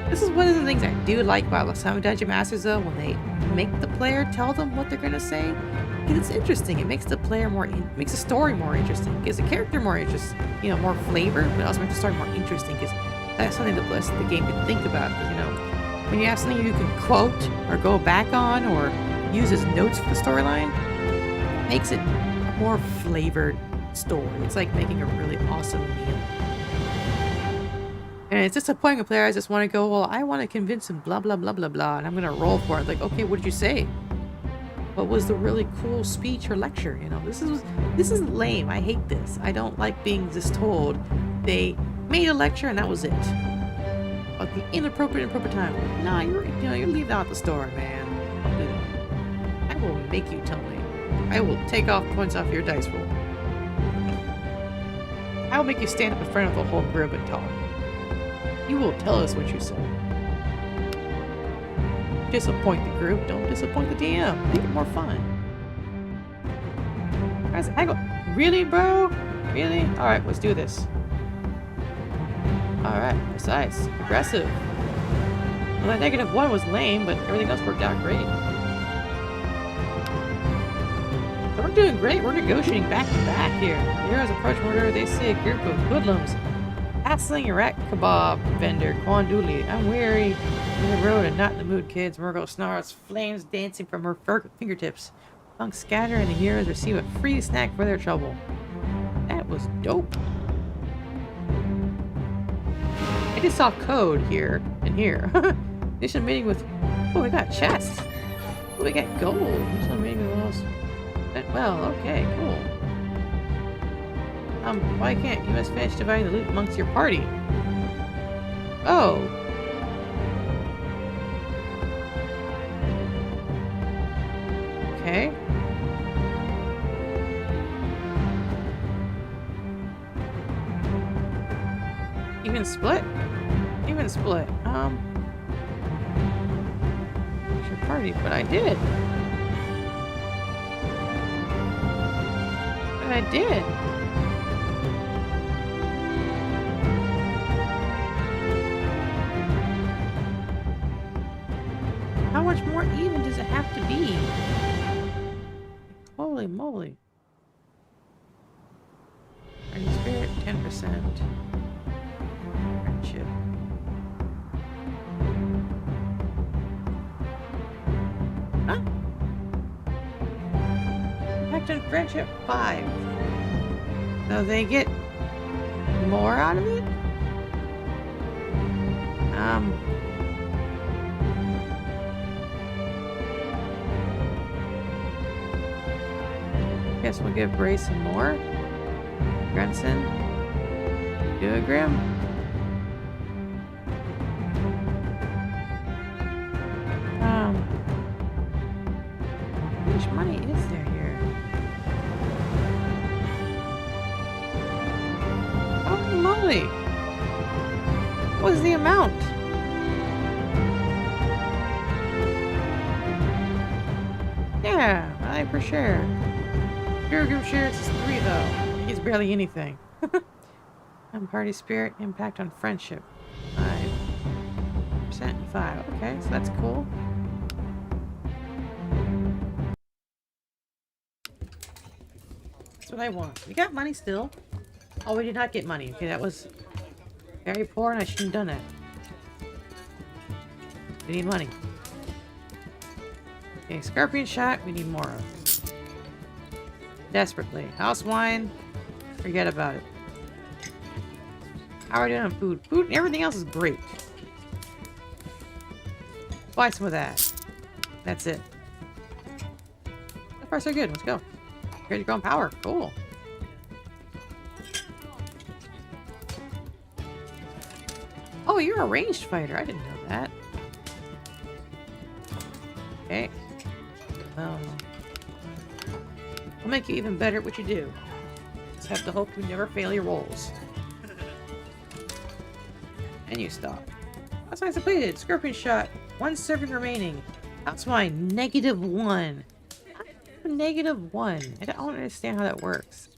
A: This is one of the things I do like about some Dungeon Masters, though, when they make the player tell them what they're gonna say. Because it's interesting. It makes the player makes the story more interesting. Gives the character more interest, more flavor, but also makes the story more interesting. Because that's something the game can think about. Because when you have something you can quote or go back on or use as notes for the storyline, it makes it a more flavored story. It's like making a really awesome meal. And it's disappointing a player. I just want to go, well, I want to convince him blah, blah, blah, blah, blah. And I'm going to roll for it. Like, okay, what did you say? What was the really cool speech or lecture? This is lame. I hate this. I don't like being just told they made a lecture and that was it. At the inappropriate time. No, you're leaving out the story, man. Don't do that. I will make you tell me. I will take off points off your dice roll. I will make you stand up in front of the whole group and talk. You will tell us what you said. Disappoint the group, don't disappoint the DM. Make it more fun. Guys, really, bro? Really? Alright, let's do this. Alright, precise. Aggressive. Well, that -1 was lame, but everything else worked out great. So we're doing great. We're negotiating back to back here. Heroes approach order. They see a group of hoodlums hassling a rat kebab vendor, Kwanduli. I'm weary in the road and not in the mood, kids. Murgo snarls, flames dancing from her fingertips. Punks scatter and the heroes receive a free snack for their trouble. That was dope. I just saw code here and here. Mission meeting with... Oh, we got chests. Oh, we got gold. Mission meeting with us. Well, okay, cool. Why can't you must finish dividing the loot amongst your party? Oh. Okay. Even split? Even split. It's your party, but I did. But I did. How much more even does it have to be? Holy moly. Party spirit, 10%. Friendship. Huh? Impact on friendship, 5. So they get more out of it? Guess we'll give Brace some more. Grenson. Duagram. How much money is there here? Holy moly! What was the amount? Yeah, I per share. Duagram shares is 3 though. He's barely anything. Party spirit, impact on friendship. 5% and 5. Okay, so that's cool. That's what I want. We got money still. Oh, we did not get money. Okay, that was very poor and I shouldn't have done that. We need money. Okay, scorpion shot, we need more of. Desperately. House wine, forget about it. How are we doing on food? Food and everything else is great. Buy some of that. That's it. So far so good, let's go. Create your own power, cool. Oh, you're a ranged fighter. I didn't know that. Okay. I'll make you even better at what you do. Just have to hope you never fail your rolls. And you stop. Assignment completed. Scorpion shot. 1 serving remaining. That's my -1. -1. I don't understand how that works.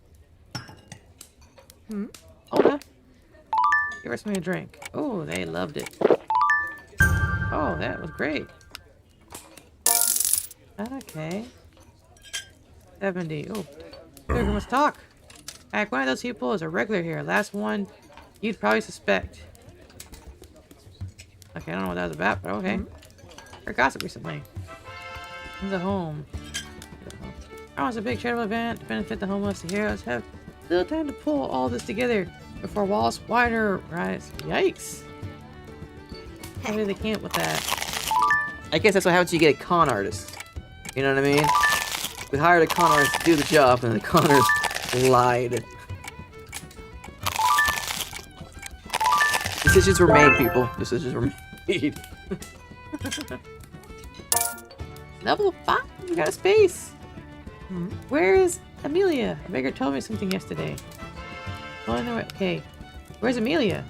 A: Hold on. Give us me a drink. Oh, they loved it. Oh, that was great. Okay. 70. Oh, we must talk. Heck, one of those people is a regular here. Last one you'd probably suspect. Okay, I don't know what that was about, but okay. Heard gossip recently. Comes at home. Oh, it's a big charitable event to benefit the homeless. The heroes have little time to pull all this together before Wallace Wider rise. Yikes. Maybe they can't with that. I guess that's what happens when you get a con artist. You know what I mean? We hired a con artist to do the job, and the con artist lied. Decisions were made, people. Decisions were made. Level 5? We got a space. Where is Amelia? Beggar told me something yesterday. Oh, no, okay. Where's Amelia?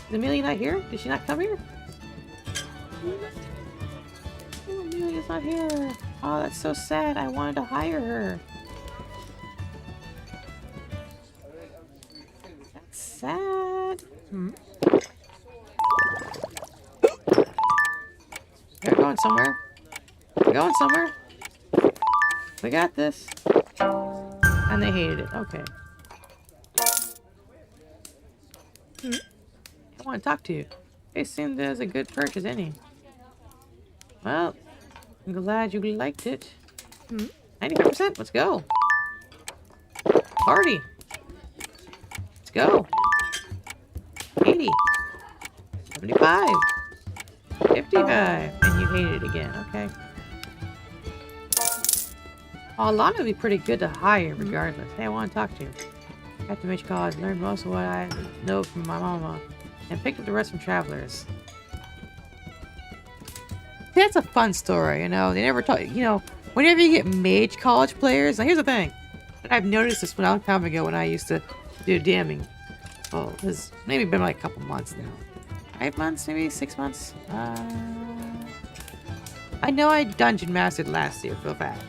A: Is Amelia not here? Did she not come here? Oh, Amelia's not here. Oh, that's so sad. I wanted to hire her. That's sad. They're going somewhere. We're going somewhere. We got this. And they hated it. Okay. I want to talk to you. They seemed as a good purchase, any. Well, I'm glad you liked it. 95%. Let's go. Party. Let's go. 80. 75. 55. And you hated it again. Okay. Oh, Lana would be pretty good to hire regardless. Hey, I want to talk to you. After Mitch College, learned most of what I know from my mama, and picked up the rest from travelers. That's a fun story, you know. They never talk, you know, whenever you get mage college players, now here's the thing. I've noticed this a long time ago when I used to do DMing. Oh, it's maybe been like a couple months now. 5 months, maybe 6 months. I know I dungeon mastered last year for a fact.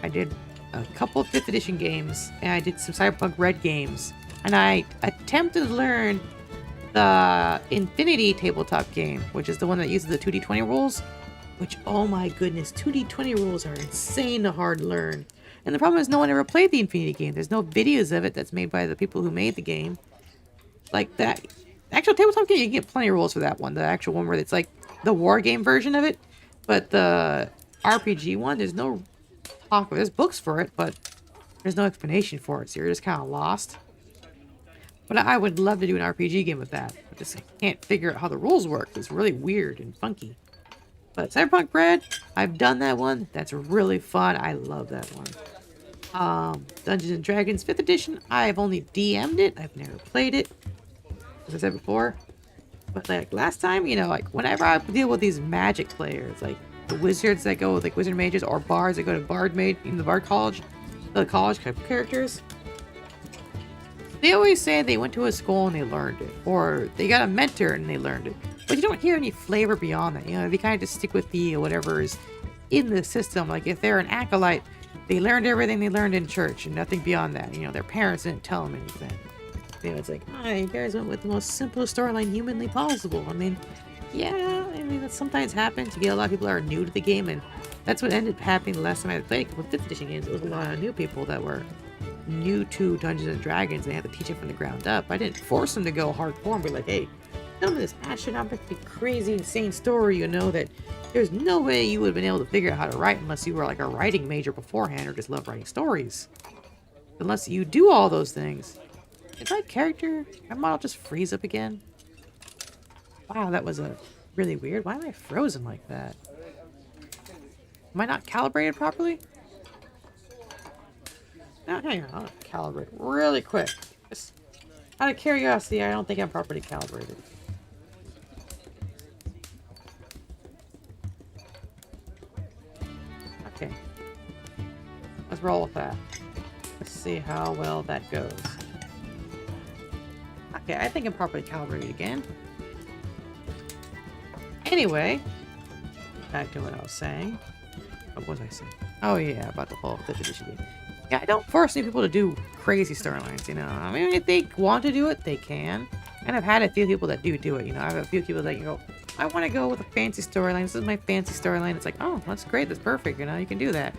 A: I did a couple of 5th edition games, and I did some Cyberpunk Red games, and I attempted to learn the Infinity tabletop game, which is the one that uses the 2d20 rules, which, oh my goodness, 2d20 rules are insane hard to learn. And the problem is no one ever played the Infinity game. There's no videos of it that's made by the people who made the game. Like that actual tabletop game, you can get plenty of rules for that one. The actual one where it's like the war game version of it, but the RPG one, there's no talk of it. There's books for it, but there's no explanation for it, so you're just kind of lost. But I would love to do an RPG game with that. I just can't figure out how the rules work. It's really weird and funky. But Cyberpunk Red, I've done that one. That's really fun. I love that one. Dungeons and Dragons 5th edition, I've only DM'd it. I've never played it, as I said before. But like last time, you know, like whenever I deal with these magic players, like the wizards that go with like wizard mages or bards that go to bard mage in the bard college, the college type of characters, they always say they went to a school and they learned it, or they got a mentor and they learned it. But you don't hear any flavor beyond that. You know, they kind of just stick with the whatever is in the system. Like if they're an acolyte, they learned everything they learned in church and nothing beyond that. You know, their parents didn't tell them anything. You know, it's like, oh, you guys went with the most simple storyline humanly possible. I mean, yeah, I mean, that sometimes happens. You get a lot of people that are new to the game, and that's what ended up happening the last time I played with 5th edition games. It was a lot of new people that were new to Dungeons and Dragons. They had to teach it from the ground up. I didn't force them to go hardcore and be like, hey, tell me this astronomically crazy, insane story, you know, that there's no way you would have been able to figure out how to write unless you were like a writing major beforehand or just love writing stories. Unless you do all those things. Did my character, my model just freeze up again? Wow, that was a really weird. Why am I frozen like that? Am I not calibrated properly? Now, hang on, I'll calibrate really quick. Just out of curiosity, I don't think I'm properly calibrated. Okay. Let's roll with that. Let's see how well that goes. Okay, I think I'm properly calibrated again. Anyway, back to what I was saying. What was I saying? Oh yeah, about the whole 5th edition game. Yeah, I don't force any people to do crazy storylines, you know. I mean, if they want to do it, they can. And I've had a few people that do it, you know. I have a few people that, you know, I want to go with a fancy storyline. This is my fancy storyline. It's like, oh, that's great. That's perfect. You know, you can do that.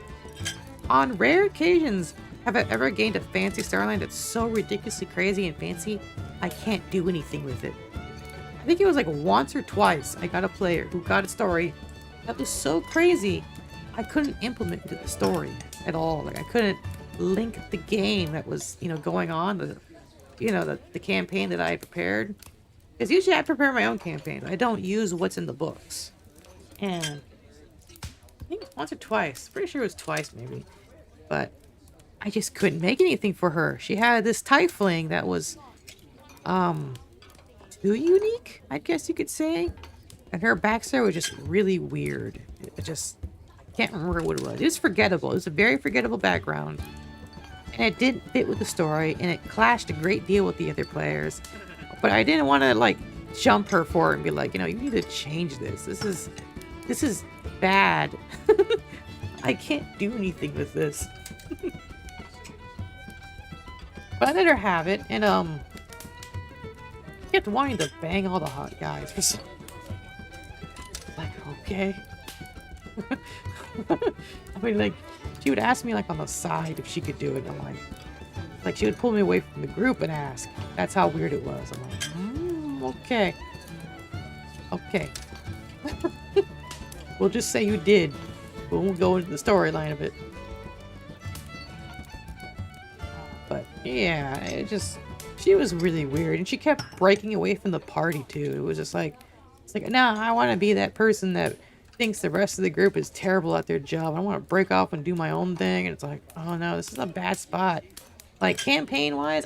A: On rare occasions, have I ever gained a fancy storyline that's so ridiculously crazy and fancy, I can't do anything with it. I think it was like once or twice I got a player who got a story that was so crazy, I couldn't implement the story at all. Like, I couldn't link the game that was, you know, going on, the campaign that I had prepared. Because usually I prepare my own campaign. I don't use what's in the books. And I think once or twice. Pretty sure it was twice, maybe. But I just couldn't make anything for her. She had this tiefling that was, too unique, I guess you could say. And her backstory was just really weird. It just, I can't remember what it was. It was forgettable. It was a very forgettable background. And it didn't fit with the story, and it clashed a great deal with the other players. But I didn't want to, like, jump her for it and be like, you know, you need to change this. This is bad. I can't do anything with this. But I let her have it, and, kept wanting to bang all the hot guys for some... Like, okay. I mean, like, she would ask me, like, on the side if she could do it. I'm like, she would pull me away from the group and ask. That's how weird it was. I'm like, okay. Okay. We'll just say you did. We won't go into the storyline of it. But, yeah, it just... She was really weird, and she kept breaking away from the party, too. It was just like... It's like, no, I want to be that person that thinks the rest of the group is terrible at their job. I want to break off and do my own thing. And it's like, oh no, this is a bad spot. Like, campaign-wise,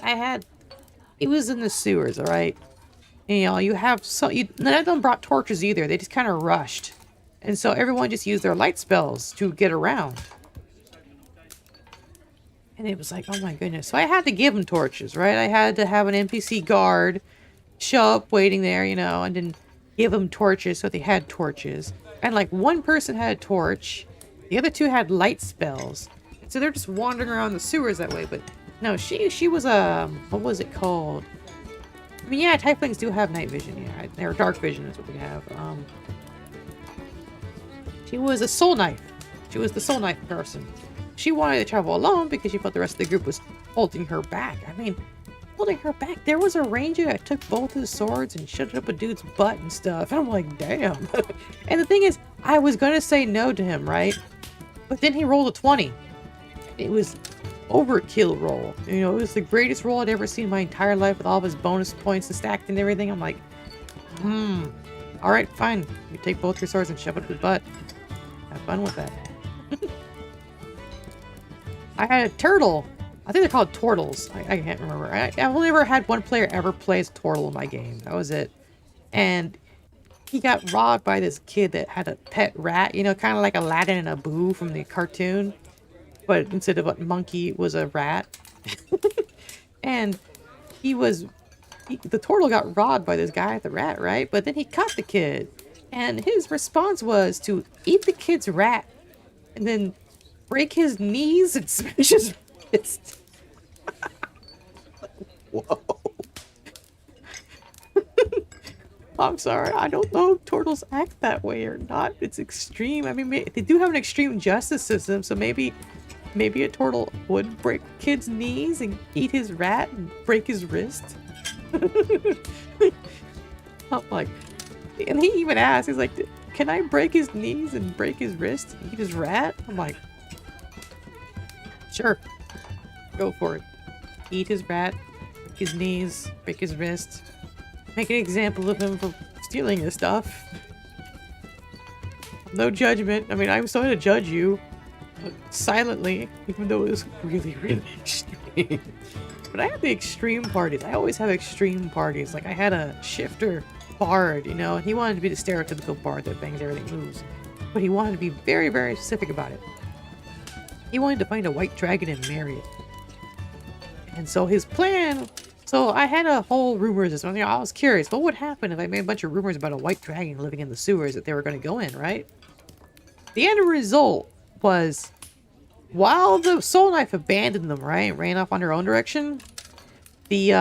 A: it was in the sewers, all right? And, you know, none of them brought torches either. They just kind of rushed. And so everyone just used their light spells to get around. And it was like, oh my goodness. So I had to give them torches, right? I had to have an NPC guard show up waiting there, you know, and then give them torches so they had torches. And like one person had a torch, the other two had light spells. So they're just wandering around the sewers that way. But no, she was what was it called? I mean, yeah, tieflings do have night vision. Yeah, they're dark vision is what they have. She was a soul knife. She was the soul knife person. She wanted to travel alone because she felt the rest of the group was holding her back. I mean, holding her back. There was a ranger that took both his swords and shoved up a dude's butt and stuff. And I'm like, damn. And the thing is, I was going to say no to him, right? But then he rolled a 20. It was overkill roll. You know, it was the greatest roll I'd ever seen in my entire life with all of his bonus points and stacked and everything. I'm like, all right, fine. You take both your swords and shove it up his butt. Have fun with that. I had a turtle. I think they're called turtles. I can't remember. I've only ever had one player ever play as a turtle in my game. That was it. And he got robbed by this kid that had a pet rat. You know, kind of like Aladdin and Abu from the cartoon. But instead of a monkey, it was a rat. And the turtle got robbed by this guy, the rat, right? But then he caught the kid. And his response was to eat the kid's rat. And then break his knees and smash his wrist. Whoa. I'm sorry. I don't know if turtles act that way or not. It's extreme. I mean, they do have an extreme justice system, so maybe a turtle would break kids' knees and eat his rat and break his wrist. I'm like, and he even asked, he's like, can I break his knees and break his wrist and eat his rat? I'm like, sure, go for it. Eat his rat, break his knees, break his wrist, make an example of him for stealing his stuff. No judgment. I mean, I'm still gonna judge you silently, even though it was really, really extreme. But I had the extreme parties. I always have extreme parties. Like, I had a shifter bard, you know, and he wanted to be the stereotypical bard that bangs everything moves. But he wanted to be very, very specific about it. He wanted to find a white dragon and marry it. And so his plan... So I had a whole rumors or something. I was curious, what would happen if I made a bunch of rumors about a white dragon living in the sewers that they were going to go in, right? The end result was, while the Soul Knife abandoned them, right, ran off on her own direction, the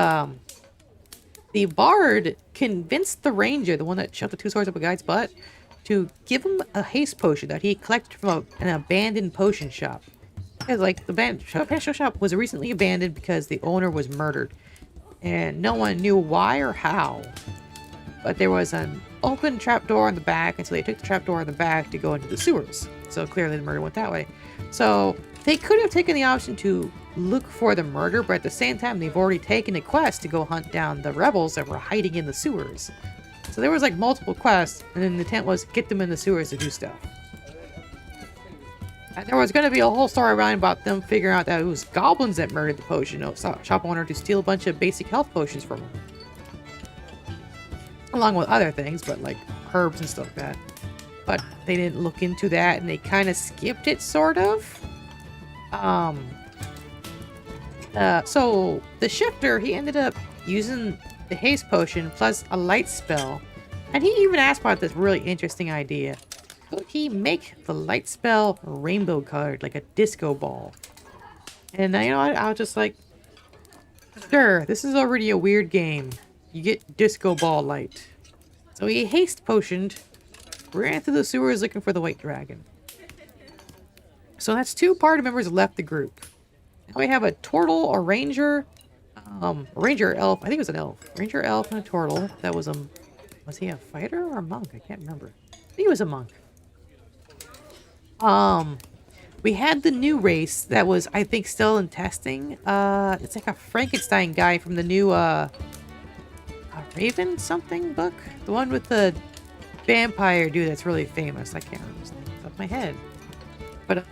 A: Bard convinced the Ranger, the one that shoved the 2 swords up a guy's butt, to give him a haste potion that he collected from an abandoned potion shop. Because, like, the potion shop was recently abandoned because the owner was murdered. And no one knew why or how. But there was an open trapdoor in the back, and so they took the trapdoor in the back to go into the sewers. So clearly the murder went that way. So they could have taken the option to look for the murder, but at the same time, they've already taken a quest to go hunt down the rebels that were hiding in the sewers. So there was like multiple quests, and then the intent was get them in the sewers to do stuff. And there was going to be a whole story around about them figuring out that it was goblins that murdered the potion shop owner to steal a bunch of basic health potions from him. Along with other things, but like herbs and stuff like that. But they didn't look into that, and they kind of skipped it, sort of. So the shifter, he ended up using the haste potion plus a light spell. And he even asked about this really interesting idea. Could he make the light spell rainbow colored, like a disco ball? And you know what? I was just like, sure, this is already a weird game. You get disco ball light. So he haste potioned, ran through the sewers looking for the white dragon. So that's 2 party members left the group. Now we have a turtle, a ranger, ranger elf. I think it was an elf. Ranger elf and a turtle. That was was he a fighter or a monk? I can't remember. I think he was a monk. We had the new race that was, I think, still in testing. It's like a Frankenstein guy from the new, Raven something book? The one with the vampire dude that's really famous. I can't remember his name off the top of my head. But,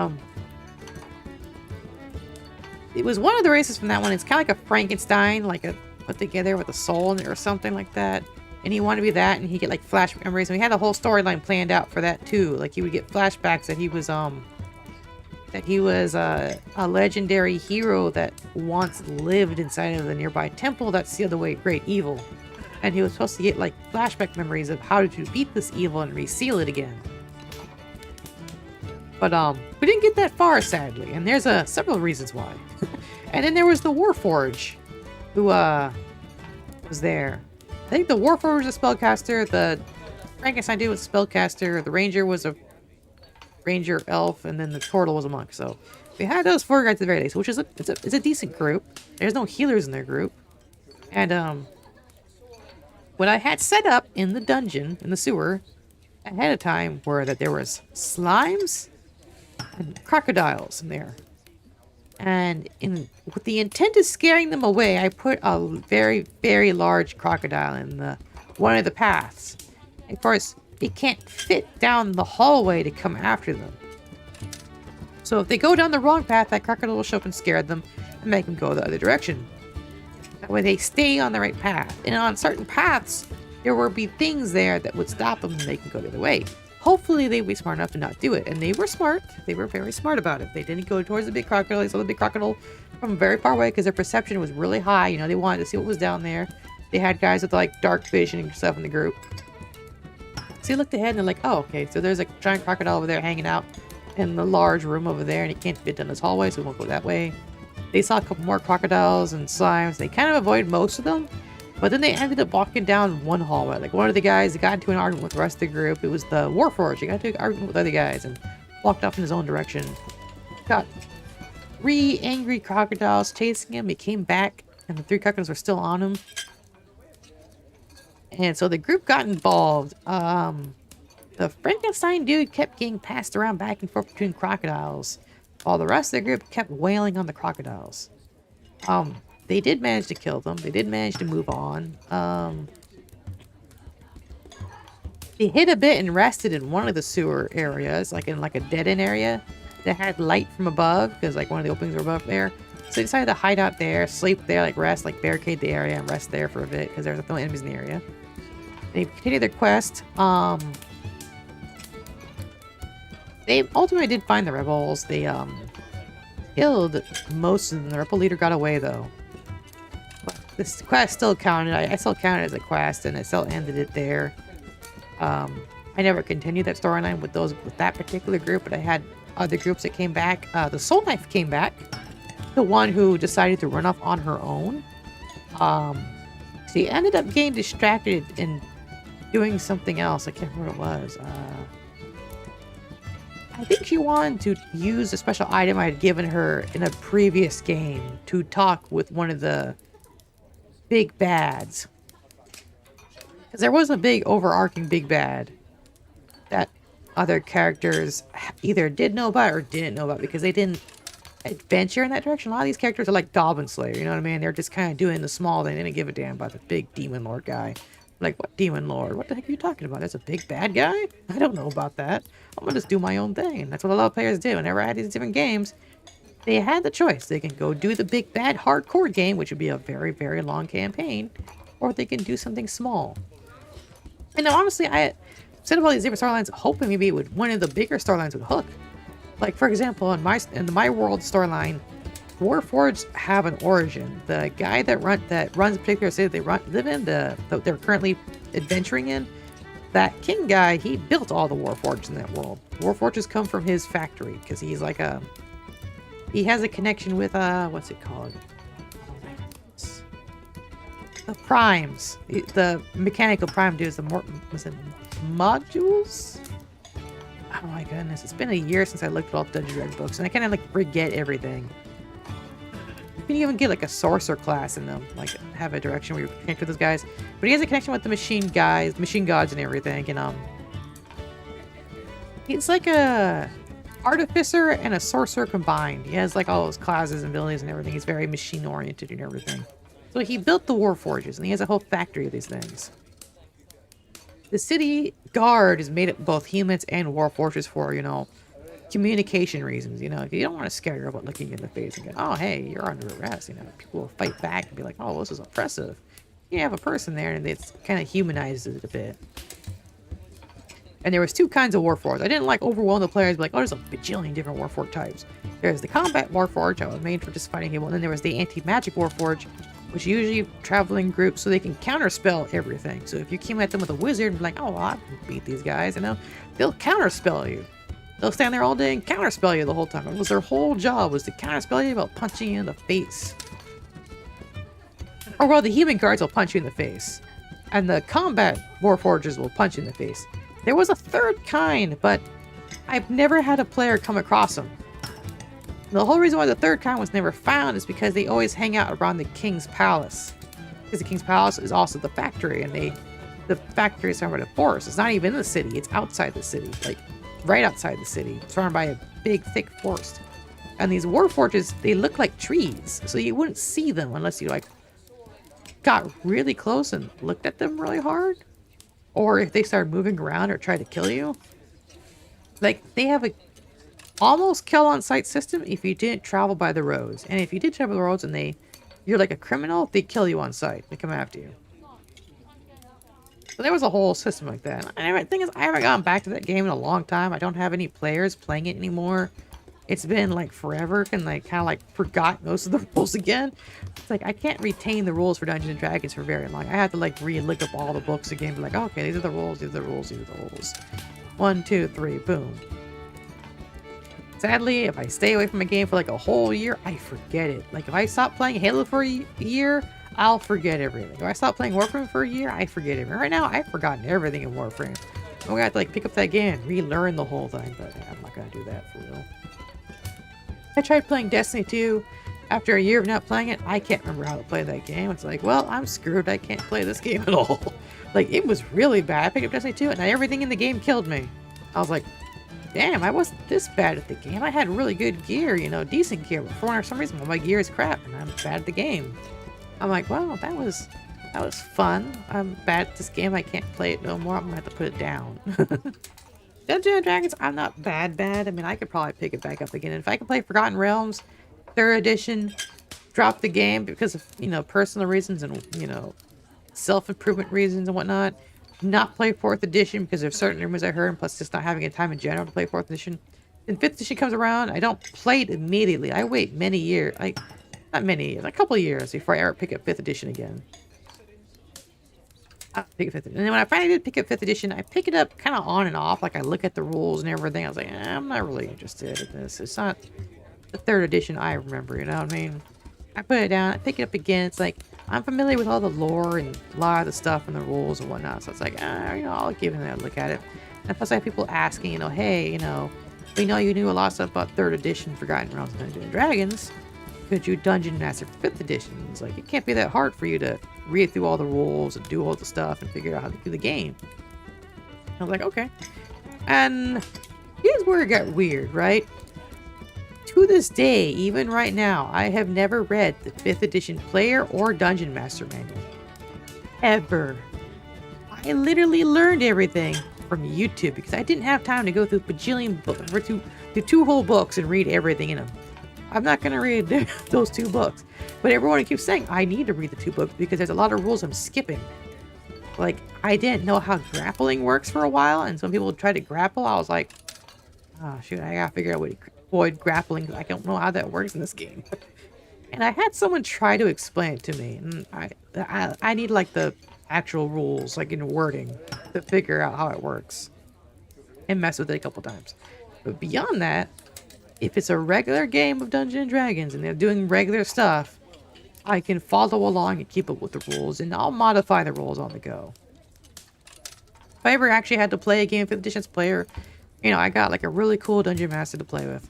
A: it was one of the races from that one. It's kind of like a Frankenstein, like a put together with a soul in it or something like that. And he wanted to be that, and he get like flash memories. And we had a whole storyline planned out for that too. Like he would get flashbacks that he was a legendary hero that once lived inside of the nearby temple that sealed away great evil. And he was supposed to get like flashback memories of how to defeat this evil and reseal it again. But we didn't get that far, sadly, and there's several reasons why. And then there was the Warforge, who was there. I think the Warforge was a spellcaster, the Frankenstein dude was a spellcaster, the Ranger was a Ranger elf, and then the Turtle was a monk. So we had those 4 guys at the very least, which is it's a decent group. There's no healers in their group. And what I had set up in the dungeon, in the sewer, ahead of time were that there was slimes and crocodiles in there. And with the intent of scaring them away, I put a very, very large crocodile in one of the paths. Of course, it can't fit down the hallway to come after them. So if they go down the wrong path, that crocodile will show up and scare them and make them go the other direction. That way they stay on the right path. And on certain paths, there will be things there that would stop them and make them go the other way. Hopefully they would be smart enough to not do it. And they were smart. They were very smart about it. They didn't go towards the big crocodile. They saw the big crocodile from very far away because their perception was really high. You know, they wanted to see what was down there. They had guys with like dark vision and stuff in the group. So they looked ahead and they're like, oh, okay, so there's a giant crocodile over there hanging out in the large room over there, and it can't fit down this hallway, so we won't go that way. They saw a couple more crocodiles and slimes. They kind of avoided most of them, but then they ended up walking down one hallway. Like one of the guys got into an argument with the rest of the group. It was the Warforged. He got into an argument with other guys and walked off in his own direction. Got 3 angry crocodiles chasing him. He came back, and the 3 crocodiles were still on him. And so the group got involved. The Frankenstein dude kept getting passed around back and forth between crocodiles, while the rest of the group kept wailing on the crocodiles. They did manage to kill them. They did manage to move on. They hid a bit and rested in one of the sewer areas, like in like a dead-end area that had light from above, because like one of the openings were above there. So they decided to hide out there, sleep there, like rest, like barricade the area and rest there for a bit, because there's no enemies in the area. They continued their quest. They ultimately did find the rebels. They killed most of them. The rebel leader got away though. But this quest still counted. I still counted as a quest, and I still ended it there. I never continued that storyline with that particular group, but I had other groups that came back. The Soul Knife came back. The one who decided to run off on her own. She ended up getting distracted and doing something else. I can't remember what it was. I think she wanted to use a special item I had given her in a previous game to talk with one of the big bads. Because there was a big overarching big bad that other characters either did know about or didn't know about because they didn't adventure in that direction. A lot of these characters are like Goblin Slayer, you know what I mean? They're just kind of doing the small thing. They didn't give a damn about the big Demon Lord guy. Like, what Demon Lord? What the heck are you talking about? That's a big bad guy? I don't know about that. I'm gonna just do my own thing. That's what a lot of players did. Whenever I had these different games, they had the choice. They can go do the big bad hardcore game, which would be a very, very long campaign, or they can do something small. And now, honestly, I set up all these different storylines, hoping maybe one of the bigger storylines would hook. Like, for example, in my world storyline, Warforged have an origin. The guy that runs the particular city they live in, that they're currently adventuring in, that king guy, he built all the Warforged in that world. Warforges come from his factory because he's like he has a connection with what's it called? The primes, the mechanical prime dudes. Was it modules? Oh my goodness, it's been a year since I looked at all the Dungeon Dragon books, and I kind of like forget everything. You can even get like a sorcerer class in them, like have a direction where you connect with those guys. But he has a connection with the machine gods and everything, and he's like a artificer and a sorcerer combined. He has like all those classes and abilities and everything. He's very machine oriented and everything. So he built the Warforges, and he has a whole factory of these things. The city guard is made up of both humans and Warforges for, communication reasons. You don't want to scare your robot looking you in the face and go, oh, hey, you're under arrest. People will fight back and be like, oh, this is oppressive. You have a person there, and it's kind of humanizes it a bit. And there was two kinds of Warforged. I didn't like overwhelm the players, be like, oh, there's a bajillion different Warforged types. There's the combat Warforged, that was made for just fighting people, and then there was the anti-magic Warforged, which usually travel in groups so they can counterspell everything. So if you came at them with a wizard and be like, oh, well, I can beat these guys, they'll counterspell you. They'll stand there all day and counterspell you the whole time. It was their whole job was to counterspell you about punching you in the face. Or well, the human guards will punch you in the face. And the combat Warforgers will punch you in the face. There was a third kind, but I've never had a player come across them. The whole reason why the third kind was never found is because they always hang out around the King's Palace. Because the King's Palace is also the factory, and the factory is surrounded by a forest. It's not even in the city, it's outside the city. Like, right outside the city, surrounded by a big, thick forest. And these Warforges, they look like trees, so you wouldn't see them unless you, got really close and looked at them really hard. Or if they started moving around or tried to kill you. They have a almost kill on sight system if you didn't travel by the roads. And if you did travel the roads and you're like a criminal, they kill you on sight. They come after you. So there was a whole system like that. And the thing is, I haven't gone back to that game in a long time. I don't have any players playing it anymore. It's been forever, and kind of forgot most of the rules again. It's I can't retain the rules for Dungeons and Dragons for very long. I have to re-look up all the books again, be like, oh, okay, these are the rules, these are the rules, these are the rules. 1, 2, 3, boom. Sadly, if I stay away from a game for a whole year, I forget it. If I stop playing Halo for a year, I'll forget everything. If I stop playing Warframe for a year, I forget everything. Right now, I've forgotten everything in Warframe. I'm gonna have to pick up that game and relearn the whole thing, but I'm not gonna do that for real. I tried playing Destiny 2. After a year of not playing it, I can't remember how to play that game. It's well, I'm screwed. I can't play this game at all. It was really bad. I picked up Destiny 2 and everything in the game killed me. I was like, damn, I wasn't this bad at the game. I had really good gear, decent gear. But for some reason, my gear is crap and I'm bad at the game. I'm like, well, that was fun. I'm bad at this game. I can't play it no more. I'm gonna have to put it down. Dungeons and Dragons, I'm not bad. I could probably pick it back up again. And if I could play Forgotten Realms, 3rd edition, drop the game because of, personal reasons and, self-improvement reasons and whatnot. Not play 4th edition because there's certain rumors I heard, and plus just not having a time in general to play 4th edition. And 5th edition comes around, I don't play it immediately. I wait many years, like, not many years, a couple of years before I ever pick up 5th edition again. I pick up 5th edition. And then when I finally did pick up 5th edition, I pick it up kind of on and off. Like, I look at the rules and everything. I was like, I'm not really interested in this. It's not the 3rd edition I remember, you know what I mean? I put it down, I pick it up again. It's like, I'm familiar with all the lore and a lot of the stuff and the rules and whatnot. So it's like, you know, I'll give it a look at it. And plus I have people asking, you know, hey, you know, we know you knew a lot of stuff about 3rd edition Forgotten Realms of Dungeons and Dragons. Could you dungeon master for 5th edition? It's like, it can't be that hard for you to read through all the rules and do all the stuff and figure out how to do the game. I was like, okay. And here's where it got weird, right? To this day, even right now, I have never read the 5th edition player or dungeon master manual. Ever. I literally learned everything from YouTube because I didn't have time to go through bajillion books, through 2 whole books and read everything in them. I'm not going to read those 2 books. But everyone keeps saying I need to read the 2 books because there's a lot of rules I'm skipping. Like, I didn't know how grappling works for a while, and some people tried to grapple. I was like, oh, shoot, I gotta figure out what to avoid grappling. I don't know how that works in this game. And I had someone try to explain it to me, and I need, like, the actual rules, like, in wording, to figure out how it works. And mess with it a couple times. But beyond that, if it's a regular game of Dungeons & Dragons and they're doing regular stuff, I can follow along and keep up with the rules, and I'll modify the rules on the go. If I ever actually had to play a game 5th edition's player, you know, I got like a really cool dungeon master to play with.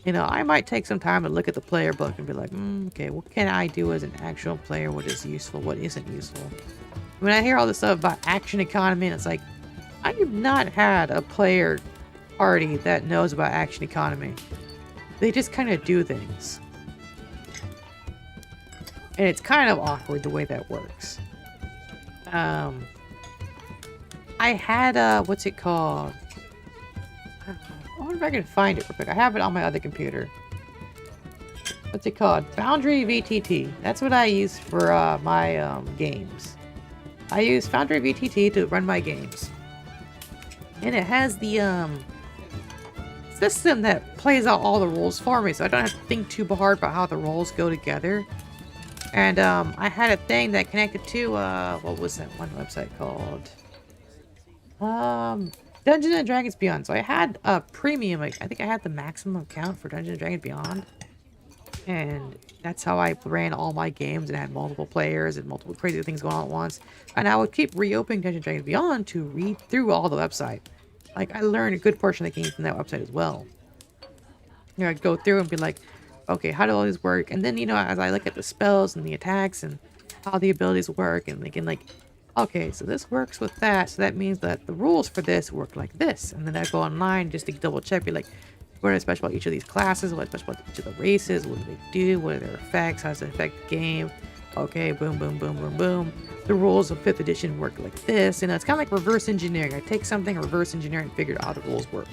A: You know, I might take some time and look at the player book and be like, okay, what can I do as an actual player? What is useful? What isn't useful? When I hear all this stuff about action economy, and it's like, I have not had a player party that knows about action economy. They just kind of do things. And it's kind of awkward the way that works. I had, what's it called? I wonder if I can find it real quick. I have it on my other computer. What's it called? Foundry VTT. That's what I use for my games. I use Foundry VTT to run my games. And it has the system that plays out all the rules for me, so I don't have to think too hard about how the rules go together. And I had a thing that connected to what was that one website called? Dungeons and Dragons Beyond. So I had a premium. I think I had the maximum account for Dungeons and Dragons Beyond, and that's how I ran all my games and had multiple players and multiple crazy things going on at once. And I would keep reopening Dungeons and Dragons Beyond to read through all the website. Like, I learned a good portion of the game from that website as well. You know, I'd go through and be like, okay, how do all these work? And then, you know, as I look at the spells and the attacks and how the abilities work, and they can, like, okay, so this works with that, so that means that the rules for this work like this. And then I go online just to double check, be like, what is special about each of these classes? What is special about each of the races? What do they do? What are their effects? How does it affect the game? Okay, boom, boom, boom, boom, boom. The rules of 5th edition work like this. And it's kind of like reverse engineering. I take something, reverse engineer, and figure out how the rules work.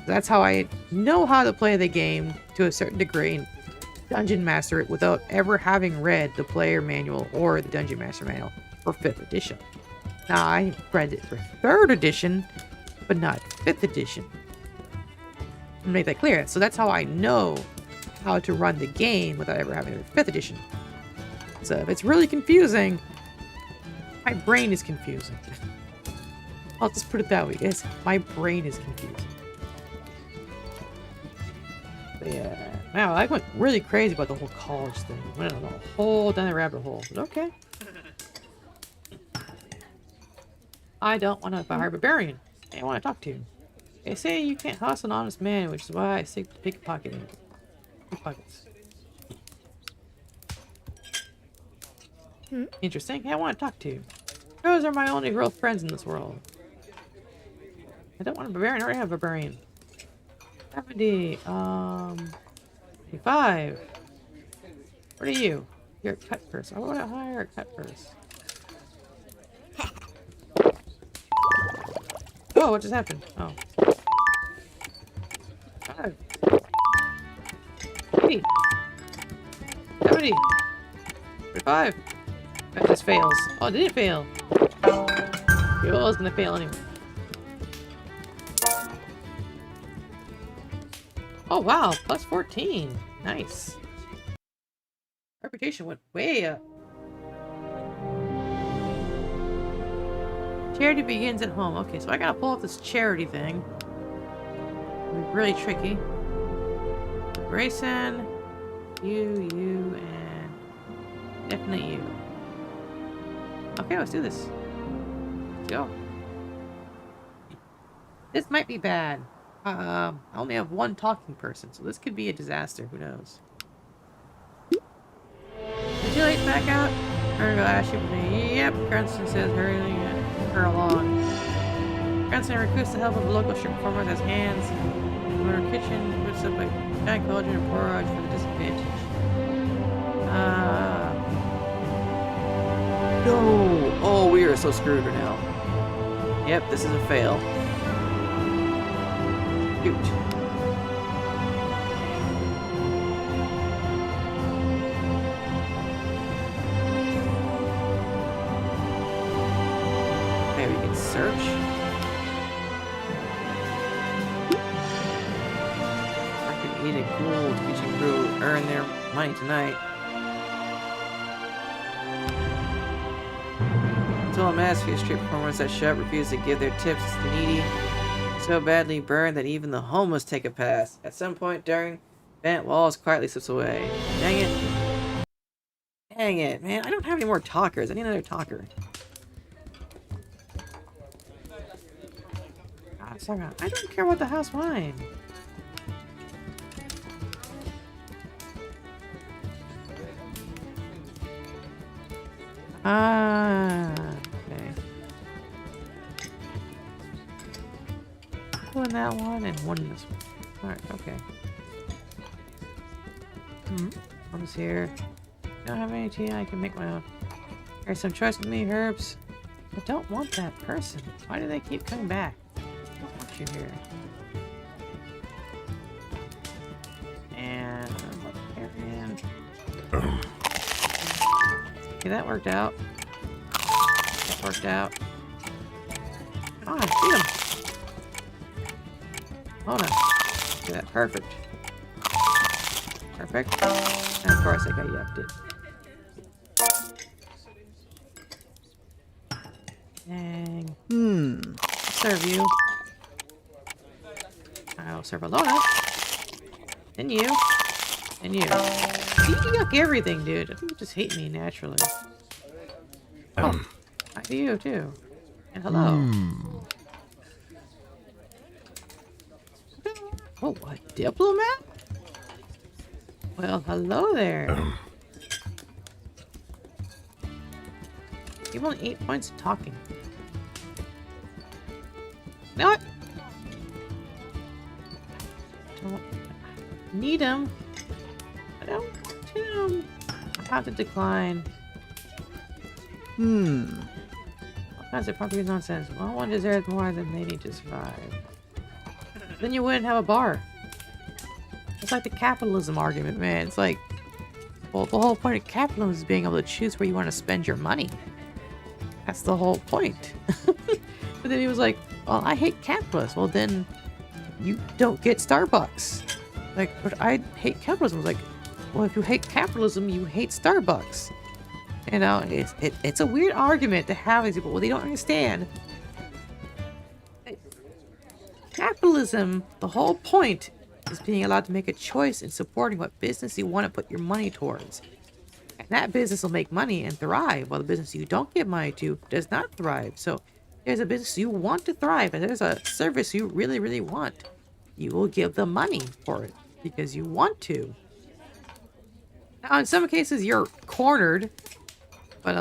A: That's how I know how to play the game to a certain degree and dungeon master it without ever having read the player manual or the dungeon master manual for 5th edition. Now, I read it for 3rd edition, but not 5th edition. To make that clear. So that's how I know how to run the game without ever having it for 5th edition. So if it's really confusing, my brain is confusing. I'll just put it that way, guys. My brain is confusing. Yeah. Wow, I went really crazy about the whole college thing. Went on a whole down the rabbit hole. But okay. I don't want to fire a barbarian. I want to talk to you. They say you can't hustle an honest man, which is why I seek to pickpocketing. Pickpockets. Interesting. Hey, I want to talk to you. Those are my only real friends in this world. I don't want a barbarian. I already have a barbarian. 70. 55. What are you? You're a cut purse. I want to hire a cut purse. Oh, what just happened? Oh. 5. 80. 70. 45. That just fails. Oh, did it fail? It was gonna fail anyway. Oh wow, plus 14. Nice. Reputation went way up. Charity begins at home. Okay, so I gotta pull off this charity thing. It'll be really tricky. Grayson, you, and definitely you. Okay, let's do this. Let's go. This might be bad. I only have one talking person, so this could be a disaster. Who knows? Would you like back out? Or go ask you? Yep. Cranston says, hurrying her along. Cranston requests the help of a local strip performer with his hands. In her kitchen, puts up a giant cauldron and porridge for the disadvantaged. No! Oh, we are so screwed right now. Yep, this is a fail. Shoot. Okay, we can search. I can eat a gold teaching crew earn their money tonight. Until a mass few street performers that shop refuse to give their tips to the needy. So badly burned that even the homeless take a pass. At some point during, Bent Walls quietly slips away. Dang it. Dang it, man. I don't have any more talkers. I need another talker. God, sorry. I don't care about the house wine. Okay. One in that one and one in this one. Alright, okay. One's here. Don't have any tea, I can make my own. There's some choice with me, herbs. I don't want that person. Why do they keep coming back? I don't want you here. And okay, that worked out. That worked out. Come on, beat him. Hold on. Do that. Perfect. Perfect. And of course, I got yapped it. Dang. Serve you. I'll serve Alona. And you. And you. You yuck everything, dude. I think you just hate me naturally. Oh. I do you, too. And hello. Oh, a diplomat? Well, hello there. You've only 8 points of talking. You know what? Don't need him. I don't want him. I have to decline. All kinds of property nonsense. Well, one deserves more than they need to survive. Then you wouldn't have a bar. It's like the capitalism argument, man. It's like, well, the whole point of capitalism is being able to choose where you want to spend your money. That's the whole point. But then he was like, well, I hate capitalists. Well, then you don't get Starbucks. Like, but I hate capitalism. I was like, well, if you hate capitalism, you hate Starbucks. You know, it's a weird argument to have these people. Well, they don't understand. Capitalism, the whole point is being allowed to make a choice in supporting what business you want to put your money towards. And that business will make money and thrive, while the business you don't give money to does not thrive. So there's a business you want to thrive, and there's a service you really, really want. You will give them money for it because you want to. Now, in some cases, you're cornered, but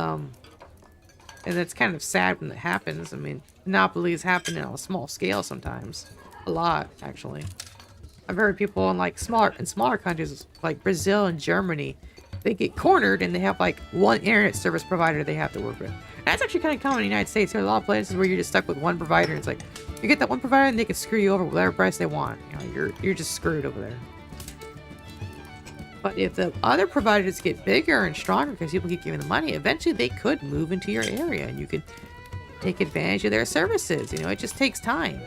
A: and it's kind of sad when it happens. I mean, monopolies happen on a small scale sometimes, a lot actually. I've heard people in like smaller countries like Brazil and Germany, they get cornered and they have like one internet service provider they have to work with. And that's actually kind of common in the United States. There are a lot of places where you're just stuck with one provider. And it's like you get that one provider and they can screw you over with whatever price they want. You know, you're just screwed over there. But if the other providers get bigger and stronger because people keep giving them money, eventually they could move into your area and you could take advantage of their services. You know, it just takes time.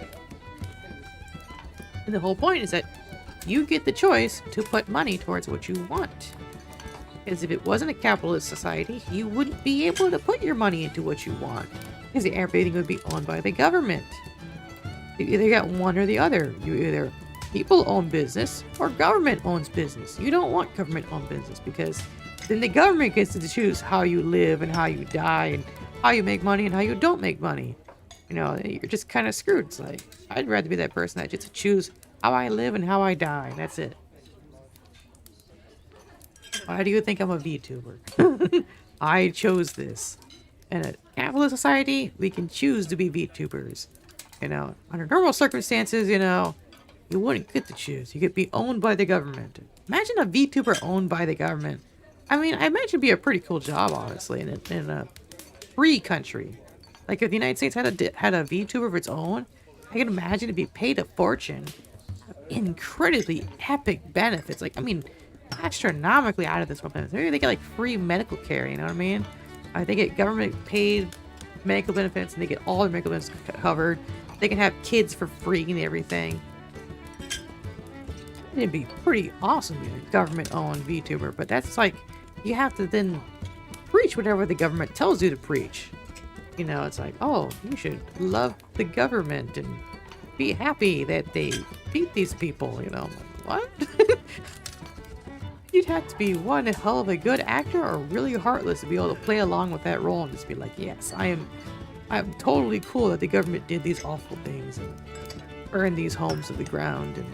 A: And the whole point is that you get the choice to put money towards what you want. Because if it wasn't a capitalist society, you wouldn't be able to put your money into what you want. Because everything would be owned by the government. You either got one or the other. You either people own business or government owns business. You don't want government owned business because then the government gets to choose how you live and how you die and how you make money and how you don't make money. You know, you're just kind of screwed. It's like, I'd rather be that person that just choose how I live and how I die. And that's it. Why do you think I'm a VTuber? I chose this. In a capitalist society, we can choose to be VTubers. You know, under normal circumstances, you know, you wouldn't get to choose. You could be owned by the government. Imagine a VTuber owned by the government. I mean, I imagine it'd be a pretty cool job, honestly, in a free country. Like if the United States had a VTuber of its own, I can imagine it'd be paid a fortune. Incredibly epic benefits. Like, I mean, astronomically out of this world benefits. Maybe they get like free medical care, you know what I mean? They get government paid medical benefits and they get all their medical benefits covered. They can have kids for free and everything. It'd be pretty awesome to be a government-owned VTuber, but that's like, you have to then preach whatever the government tells you to preach. You know, it's like, oh, you should love the government and be happy that they beat these people, you know. What? You'd have to be one hell of a good actor or really heartless to be able to play along with that role and just be like, yes, I'm totally cool that the government did these awful things and burned these homes to the ground and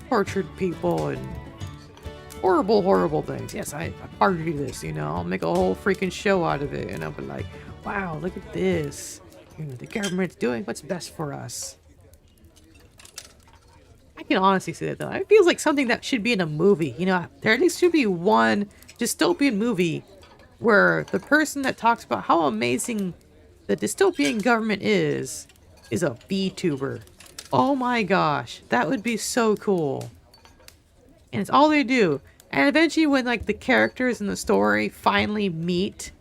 A: tortured people and horrible, horrible things. Yes, I'm part of this, you know. I'll make a whole freaking show out of it and I'll be like, wow, look at this. You know, the government's doing what's best for us. I can honestly say that though. It feels like something that should be in a movie. You know, there at least should be one dystopian movie where the person that talks about how amazing the dystopian government is a VTuber. Oh my gosh, that would be so cool. And it's all they do. And eventually when like the characters in the story finally meet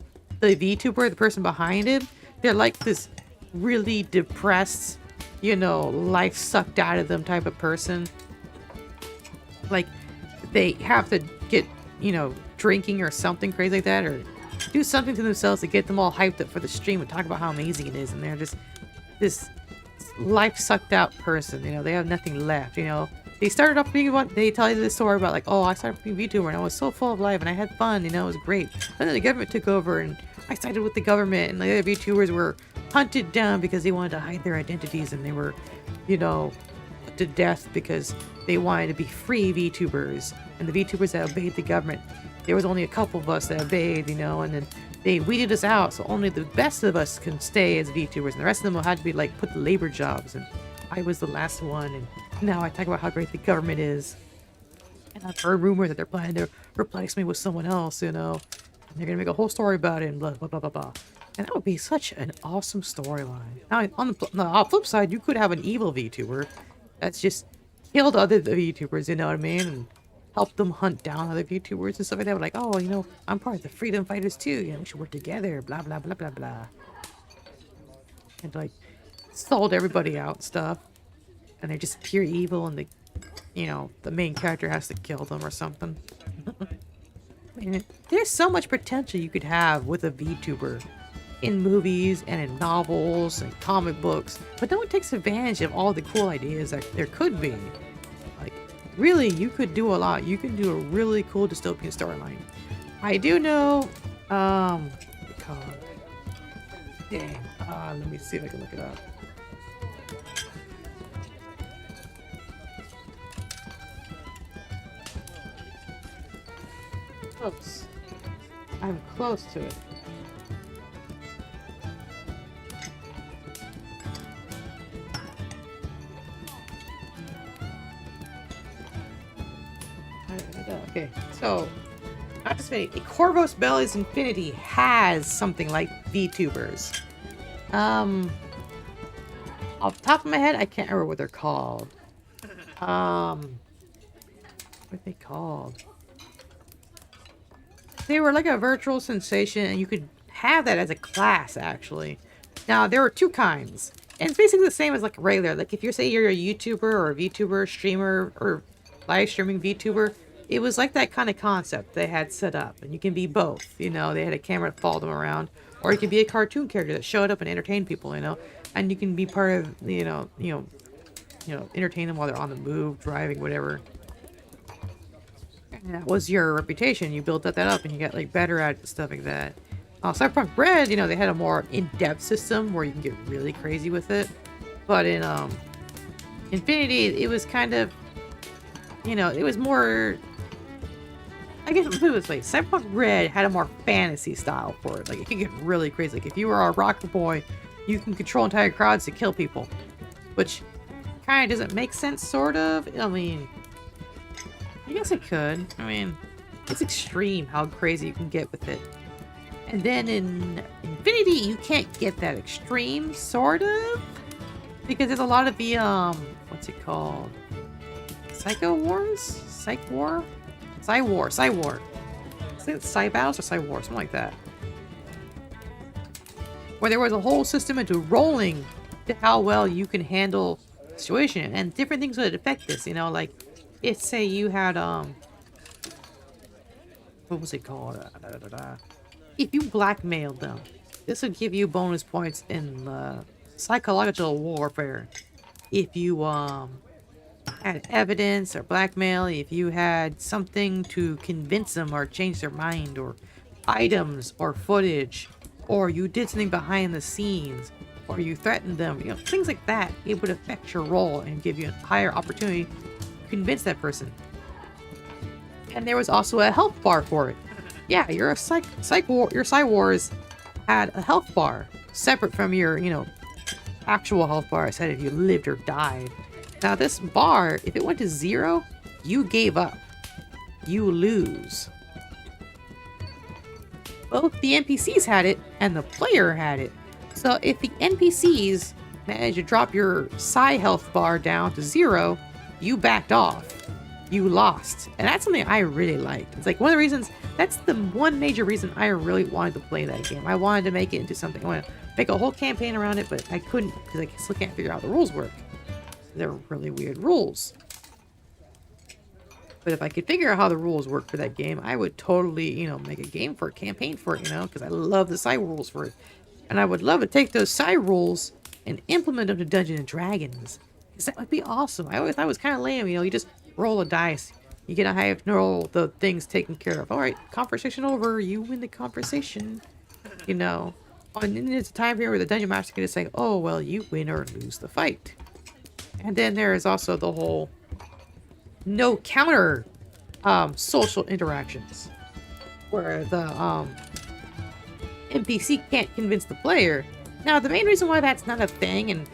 A: the VTuber, the person behind it, they're like this really depressed, you know, life sucked out of them type of person. Like they have to get, you know, drinking or something crazy like that, or do something to themselves to get them all hyped up for the stream and talk about how amazing it is, and they're just this life sucked out person. You know, they have nothing left. You know, they started off being one. They tell you this story about like, oh, I started being a VTuber and I was so full of life and I had fun. You know, it was great. And then the government took over and I sided with the government, and the other VTubers were hunted down because they wanted to hide their identities, and they were, you know, put to death because they wanted to be free VTubers. And the VTubers that obeyed the government, there was only a couple of us that obeyed, you know, and then they weeded us out, so only the best of us can stay as VTubers, and the rest of them had to be like put to labor jobs, and I was the last one. And now I talk about how great the government is, and I've heard rumors that they're planning to replace me with someone else, you know, and they're gonna make a whole story about it and blah blah blah blah blah. And that would be such an awesome storyline. Now, on the flip side, you could have an evil VTuber that's just killed other VTubers, you know what I mean? And help them hunt down other VTubers and stuff like that. Like, oh, you know, I'm part of the freedom fighters too. You know, we should work together, blah, blah, blah, blah, blah. And like, sold everybody out and stuff. And they're just pure evil, and you know, the main character has to kill them or something. I mean, there's so much potential you could have with a VTuber in movies and in novels and comic books, but no one takes advantage of all the cool ideas that there could be. Like, really, you could do a lot. You can do a really cool dystopian storyline. I do know, dang, let me see if I can look it up. Close. I'm close to it. Okay, so not just a Corvus Belli's Infinity has something like VTubers. Off the top of my head, I can't remember what they're called. What are they called? They were like a virtual sensation, and you could have that as a class, actually. Now, there were two kinds, and it's basically the same as like regular. Like if you say you're a YouTuber or a VTuber, streamer, or live streaming VTuber, it was like that kind of concept they had set up, and you can be both. You know, they had a camera that followed them around, or you can be a cartoon character that showed up and entertained people. You know, and you can be part of entertain them while they're on the move, driving, whatever. And that was your reputation. You built that up, and you got like better at stuff like that. Cyberpunk Red, you know, they had a more in-depth system where you can get really crazy with it. But in Infinity, it was kind of, you know, it was more. I guess put it this way: Cyberpunk Red had a more fantasy style for it. Like it could get really crazy. Like if you were a rocker boy, you can control entire crowds to kill people, which kind of doesn't make sense. Sort of. I mean, I guess it could. I mean, it's extreme how crazy you can get with it. And then in Infinity, you can't get that extreme, sort of, because there's a lot of the what's it called? Psycho Wars? Psych War? Psy War. Is it Psy Battles or Psy War? Something like that. Where there was a whole system into rolling to how well you can handle the situation, and different things would affect this. You know, like if say you had what was it called? If you blackmailed them, this would give you bonus points in psychological warfare. If you had evidence or blackmail, if you had something to convince them or change their mind, or items or footage, or you did something behind the scenes, or you threatened them, you know, things like that, it would affect your role and give you a higher opportunity to convince that person. And there was also a health bar for it. Yeah, your Psy Wars had a health bar separate from your, you know, actual health bar. I said if you lived or died. Now this bar, if it went to 0, you gave up. You lose. Both the NPCs had it and the player had it. So if the NPCs managed to drop your Psy health bar down to 0, you backed off. You lost. And that's something I really liked. It's like one of the reasons, that's the one major reason I really wanted to play that game. I wanted to make it into something. I wanted to make a whole campaign around it, but I couldn't because I still can't figure out how the rules work. They're really weird rules. But if I could figure out how the rules work for that game, I would totally, you know, make a game for it, campaign for it, you know, because I love the Psy rules for it. And I would love to take those Psy rules and implement them to Dungeons and Dragons. Because that would be awesome. I always thought it was kind of lame, you know, you just roll a dice. You get a high roll, the things taken care of. All right, conversation over. You win the conversation. You know, and then there's a time here where the dungeon master can just say, "Oh, well, you win or lose the fight." And then there is also the whole no counter social interactions, where the NPC can't convince the player. Now, the main reason why that's not a thing, and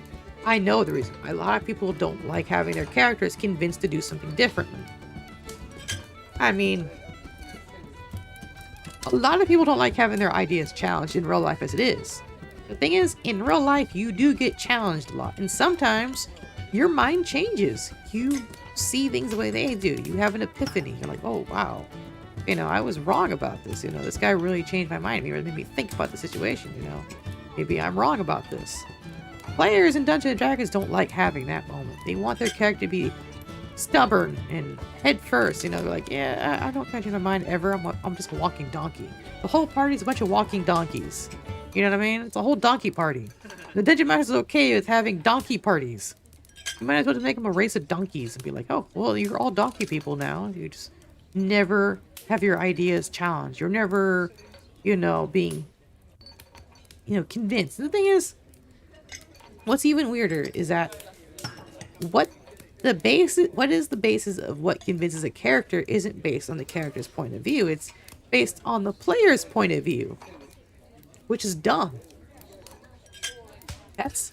A: I know the reason, a lot of people don't like having their characters convinced to do something differently. I mean, a lot of people don't like having their ideas challenged in real life as it is. The thing is, in real life, you do get challenged a lot. And sometimes, your mind changes. You see things the way they do. You have an epiphany. You're like, oh, wow. You know, I was wrong about this. You know, this guy really changed my mind. He really made me think about the situation, you know. Maybe I'm wrong about this. Players in Dungeons & Dragons don't like having that moment. They want their character to be stubborn and head first, you know. They're like, yeah, I don't change my mind ever. I'm just a walking donkey. The whole party's a bunch of walking donkeys. You know what I mean? It's a whole donkey party. The Dungeon Master is okay with having donkey parties. You might as well just make them a race of donkeys and be like, oh, well, you're all donkey people now. You just never have your ideas challenged. You're never, you know, being, you know, convinced. And the thing is, what's even weirder is that what is the basis of what convinces a character isn't based on the character's point of view. It's based on the player's point of view, which is dumb. That's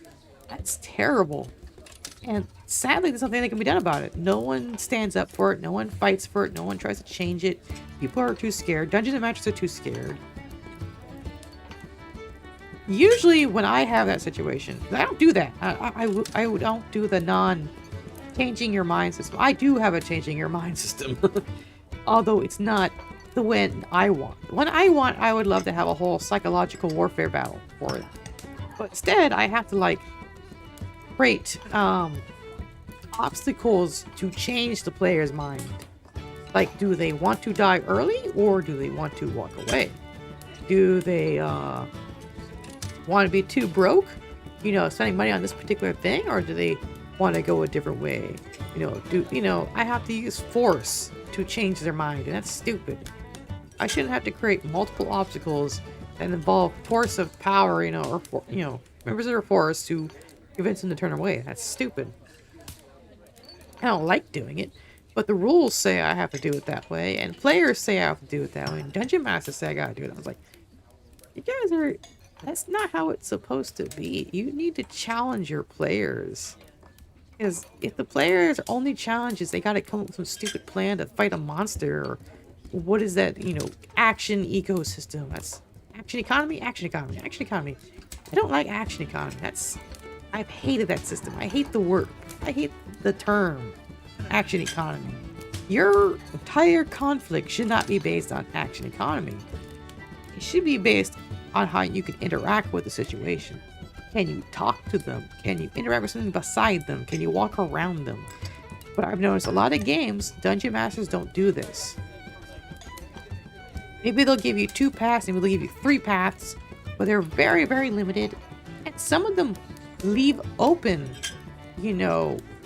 A: terrible. And sadly, there's nothing that can be done about it. No one stands up for it. No one fights for it. No one tries to change it. People are too scared. Dungeons and Masters are too scared. Usually, when I have that situation, I don't do that. I don't do the non-changing your mind system. I do have a changing your mind system. Although it's not the one I want. When I want, I would love to have a whole psychological warfare battle for it. But instead, I have to, like, create obstacles to change the player's mind. Like, do they want to die early or do they want to walk away? Do they want to be too broke, spending money on this particular thing, or do they want to go a different way? I have to use force to change their mind, and that's stupid. I shouldn't have to create multiple obstacles that involve force of power, members of their force to convince them to turn away. That's stupid. I don't like doing it, but the rules say I have to do it that way, and players say I have to do it that way, and Dungeon Masters say I gotta do it. I was like, you guys are... That's not how it's supposed to be. You need to challenge your players. Because if the players' only challenge is they gotta come up with some stupid plan to fight a monster, or what is that, action ecosystem? That's action economy, action economy, action economy. I don't like action economy. I've hated that system. I hate the word. I hate the term action economy. Your entire conflict should not be based on action economy. It should be based on how you can interact with the situation. Can you talk to them? Can you interact with something beside them? Can you walk around them? But I've noticed a lot of games, Dungeon Masters don't do this. Maybe they'll give you 2 paths, maybe they'll give you 3 paths, but they're very, very limited. And some of them leave open,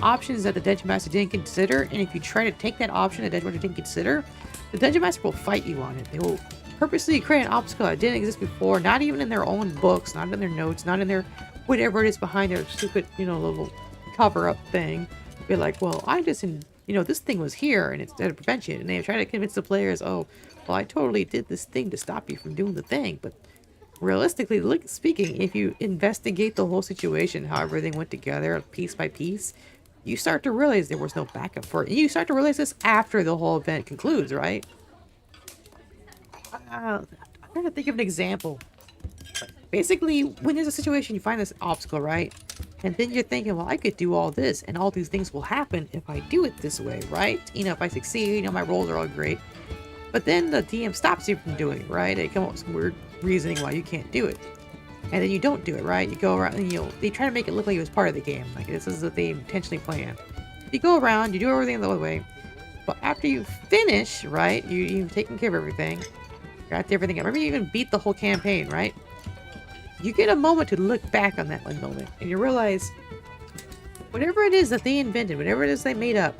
A: options that the Dungeon Master didn't consider. And if you try to take that option that the Dungeon Master didn't consider, the Dungeon Master will fight you on it. They will purposely create an obstacle that didn't exist before, not even in their own books, not in their notes, not in their whatever it is behind their stupid, little cover-up thing. Be like, well, I just, this thing was here and it's there to prevent you. And they try to convince the players, oh, well, I totally did this thing to stop you from doing the thing. But realistically speaking, if you investigate the whole situation, how everything went together piece by piece, you start to realize there was no backup for it. And you start to realize this after the whole event concludes, right? I'm trying to think of an example. Basically, when there's a situation, you find this obstacle, right? And then you're thinking, well, I could do all this, and all these things will happen if I do it this way, right? If I succeed, my rolls are all great. But then the DM stops you from doing it, right? They come up with some weird reasoning why you can't do it. And then you don't do it, right? You go around and they try to make it look like it was part of the game. Like this is what they intentionally planned. You go around, you do everything the other way. But after you finish, right? You've taken care of everything. Got everything. Remember, you even beat the whole campaign, right? You get a moment to look back on that one moment, and you realize whatever it is that they invented, whatever it is they made up,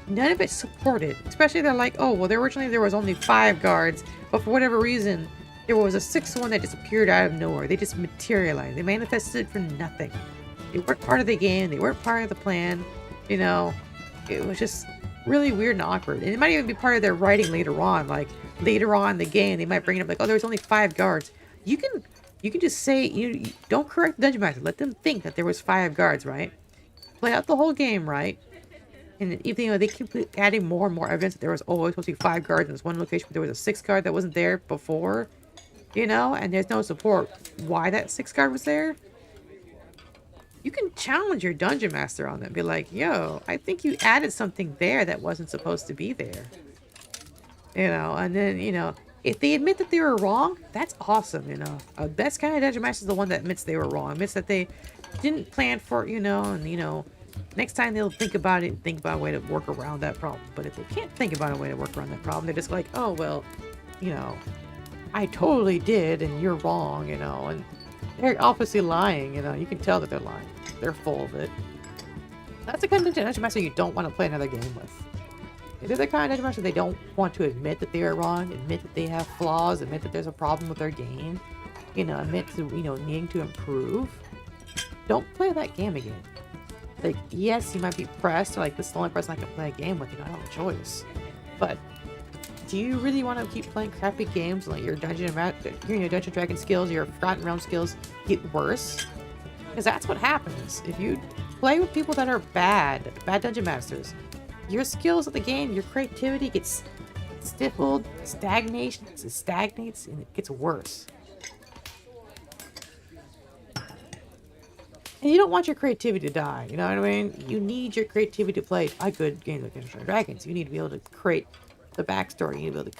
A: none of it supported. Especially they're like, oh, well, originally there was only 5 guards, but for whatever reason, there was a 6th one that just appeared out of nowhere. They just materialized. They manifested for nothing. They weren't part of the game. They weren't part of the plan. It was just really weird and awkward. And it might even be part of their writing later on. Like later on in the game, they might bring it up like, oh, there was only 5 guards. You can just say, you don't correct the Dungeon Master. Let them think that there was 5 guards, right? Play out the whole game, right? And even they keep adding more and more evidence that there was always supposed to be 5 guards in this one location, but there was a 6th guard that wasn't there before, and there's no support why that 6th guard was there. You can challenge your Dungeon Master on that. Be like, yo, I think you added something there that wasn't supposed to be there. And then, if they admit that they were wrong, that's awesome, Best kind of Dungeon Master is the one that admits they were wrong, admits that they didn't plan for it, and, next time they'll think about it and think about a way to work around that problem. But if they can't think about a way to work around that problem, they're just like, oh, well, I totally did and you're wrong, and they're obviously lying, you can tell that they're lying. They're full of it. That's the kind of Dungeon Master you don't want to play another game with. If they're the kind of Dungeon Master they don't want to admit that they are wrong, admit that they have flaws, admit that there's a problem with their game, admit to, needing to improve, don't play that game again. Like, yes, you might be pressed, like, this is the only person I can play a game with, I don't have a choice. But do you really want to keep playing crappy games and let your Dungeon Dragon skills, your Forgotten Realm skills get worse? Because that's what happens. If you play with people that are bad Dungeon Masters, your skills at the game, your creativity gets stifled, stagnates, and it gets worse. And you don't want your creativity to die, you know what I mean? You need your creativity to play a good game like Dungeons & Dragons. You need to be able to create the backstory. You need to be able to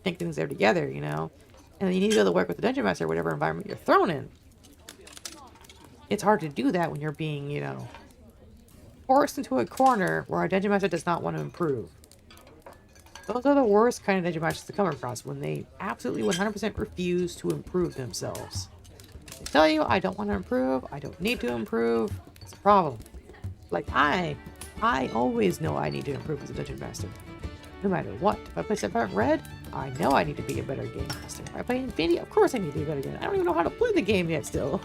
A: connect things there together, And then you need to be able to work with the Dungeon Master, whatever environment you're thrown in. It's hard to do that when you're being, forced into a corner where our dungeon master does not want to improve. Those are the worst kind of dungeon masters to come across, when they absolutely 100% refuse to improve themselves. They tell you, I don't want to improve, I don't need to improve. It's a problem. Like I always know I need to improve as a dungeon master. No matter what. If I play Tavern Red, I know I need to be a better game master. If I play Infinity, of course I need to be a better game. I don't even know how to play the game yet still.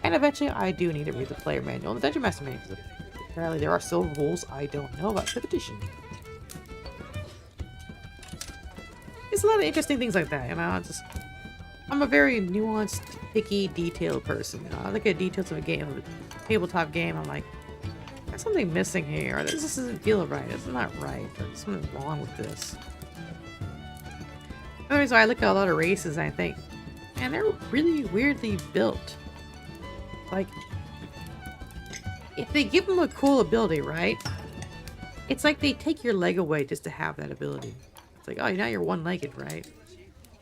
A: And eventually I do need to read the player manual and the dungeon master manual. Apparently there are still rules I don't know about 5th edition. It's a lot of interesting things like that, you know. I'm a very nuanced, picky, detailed person. You know, I look at details of a game, a tabletop game. I'm like, there's something missing here. Or this doesn't feel right. This is not right. There's something wrong with this. Another reason why I look at a lot of races and I think, man, they're really weirdly built. Like, if they give them a cool ability, right? It's like they take your leg away just to have that ability. It's like, oh, now you're one-legged, right?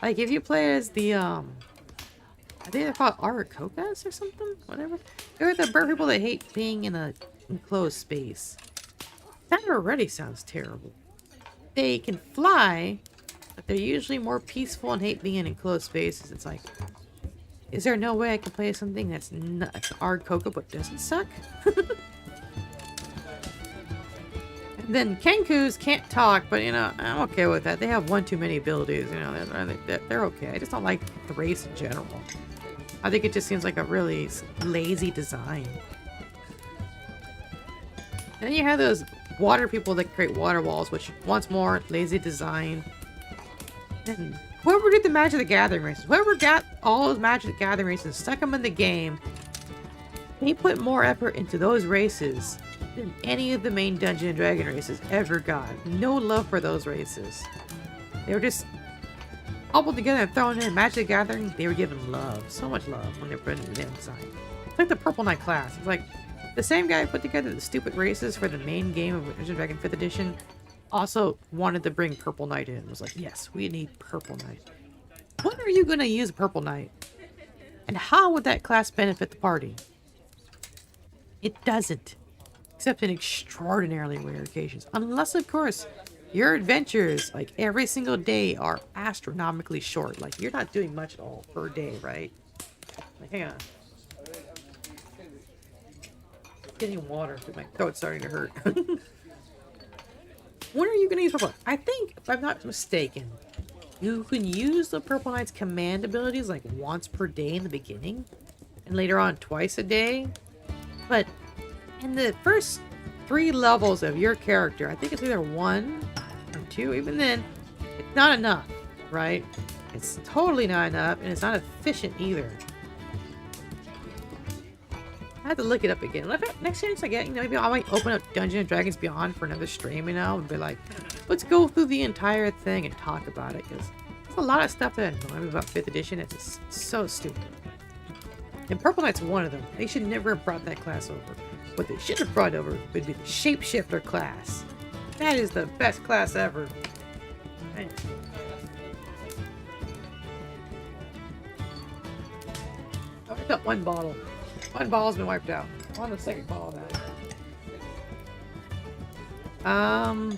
A: Like, if you play as the, I think they're called Arakokas or something? Whatever. They're the bird people that hate being in a enclosed space. That already sounds terrible. They can fly, but they're usually more peaceful and hate being in enclosed spaces. It's like, is there no way I can play something that's not Arakoka but doesn't suck? And then Kenkus can't talk, but you know, I'm okay with that. They have one too many abilities, you know, they're okay. I just don't like the race in general. I think it just seems like a really lazy design. And then you have those water people that create water walls, which once more, lazy design. And whoever did the Magic the Gathering races, whoever got all those Magic the Gathering races, stuck them in the game, they put more effort into those races than any of the main Dungeon & Dragon races ever got. No love for those races. They were just cobbled together and thrown in Magic the Gathering. They were given love. So much love when they were put in the design. It's like the Purple Knight class. It's like the same guy who put together the stupid races for the main game of Dungeon & Dragon 5th edition also wanted to bring Purple Knight in. It was like, yes, we need Purple Knight. When are you going to use Purple Knight? And how would that class benefit the party? It doesn't. Except in extraordinarily rare occasions. Unless, of course, your adventures, like every single day, are astronomically short. Like, you're not doing much at all per day, right? Like, hang on. Getting water, but my throat's starting to hurt. When are you going to use Purple Knight? I think, if I'm not mistaken, you can use the Purple Knight's command abilities like once per day in the beginning, and later on twice a day. But in the first 3 levels of your character, I think it's either 1 or 2, even then, it's not enough, right? It's totally not enough, and it's not efficient either. I have to look it up again. Next chance I get, you know, maybe I might open up Dungeons & Dragons Beyond for another stream, you know, and be like, let's go through the entire thing and talk about it, because there's a lot of stuff that annoys me about 5th edition. It's just so stupid. And Purple Knight's one of them. They should never have brought that class over. What they should have brought over would be the Shapeshifter class. That is the best class ever. Man. Oh, I got 1 bottle. 1 bottle's been wiped out. I'm on the 2nd bottle now.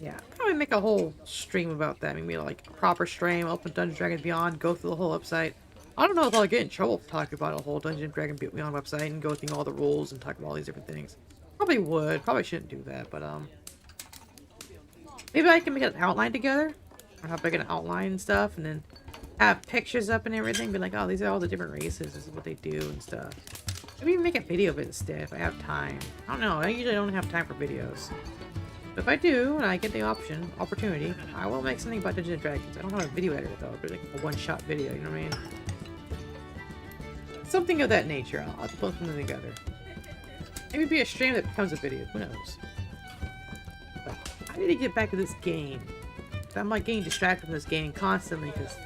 A: Yeah, probably make a whole stream about that. Maybe like a proper stream, open Dungeons & Dragons Beyond, go through the whole website. I don't know if I'll get in trouble for talking about a whole Dungeons & Dragons Beyond website and go through all the rules and talk about all these different things. Probably would. Probably shouldn't do that, but maybe I can make an outline together. Or have like an outline and stuff, and then have pictures up and everything. Be like, oh, these are all the different races. This is what they do and stuff. Maybe even make a video of it instead if I have time. I don't know. I usually don't have time for videos. But if I do, and I get the opportunity, I will make something about Dungeons & Dragons. I don't have a video editor though, but like a one-shot video, you know what I mean? Something of that nature. I'll have to put something together. Maybe be a stream that becomes a video. Who knows? But I need to get back to this game. I'm like getting distracted from this game constantly because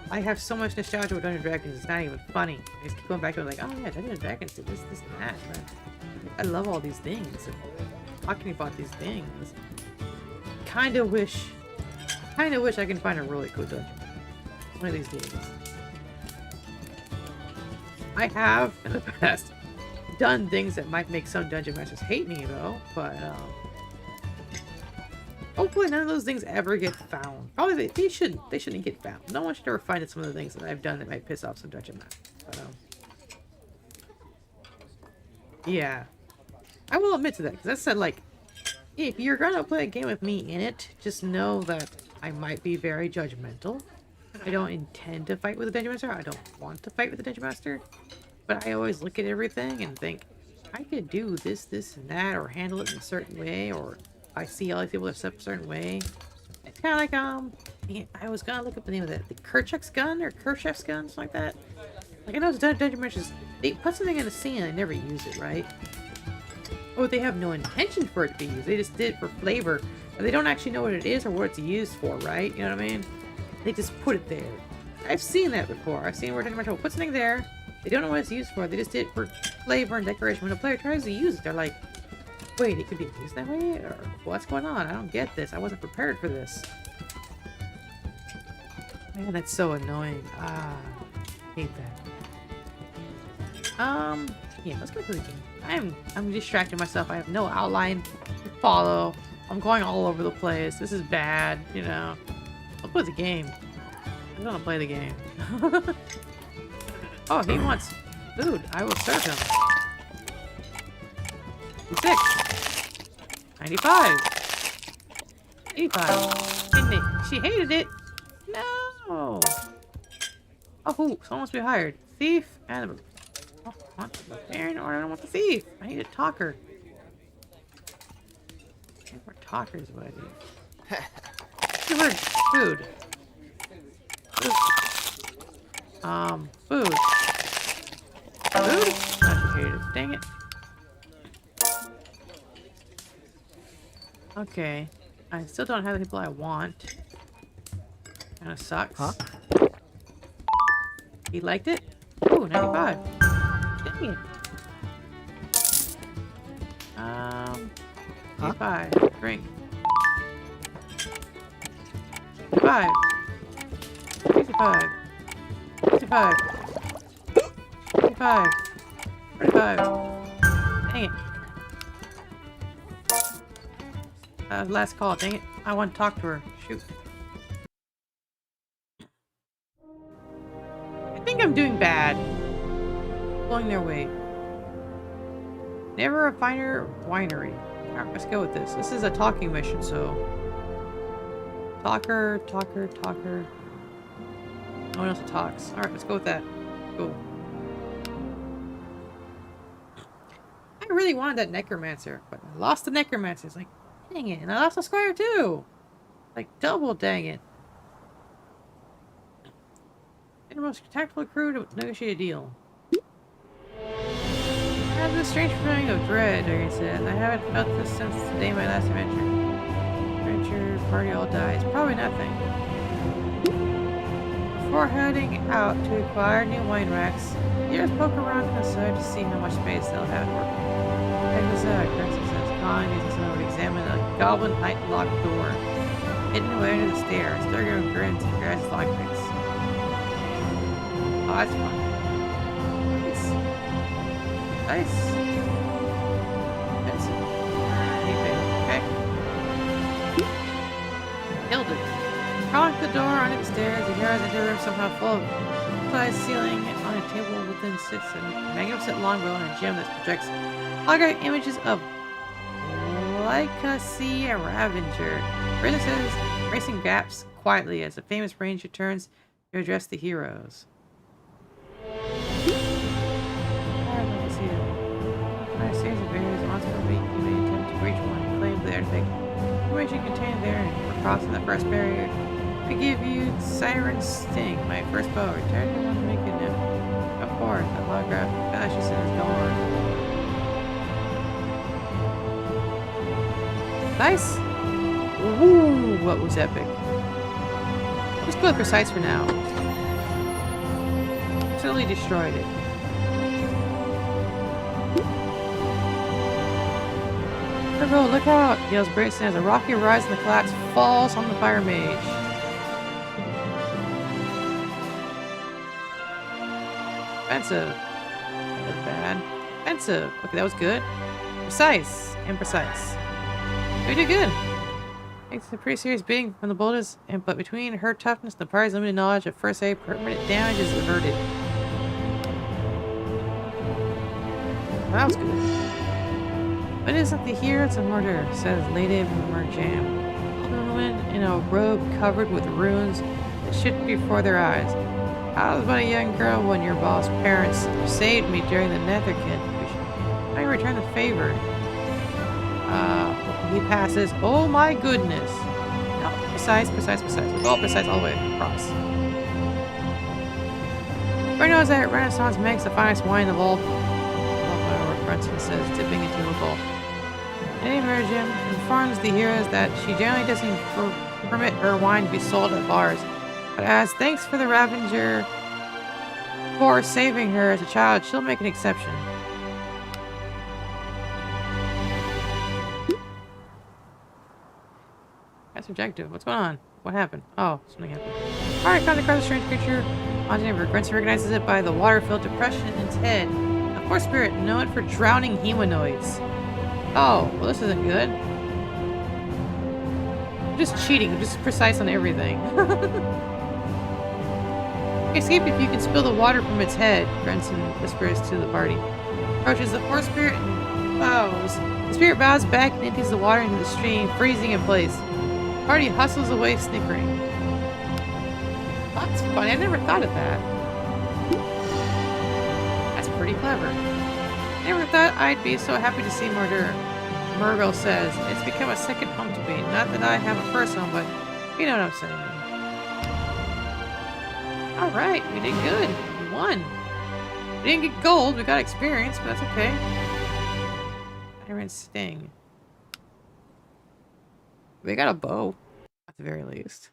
A: I have so much nostalgia with Dungeons & Dragons. It's not even funny. I just keep going back to it like, oh yeah, Dungeons & Dragons did this, and that. Man. I love all these things. And talking about these things. Kind of wish I can find a really cool dungeon one of these days. I have in the past done things that might make some dungeon masters hate me though, but hopefully none of those things ever get found. Probably they shouldn't. They shouldn't get found. No one should ever find some of the things that I've done that might piss off some dungeon masters. But yeah, I will admit to that because I said like, if you're gonna play a game with me in it, just know that I might be very judgmental. I don't intend to fight with the dungeon master. I don't want to fight with the dungeon master. But I always look at everything and think, I could do this, this, and that, or handle it in a certain way, or I see all these people that step a certain way. It's kind of like, I was gonna look up the name of that, the Kerchuk's gun, or Kerchuk's gun, something like that. Like, I know dungeon masters, they put something in the scene and they never use it, right? Or they have no intention for it to be used. They just did it for flavor. And they don't actually know what it is or what it's used for, right? You know what I mean? They just put it there. I've seen that before. I've seen where dungeon master will put something there. They don't know what it's used for. They just did it for flavor and decoration. When a player tries to use it, they're like, wait, it could be used that way? Or what's going on? I don't get this. I wasn't prepared for this. Man, that's so annoying. Ah, hate that. Yeah, let's go for the game. I'm distracting myself. I have no outline to follow. I'm going all over the place. This is bad, you know. I'll play the game. I'm gonna play the game. Oh, he wants food. I will serve him. 6. 95. 85. Didn't it? She hated it. No. Oh, someone must be hired. Thief and oh, I want the barbarian, or I don't want the thief. I need a talker. More talkers is what I need. The word food. Food. Food? Not she hated it. Dang it. Okay. I still don't have the people I want. Kinda sucks.
B: Huh?
A: He liked it? Ooh, 95. Dang it. 85. Drink. 5. 65. 65. 65. 45. Dang it. Last call. Dang it. I want to talk to her. Shoot. I think I'm doing bad. Pulling their weight. Never a finer winery. Alright, let's go with this. This is a talking mission, so... Talker, talker, talker. No one else talks. Alright, let's go with that. Cool. I really wanted that necromancer, but I lost the necromancer. It's like, dang it. And I lost the squire too. Like, double dang it. And the most tactful crew to negotiate a deal. I have this strange feeling of dread, Dragon said. I haven't felt this since the day of my last adventure. Adventure, party all dies. Probably nothing. Before heading out to acquire new wine racks, you just poke around inside to see how much space they'll have working. Check this out, Crimson says. Colin uses someone to examine a goblin height locked door. Hidden away under the stairs. Thurgo grins and grabs lockpicks. Oh, that's fun. Nice. That's okay. Killed it. Crawling to the door under the stairs, the heroes enter a room somehow full of glass ceiling. On a table within sits a magnificent longbow and a gem that projects holographic images of Lycasia Ravenger. Princesses racing gaps quietly as a famous ranger turns to address the heroes. Series of barriers once per week, you may attempt to breach one and claim the artifact. Information contained there and crossing the first barrier could give you Siren Sting, my first bow. Return to one to make it new. Of course, the holograph vanishes and is gone. Nice! Woo! What was epic? Let's go with precise for now. Totally destroyed it. Turbo, look out! Yells Brayson as a rocky rise in the collapse falls on the fire mage. Expensive. Expensive. Okay, that was good. Precise. And precise. We did good. It's a pretty serious beating from the boulders, but between her toughness and the party's limited knowledge of first aid, permanent damage is averted. That was good. But isn't the hero to murder, says Lady Merjam. A woman in a robe covered with runes that shoot before their eyes. I was but a young girl when your boss parents saved me during the Netherkin. I return the favor. He passes. Oh my goodness. No, precise. We go precise all the way across. Everyone knows that Renaissance makes the finest wine of all. Brunson says, dipping into a bowl. Lady Merjam informs the heroes that she generally doesn't permit her wine to be sold at bars. But as thanks for the Ravager for saving her as a child, she'll make an exception. That's objective. What's going on? What happened? Oh, something happened. Alright, found across a strange creature on the neighbor. Grunson recognizes it by the water-filled depression in its head. A poor spirit known for drowning humanoids. Oh, well this isn't good. I'm just cheating. I'm just precise on everything. Escape if you can spill the water from its head, Grunson whispers to the party. Approaches the poor spirit and bows. The spirit bows back and empties the water into the stream, freezing in place. The party hustles away, snickering. That's funny. I never thought of that. That's pretty clever. Never thought I'd be so happy to see murder. Murgle says, it's become a second home to me. Not that I have a first home, but you know what I'm saying. Alright, we did good. We won. We didn't get gold, we got experience, but that's okay. Iron Sting. We got a bow, at the very least.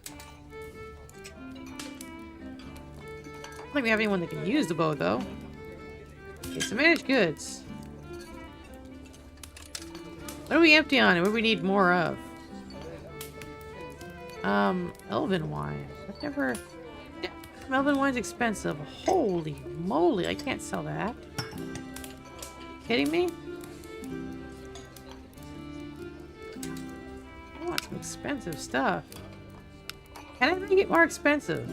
A: I don't think we have anyone that can use the bow, though. Okay, so manage goods. What do we empty on and what do we need more of? Elven wine. I've never... Yeah, Elven wine's expensive. Holy moly, I can't sell that. Kidding me? I want some expensive stuff. Can I make it more expensive?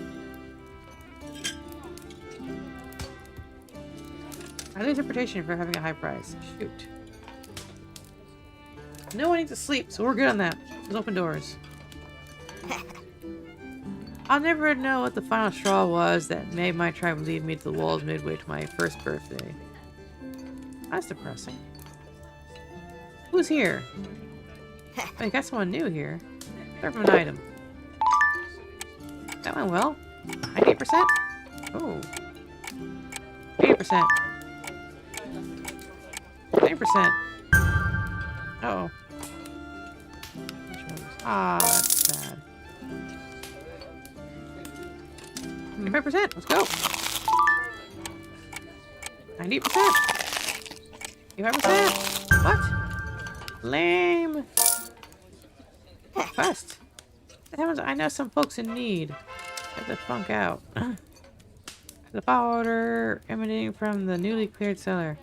A: I lose reputation for having a high price. Shoot. No one needs to sleep, so we're good on that. Let's open doors. I'll never know what the final straw was that made my tribe lead me to the wolves midway to my first birthday. That's depressing. Who's here? Oh, you got someone new here. Start from an item. That went well. 98%? Oh. 80%. 90%. Uh-oh. Ah, that's sad. 95%. Let's go. 90%. 85%. What? Lame. Quest. I know some folks in need. Get the funk out. The powder emanating from the newly cleared cellar.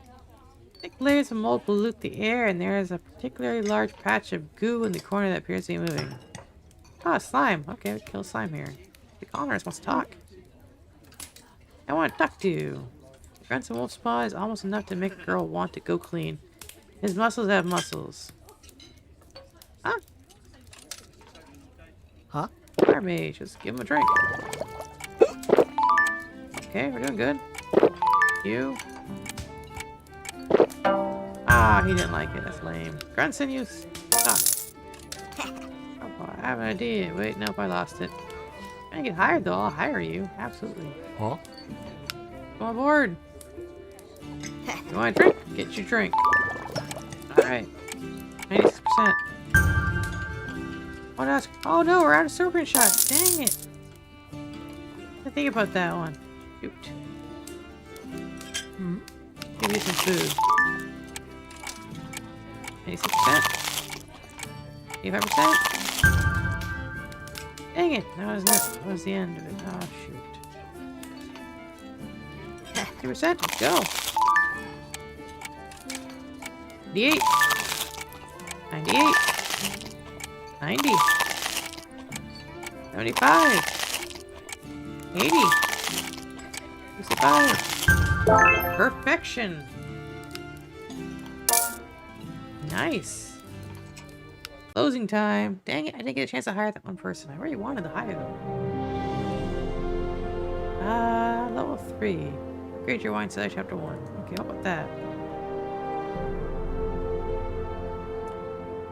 A: Thick layers of mold pollute the air, and there is a particularly large patch of goo in the corner that appears to be moving. Ah, slime. Okay, we kill slime here. The colonist wants to talk. I want to talk to you. The Grunson wolf spawn is almost enough to make a girl want to go clean. His muscles have muscles. Huh?
B: Huh?
A: Fire mage. Just give him a drink. Okay, we're doing good. You. Ah, he didn't like it. That's lame. Grunson, you suck. Oh, I have an idea. Wait, nope, I lost it. Can I get hired though? I'll hire you. Absolutely.
B: Huh?
A: Come on board. You want a drink? Get your drink. Alright. 96%. What else? Oh no, we're out of serpent shot. Dang it. I think about that one. Shoot. Give me some food. 86%. 85%. Dang it. That was the end of it. Oh shoot. 2%. Let's go. 88. 98. 90. 75. 80. 65. Perfection. Nice. Closing time. Dang it, I didn't get a chance to hire that one person. I really wanted to hire them. Level 3. Upgrade your wine cellar, chapter 1. Okay, how about that?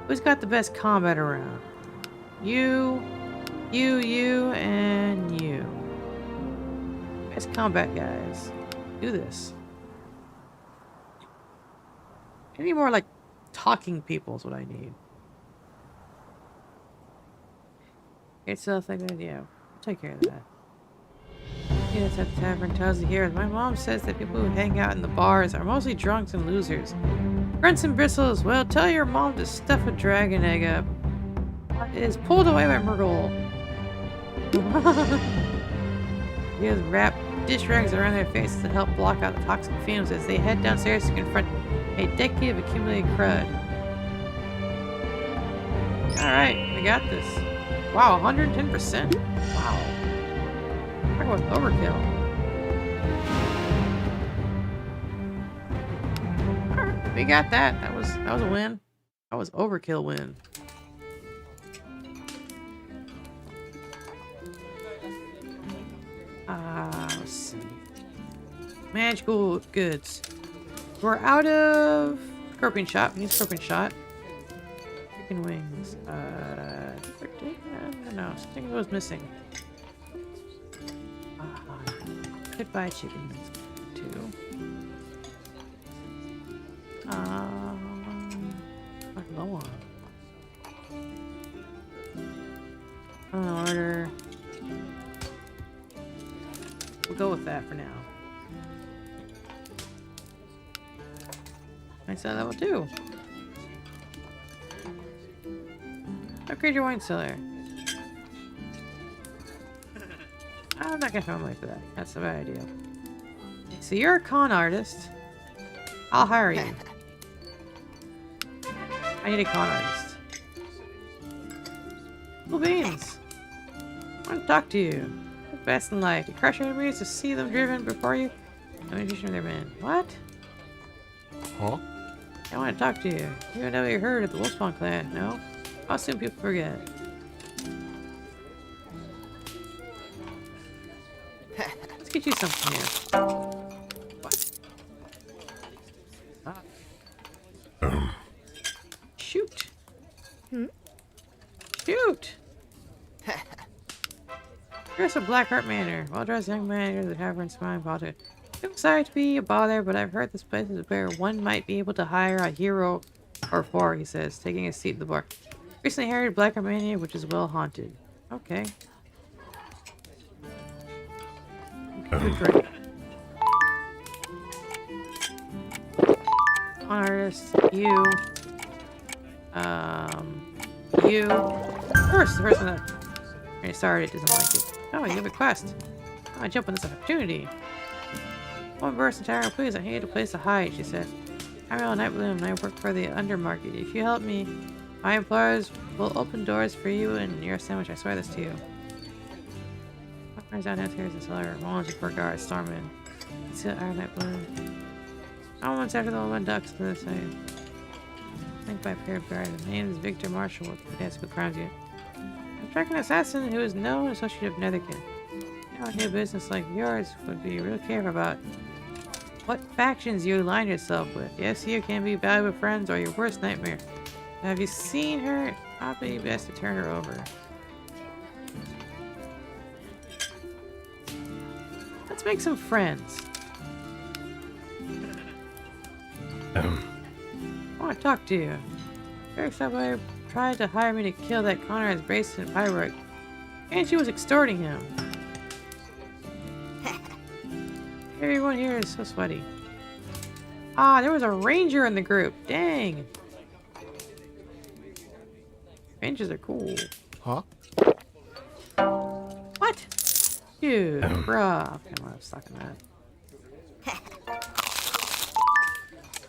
A: Who's got the best combat around? You, and you. Best combat guys. Do this. I need more, like, talking people is what I need. It's a thing that, yeah, I'll take care of that. Yes, at the tavern tells you here. My mom says that people who hang out in the bars are mostly drunks and losers. Grunts and bristles. Well, tell your mom to stuff a dragon egg up. It is pulled away by Myrtle. He has wrapped dish rags around their faces to help block out the toxic fumes as they head downstairs to confront a decade of accumulated crud. Alright, we got this. Wow, 110%? Wow. Talk about overkill. Alright, we got that. That was a win. That was overkill win. Let's see. Magical goods. We're out of scorpion shot. We need scorpion shot. Chicken wings. No, something was missing. Could buy chicken wings too. Like low on. Order. We'll go with that for now. I said level 2. Upgrade your wine cellar. I'm not gonna find money for that. That's a bad idea. So you're a con artist. I'll hire you. I need a con artist. Cool beans. I want to talk to you. The best in life. You crush enemies to see them driven before you. No indication of their men. What?
B: Huh?
A: I want to talk to you. You haven't ever heard of the Wolfspawn clan, no? How soon people forget. Let's get you something here. What? Ah. Shoot. Shoot. Dress of Blackheart Manor. Well-dressed young man enters the tavern smiling politics. I'm sorry to be a bother, but I've heard this place is where one might be able to hire a hero or 4, he says, taking a seat at the bar. Recently hired Blackheart Manor, which is well haunted. Okay. Good drink. Artist, you. You. First, the person that when it started doesn't like it. Oh, you have a quest. I want to jump on this opportunity. One burst in tower, please. I need a place to hide, she said. I'm Real Nightbloom and I work for the undermarket. If you help me, my employers will open doors for you and your sandwich. I swear this to you. Runs down downstairs in the cellar. Rollins before guards storm in. See the Iron Nightbloom. Once after the one ducks to the side. Linked by a pair of guards. The name is Victor Marshall with the desk who crimes you. I'm tracking an assassin who is known associate of Netherkin. Now, a new business like yours would be real careful about what factions you align yourself with. Yes, you can be valuable friends or your worst nightmare. Have you seen her? Probably best to turn her over. Let's make some friends. I want to talk to you. Eric Subway tried to hire me to kill that Conrad's Brayson Pyroid, and she was extorting him. Everyone here is so sweaty. Ah, there was a ranger in the group. Dang. Rangers are cool.
B: Huh?
A: What? Dude, bruh. Okay, I'm not stuck in that.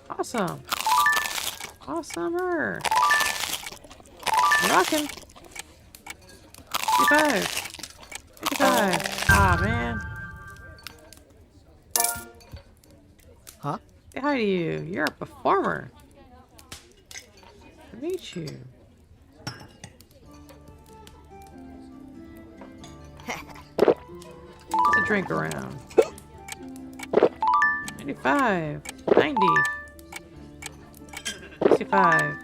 A: Awesome. Awesomer. Rockin'. 55. 55. Ah, man.
B: Huh?
A: Say hi to you. You're a performer. Nice to meet you. What's a drink around? 95. 90. 65.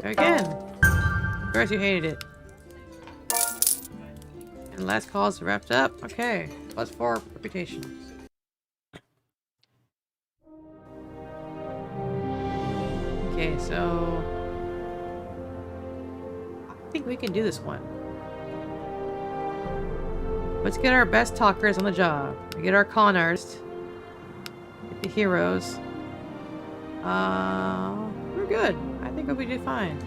A: Again. Of course you hated it. And last call's wrapped up. Okay. +4 reputation. Okay, so I think we can do this one. Let's get our best talkers on the job. We get our con artists. Get the heroes. We're good. I think we'll do fine.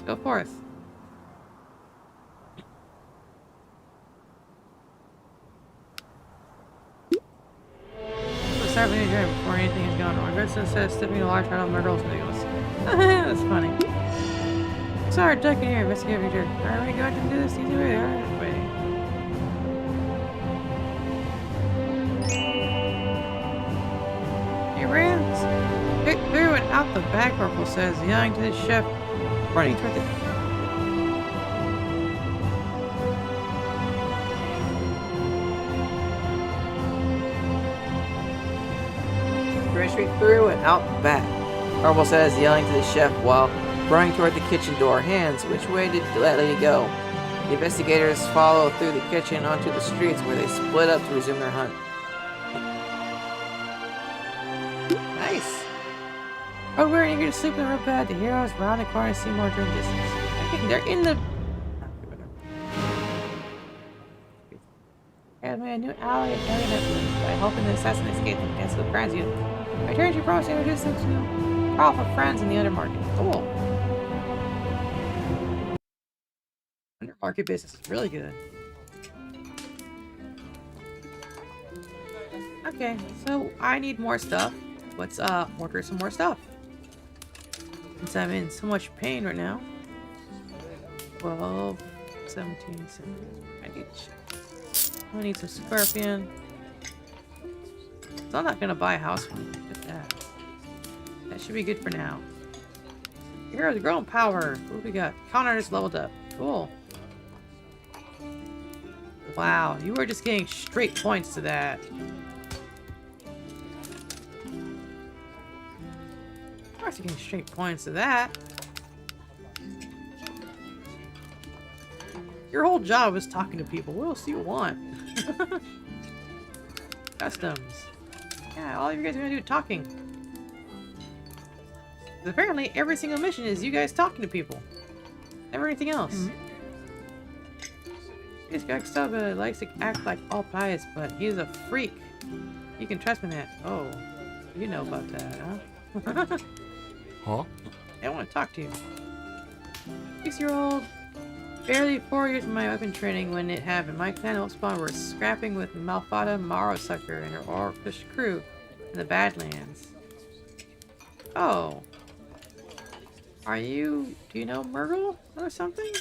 A: Go forth. Let's start with a drink before anything is going wrong. Vincent says stepping a large amount of Myrtle's needles. That's funny. Sorry, Duck in here, investigative major. Are we going to do this easy way? Alright, wait. He ran through and out the back, Corporal says, yelling to the chef, running toward the... Ran straight through and out the back, Corporal says, yelling to the chef while running toward the kitchen door. Hands, which way did that lady go? The investigators follow through the kitchen onto the streets where they split up to resume their hunt. Nice! Oh, we're eager to sleep in the real bed. The heroes round the corner and see more during distance. I think they're in the... And my new ally and alien by helping the assassin escape from against the crimes unit. I turn to promise to introduce them to powerful friends in the undermarket. Cool. Undermarket business is really good. Okay, so I need more stuff. Let's order some more stuff. Since I'm in so much pain right now. 12, 17, 17. I need some scorpion. So I'm not gonna buy a house one. Look at that. That should be good for now. Heroes growing power. What do we got? Con artist leveled up. Cool. Wow, you were just getting straight points to that. Of course you're getting straight points to that. Your whole job is talking to people. What else do you want? Customs. Yeah, all you guys are gonna do is talking. 'Cause apparently every single mission is you guys talking to people. Never anything else. This guy stuff likes to act like all pious, but he's a freak. You can trust me in that. Oh, you know about that, huh?
B: Huh?
A: I want to talk to you. 6-year-old. Barely 4 years of my weapon training when it happened. My clan and spawn were scrapping with Malfada Marosucker and her orcish crew in the Badlands. Oh. Do you know Myrtle or something?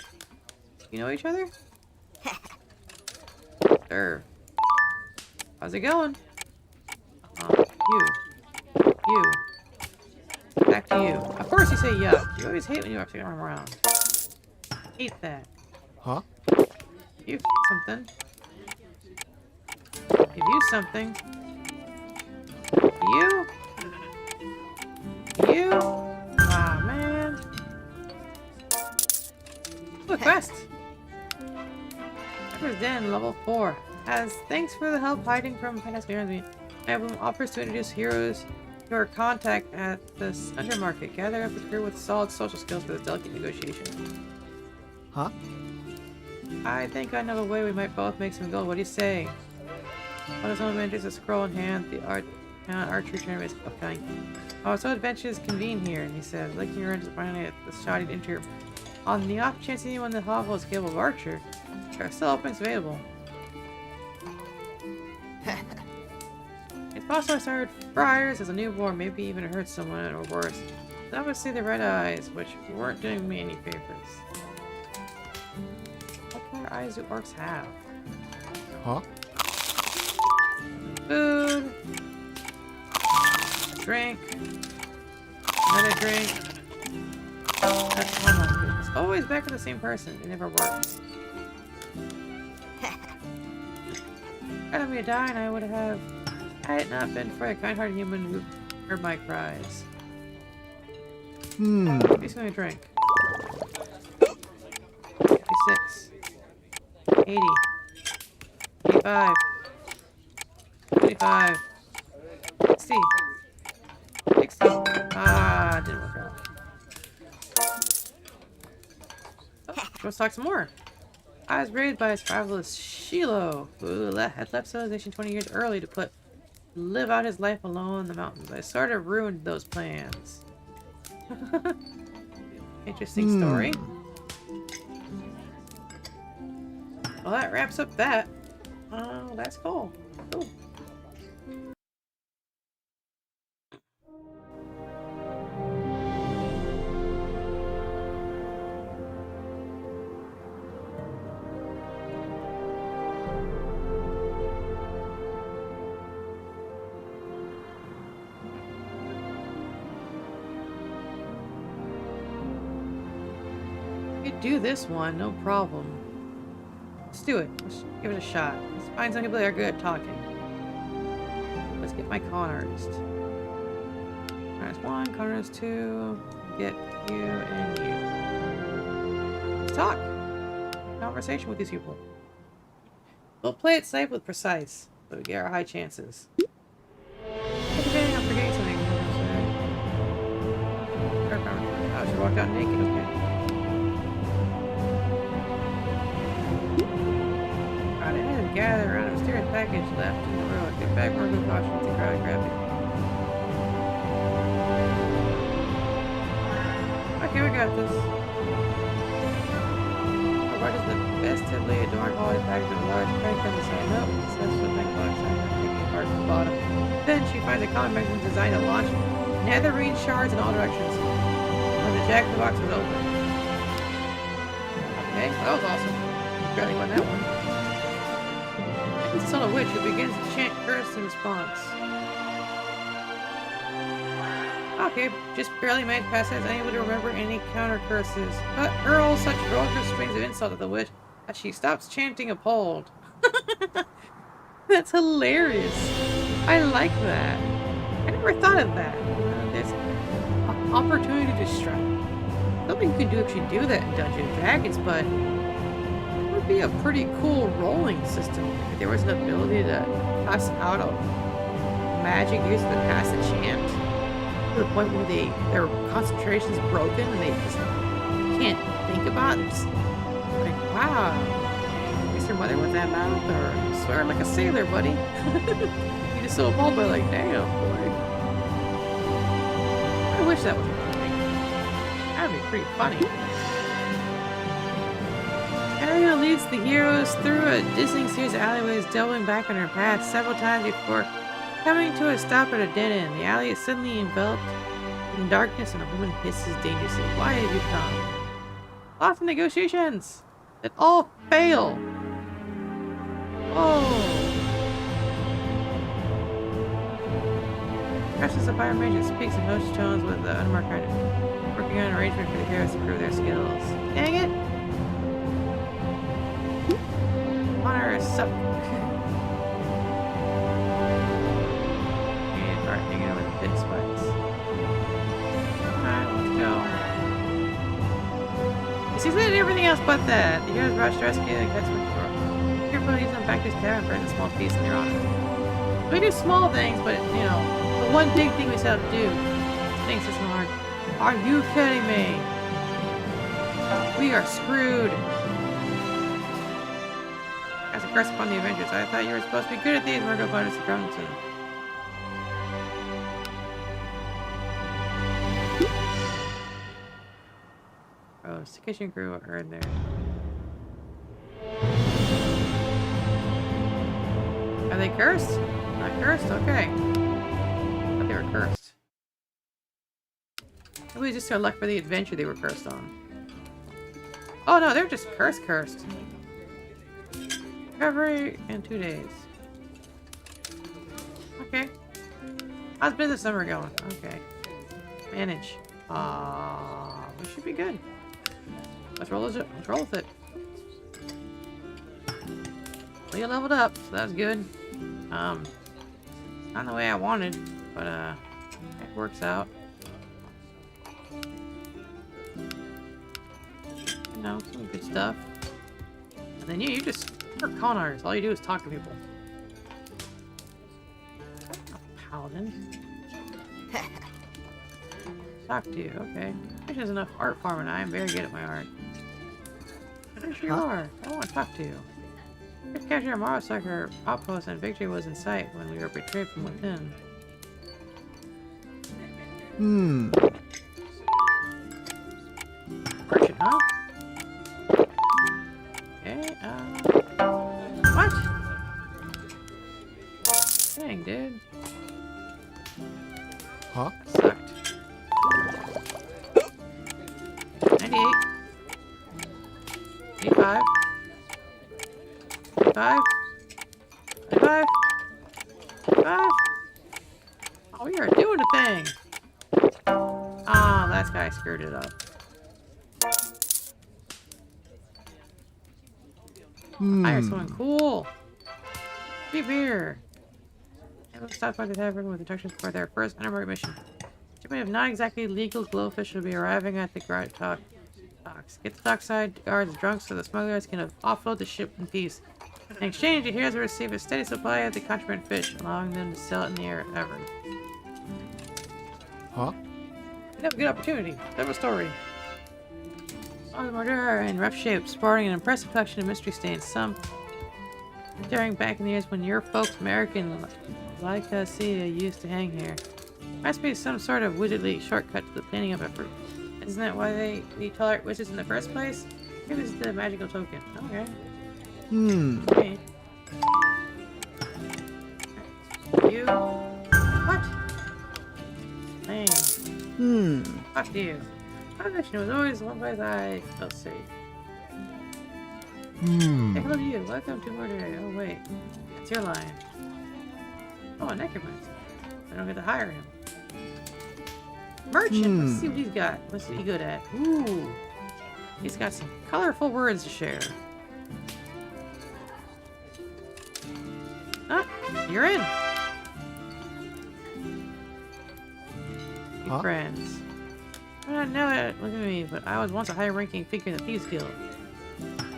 A: You know each other? Sure. How's it going? You. Back to you. Of course you say yuck. You always hate when you have to run around. Hate that.
B: Huh?
A: You something. Give you something. You? Ah, man. Look, quest. Emperor's Den, level 4. As thanks for the help hiding from fantastic enemy, Emblem offers to introduce heroes to our contact at this undermarket. Gather up a crew with solid social skills for this delicate negotiation.
B: Huh?
A: I think I know a way we might both make some gold. What do you say? One of some adventures, a scroll in hand, the archery tournament is upcoming. Oh, so adventures convene here, he said, licking around finally at the shoddy interior. On the off chance anyone in the hovel is capable of archer, there are still openings available. Also, I started friars as a newborn, maybe even hurt someone or worse. I would see the red eyes, which weren't doing me any favors. What kind of eyes do orcs have?
B: Huh?
A: Food. Drink. Another drink. That's one of them. It's always back with the same person. It never works. I'd be dying, I would have. Had it not been for a kind-hearted human who heard my cries. He's gonna drink. 56. 80. 85. 25. 60. 60. Ah, didn't work out. Oh, let's talk some more. I was raised by a survivalist Shiloh, who had left civilization 20 years early to live out his life alone in the mountains. I sort of ruined those plans. Interesting story. Well, that wraps up that. That's cool. Cool. We could do this one, no problem. Let's do it. Let's give it a shot. Let's find some people that are good at talking. Let's get my con artist. Artist 1, con artist 2. Get you and you. Let's talk. Conversation with these people. We'll play it safe with precise, so we get our high chances. Depending on forgetting something. Oh, she walked out naked, okay. Gather around a mysterious package left in the road. Get back, more good caution with the crowd grabbing. Okay, we got this. What is the festively adorned holiday package with a large crank on the side? Nope, it says something box. I'm not taking it apart from the bottom. Then she finds a comic magazine designed to launch netherine shards in all directions. When the jack of the box was open. Okay, that was awesome. Barely won that one. It's on a witch who begins to chant curse in response. Okay, just barely made past it. Is anyone to remember any counter curses? But hurls such vulgar strings of insult at the witch that she stops chanting appalled. That's hilarious. I like that. I never thought of that. There's an opportunity to strike. I don't think you can do actually do that in Dungeons and Dragons, but be a pretty cool rolling system if there was an ability to pass out a magic use to pass a chant to the point where their concentration's broken and they just can't think about it. Just like, wow, is your mother with that mouth? Or swear like a sailor, buddy. You just so appalled by like, damn, boy. I wish that was a thing. That'd be pretty funny. Ariel leads the heroes through a dizzying series of alleyways, doubling back on her path several times before coming to a stop at a dead end. The alley is suddenly enveloped in darkness and a woman hisses dangerously. Why have you come? Lots of negotiations that all fail. Oh. Crashes the fire mage and speaks in hushed tones with the unmarked kind, working on an arrangement for the heroes to prove their skills. Dang it! Honor suck. And start hanging over the pit spikes. Alright, let's go. You see, they did everything else but that. The heroes rush to rescue and catch them for. Carefully use them back to his tavern and burn the small piece in their honor. We do small things, but you know, the one big thing we set out to do. Thanks, it's hard. Are you kidding me? We are screwed. As a curse upon the Avengers, I thought you were supposed to be good at these. We're going to bonus the ground soon. Oh, it's the kitchen crew are in there. Are they cursed? Not cursed? Okay. cursed. Maybe just their luck for the adventure they were cursed on. Oh no, they're just cursed. Recovery in 2 days. Okay. How's business summer going? Okay. Manage. We should be good. Let's roll with it. Well, you leveled up, so that's good. Not the way I wanted, but it works out. You know, some good stuff. And then you're a con artist. All you do is talk to people. A paladin. Talk to you, okay. Which is enough art farming. I am very good at my art. There you are. I want to talk to you. We captured a Marasucker outpost and victory was in sight when we were betrayed from within. Merchant, huh? Okay, what? Dang, dude.
B: Huh?
A: Sucked. 98. 85. 85. 85. 85. Oh, we are doing a thing. Ah, that guy screwed it up. Hire someone cool. Be here. Everyone stopped by the tavern with instructions for their first unarmored mission. Shipment of not exactly legal glowfish will be arriving at the docks. Get the dockside guards drunk so the smugglers can offload the ship in peace. In exchange, the heroes will receive a steady supply of the contraband fish, allowing them to sell it in the air ever.
B: Huh?
A: You have a good opportunity. Tell a story. All the murderer are in rough shape, sporting an impressive collection of mystery stains. Some daring back in the years when your folks, American like us, used to hang here. Must be some sort of wizardly shortcut to the planning of a fruit. Isn't that why they tolerate wizards in the first place? Maybe it's the magical token. Okay. Okay. You. What? Dang. Fuck you. My mission was always one place I felt safe. Hey, hello to you. Welcome to Murder. Oh, wait. It's your line. Oh, a necromancer. I don't get to hire him. Merchant. Let's see what he's got. What's he good at? Ooh. He's got some colorful words to share. Ah, you're in. New friends. I don't know it. Look at me, but I was once a high-ranking figure in the Thieves Guild.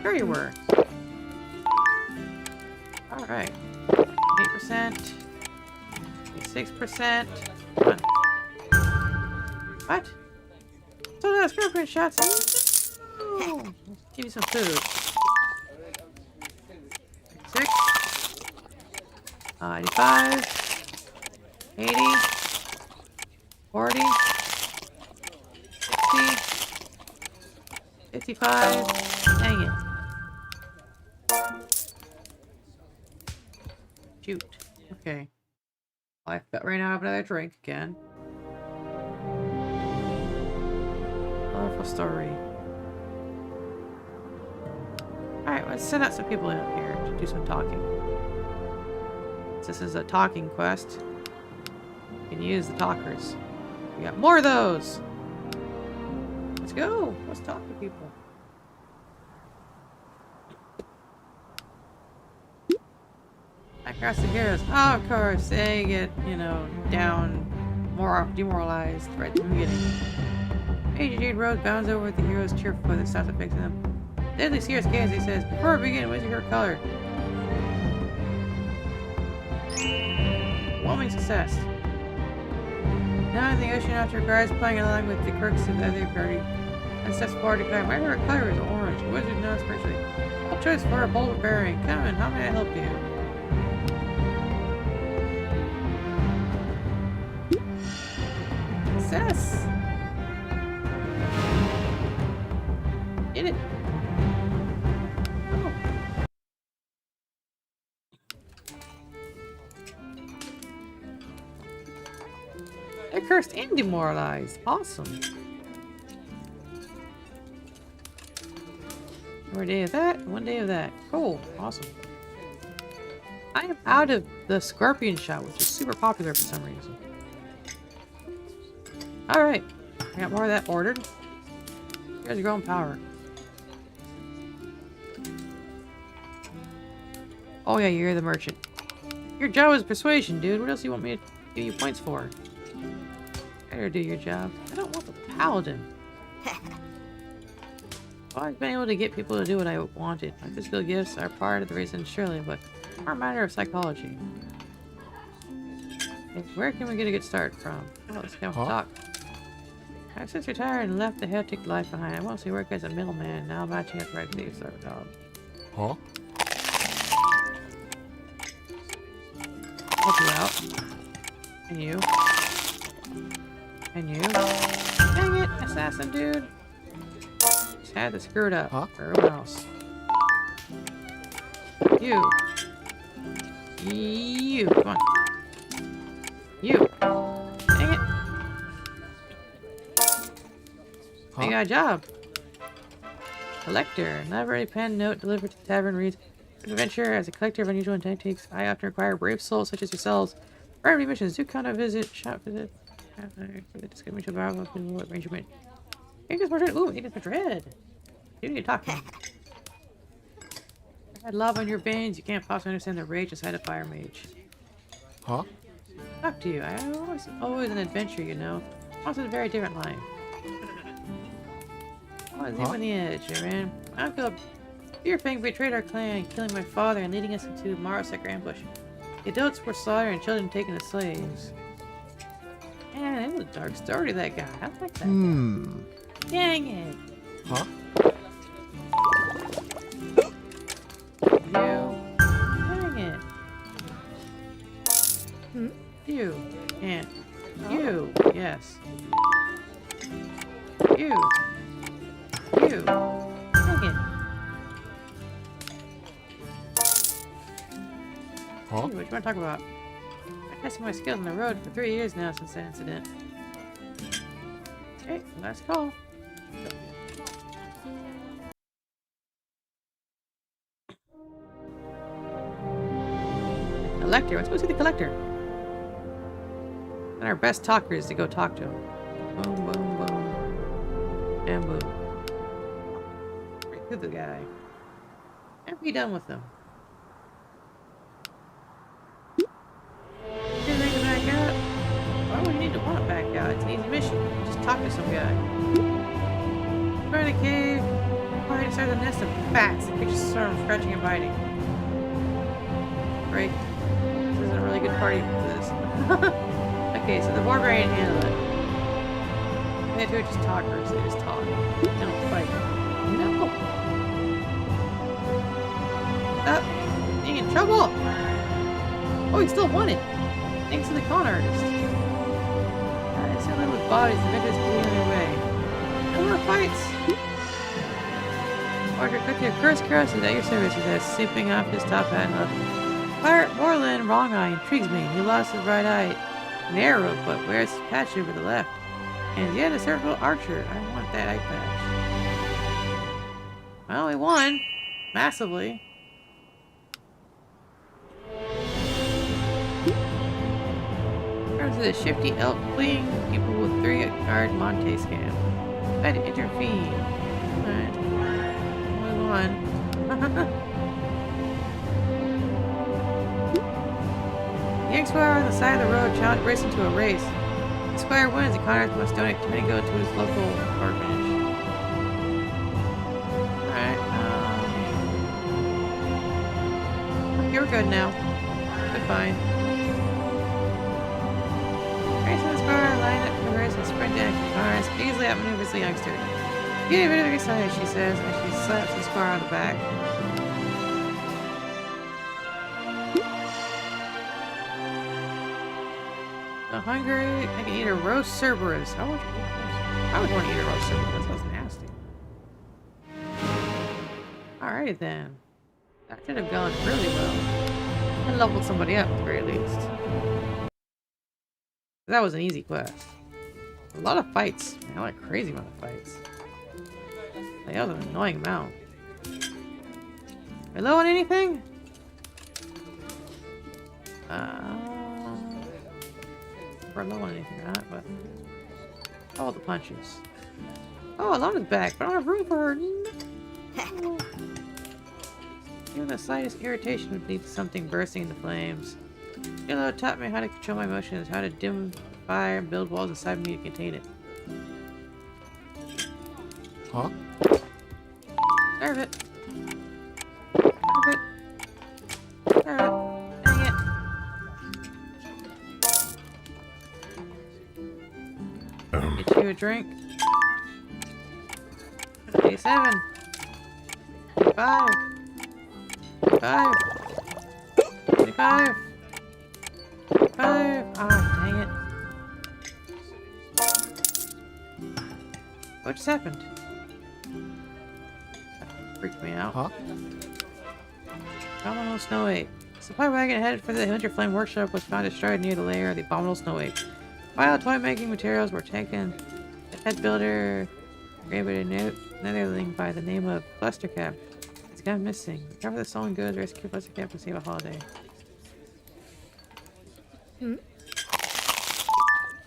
A: Sure you were. Alright. 8%. 6%. Come on. What? So that's girlfriend shots. Oh, give you some food. 6. 85. 80. 40. 60. 55. Dang it. Shoot. Okay. I've got right now I have another drink again. Colorful story. Alright, let's send out some people in here to do some talking. This is a talking quest. You can use the talkers. We got more of those! Let's go! Let's talk to people. Across the heroes. Oh, of course, they get, you know, more demoralized right from the beginning. Major Jade Rose bounds over with the heroes' cheerful foot that stops fixing them. Deadly Sears Gansey says, before we begin, what is your color? Overwhelming success. Now in the ocean after guards playing along with the quirks of the other party. And steps forward to climb. My favorite color is orange. Wizard knows especially. Bold choice for a bold bearing. Come in, how may I help you? Success! Get it! Oh. cursed and demoralized. Awesome. One day of that, one day of that. Cool. Awesome. I am out of the scorpion shot, which is super popular for some reason. Alright. I got more of that ordered. Here's your own power. Oh yeah, you're the merchant. Your job is persuasion, dude. What else do you want me to give you points for? Better do your job. I don't want the paladin. Well, I've been able to get people to do what I wanted. My physical gifts are part of the reason, surely, but more a matter of psychology. Okay, where can we get a good start from? Oh, let's go talk. I've since retired and left the hectic life behind. I mostly work as a middleman, now matching at the right place.
B: Huh?
A: Help you out. And you. And you. Dang it, assassin dude. Just had to screw it up for everyone else. You. You. Come on. You. Dang it. You got a job. Collector. Never a pen note delivered to the tavern reads, adventure as a collector of unusual antiques. I often require brave souls such as yourselves. For every missions, do count a visit, shop visit. For the discrimination of our arrangement. Ignis Madrid. Ooh, Ignis Madrid. You need to talk to me. I had love on your veins. You can't possibly understand the rage inside a fire mage.
B: Huh?
A: Talk to you. I was always an adventure, you know. Also a very different life. I was on the edge, man. My uncle Fearfang betrayed our clan, killing my father and leading us into Marosek ambush. The adults were slaughtered and children taken as slaves. Man, it was a dark story, that guy. I like that guy. Dang it.
B: Huh?
A: You. Dang it. You. And. You. Yes. You. You. Dang it.
B: Huh?
A: What you want to talk about? I've tested my skills on the road for 3 years now since that incident. Okay, last call. Collector. Let's go see the collector. And our best talker is to go talk to him. Boom, boom, boom. And boom. Right to the guy. And be done with him. Why would you need to want it back out? It's an easy mission. Just talk to some guy. Find a cave. Find inside a nest of bats that catches storm scratching and biting. Break. This isn't a really good party for this. Okay, so the barbarian handle it. They do just talk first. They just talk. They don't fight. No. Being in trouble. Oh, he still won it. Thanks to the con artist. It's only with bodies, the vendors can be on their way. No more fights! Order quickly a curse cross is at your service, he says, sweeping off his top hat and up. Pirate Moreland, wrong eye, intrigues me. He lost his right eye. An arrow, but wears his patch over the left. And yet a circle archer. I want that eye patch. Well, he won. Massively. To the shifty elf fleeing people with 3-card Monte scam. I had to intervene. Alright. Move on. The young squire on the side of the road challenged racing to a race. The squire wins, the Connors must donate to go to his local orphanage. Alright, you're good now. Good, fine. Line up for the race and sprint down the cars, easily outmaneuvers the youngster. Get rid of your side, she says, as she slaps the squire on the back. So hungry, I can eat a roast Cerberus. I would want to eat a roast Cerberus. That sounds nasty. Alrighty then. That should have gone really well. I leveled somebody up at the very least. That was an easy quest. A lot of fights. Man, like crazy amount of fights. Like, that was an annoying amount. Hello on anything? We're low on anything or not, but all the punches. Oh, Alona's back, but I don't have room for her. No. Even the slightest irritation would lead to something bursting into flames. Yellow taught me how to control my emotions, how to dim fire and build walls inside me to contain it.
B: Huh?
A: Serve it. Serve it. Serve it. Dang it. Get you a drink. 87. 5. 5. 25. 5. Ah, dang it. What just happened? That freaked me out.
B: Huh?
A: Abominable Snow Ape. Supply wagon headed for the Winter Flame Workshop was found destroyed near the lair of the Abominable Snow Ape. While toy making materials were taken, the head builder gave it a netherling by the name of Clustercap. It's gone missing. Recover the stolen goods, rescue Clustercap, and save a holiday.
C: Hmm?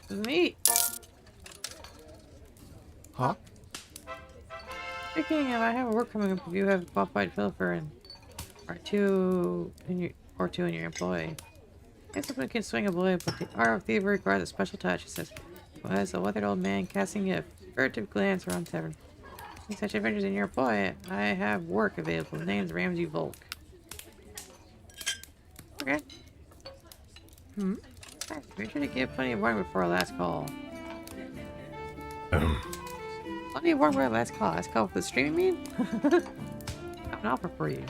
A: This is me!
B: Huh?
A: Speaking of, I have a work coming up if you have a qualified developer and two in your employ. I guess someone can swing a blade, but the art of thievery requires a special touch, he says. Was a weathered old man casting a furtive glance around the tavern. In such adventures in your employ, I have work available. The name's Ramsey Volk. Okay.
C: Hmm?
A: Be sure to give plenty of warning before our last call. Plenty of warning before our last call. Last call for the stream, you mean? I have an offer for you.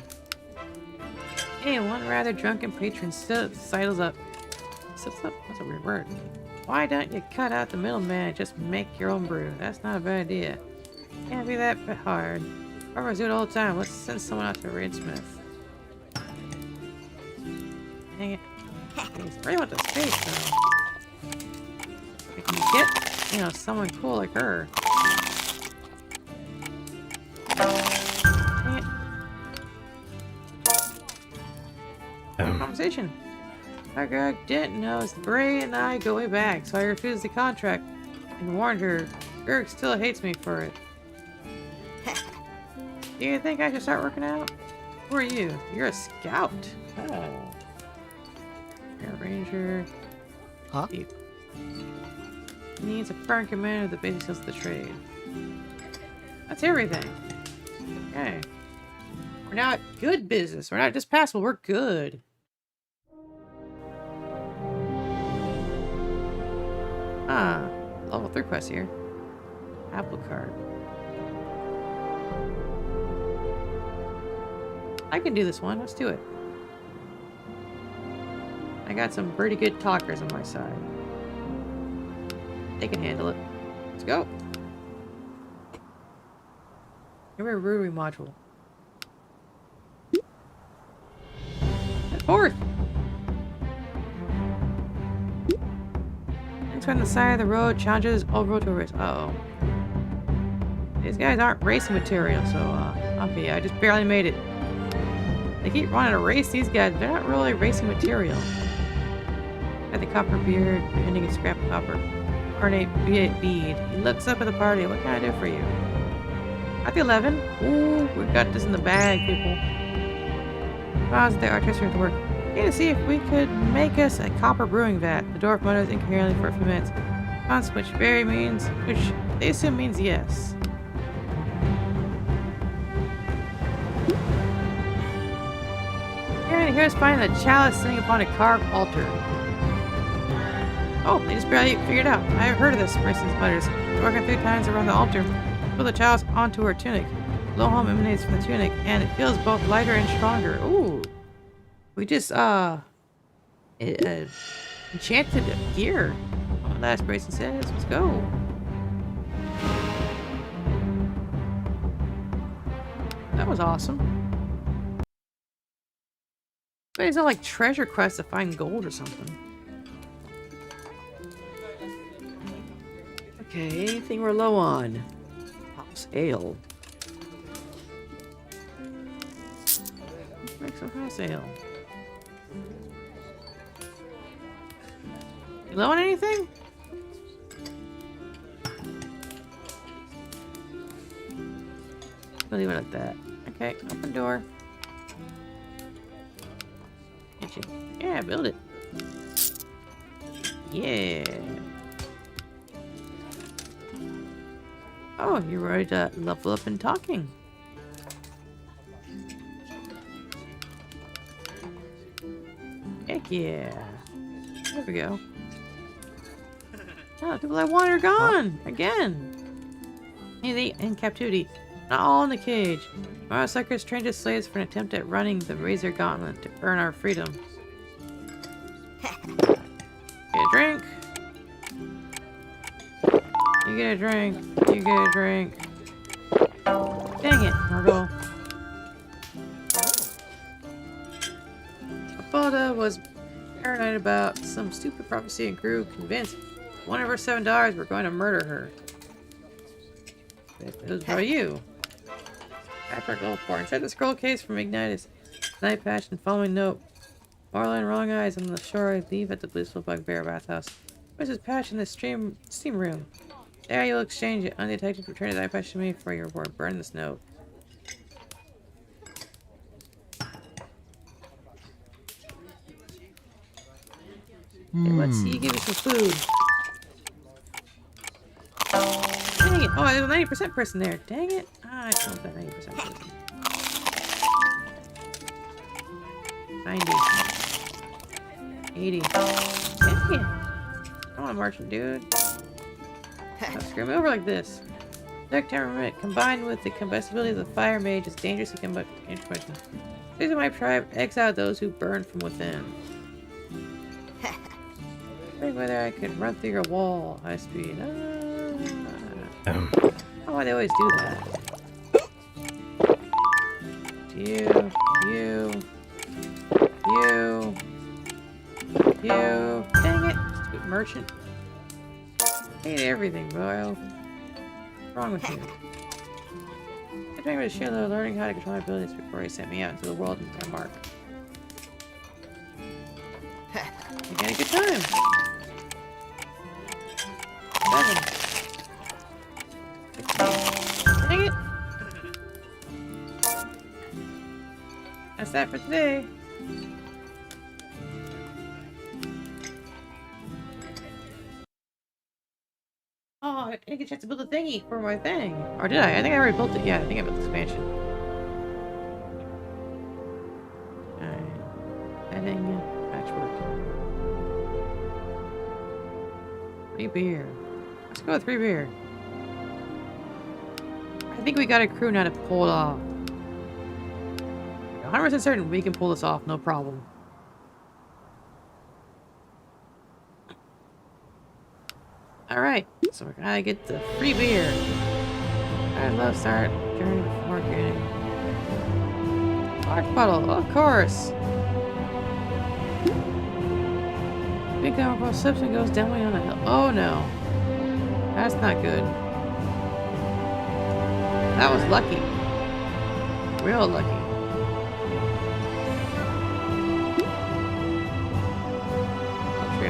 A: Hey, one rather drunken patron sidles up. Sidles up? That's a weird word. Why don't you cut out the middleman and just make your own brew? That's not a bad idea. Can't be that hard. Farmers do it all the time. Let's send someone out to Raidsmith. Dang it. I really want the space, though. I can get, you know, someone cool like her. Dang it. Conversation. Our Greg didn't know Bray and I go way back, so I refused the contract and warned her. Greg still hates me for it. Do you think I should start working out? Who are you? You're a scout. Oh. You're a ranger.
B: Huh?
A: He needs a firm command of the basic skills of the trade. That's everything. Okay. We're now at good business. We're not just passable, we're good. Ah, level 3 quest here. Apple card. I can do this one. Let's do it. I got some pretty good talkers on my side. They can handle it. Let's go. Give me a Ruri module. And fourth. Next on the side of the road challenges off-road to a race. Uh-oh. These guys aren't racing material, so okay, I just barely made it. They keep running a race, these guys, they're not really racing material. Got the copper beard, handing a scrap of copper. Ornate bead. He looks up at the party. What can I do for you? At the 11. Ooh, we got this in the bag, people. Pause the artistry of the work. Need to see if we could make us a copper brewing vat. The dwarf mutters incoherently for a few minutes. Response, which they assume means yes. And here's finding a chalice sitting upon a carved altar. Oh, they just barely figured out. I've heard of this, Mercedes mutters. Working 3 times around the altar, pull the chalice onto her tunic. Low hum emanates from the tunic, and it feels both lighter and stronger. Ooh. We just, enchanted gear. Last Grayson says, let's go. That was awesome. But it's not like treasure quests to find gold or something. Okay, anything we're low on? House ale. Let's make some house ale. You low on anything? We'll leave it at that. Okay, open door. Yeah, build it. Yeah. Oh, you're ready to level up in talking. Heck yeah. There we go. Oh, the people I want are gone! Again! In captivity. Not all in the cage. Our suckers trained as slaves for an attempt at running the Razor Gauntlet to earn our freedom. Get a drink. You get a drink. You get a drink. Dang it, Margot. Mafalda was paranoid about some stupid prophecy and grew convinced one of her $7 were going to murder her. It was about you. After level 4. Inside the scroll case from Ignitus. Night patch and following note. Marla and Wrong Eyes on the shore leave at the Blissful Bugbear bathhouse. Mrs. Patch in the steam room. There you'll exchange it. Undetected. Return the night patch to me for your reward. Burn this note. Okay, let's see. Give me some food. Dang it. Oh, there's a 90% person there. Dang it. Ah, I don't want that 90% person. 90. 80. Dang it. Come on, merchant dude. Don't screw me over like this. Dark temperament combined with the combustibility of the fire mage is dangerously dangerous. These are my tribe. Exile those who burn from within. Think whether I could run through your wall. High speed. Oh, why they always do that. You. Dang it. Stupid merchant. Hate everything, bro. What's wrong with you? I think with Sheila learning how to control my abilities before he sent me out into the world in Denmark. You had a good time. 7. Dang it! That's that for today. Oh, I didn't get a chance to build a thingy for my thing. Or did I? I think I already built it. Yeah, I think I built the expansion. Alright. Adding patchwork. 3 beer. Let's go with 3 beer. I think we got a crew now to pull it off. 100% certain we can pull this off, no problem. Alright, so we're gonna get the free beer. I love start journey before getting. Large bottle, of course. Big powerful slips and goes down on a hill. Oh no. That's not good. That was lucky. Real lucky.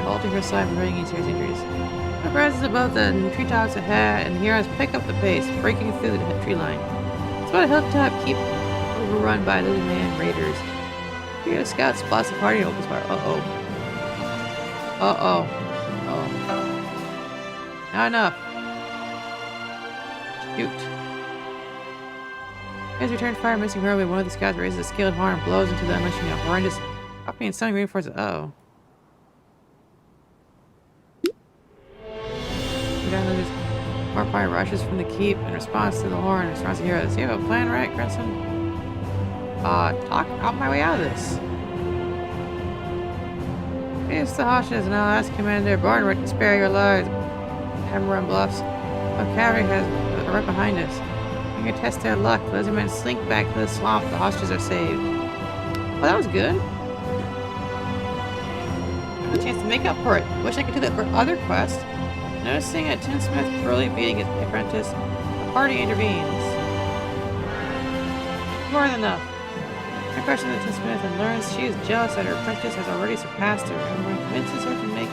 A: Halting her side and bringing serious injuries. My presence above the treetops ahead, and heroes pick up the pace, breaking through the tree line. It's about a hilltop, keep overrun by Lily Man raiders. Hero scout spots the party and opens fire. Uh-oh. Uh-oh. Oh. Not enough. Shoot. As we return fire, missing her, one of the scouts raises a scaled horn and blows into the unleashing a horrendous dropping and stunning reinforcements. Uh-oh. More fire rushes from the keep in response to the horn and responds to heroes. You have a plan, right, Grayson? Talk out my way out of this. Face the hostages and I'll ask Commander Barnwood to spare your lives. Hammer and bluffs. A cavalry has right behind us. We can test their luck. The lizardmen slink back to the swamp. The hostages are saved. Well, that was good. A chance to make up for it. Wish I could do that for other quests. Noticing a tinsmith cruelly beating his apprentice, the party intervenes. More than enough. I question the tinsmith and learns she is jealous that her apprentice has already surpassed her, and when convinces her to make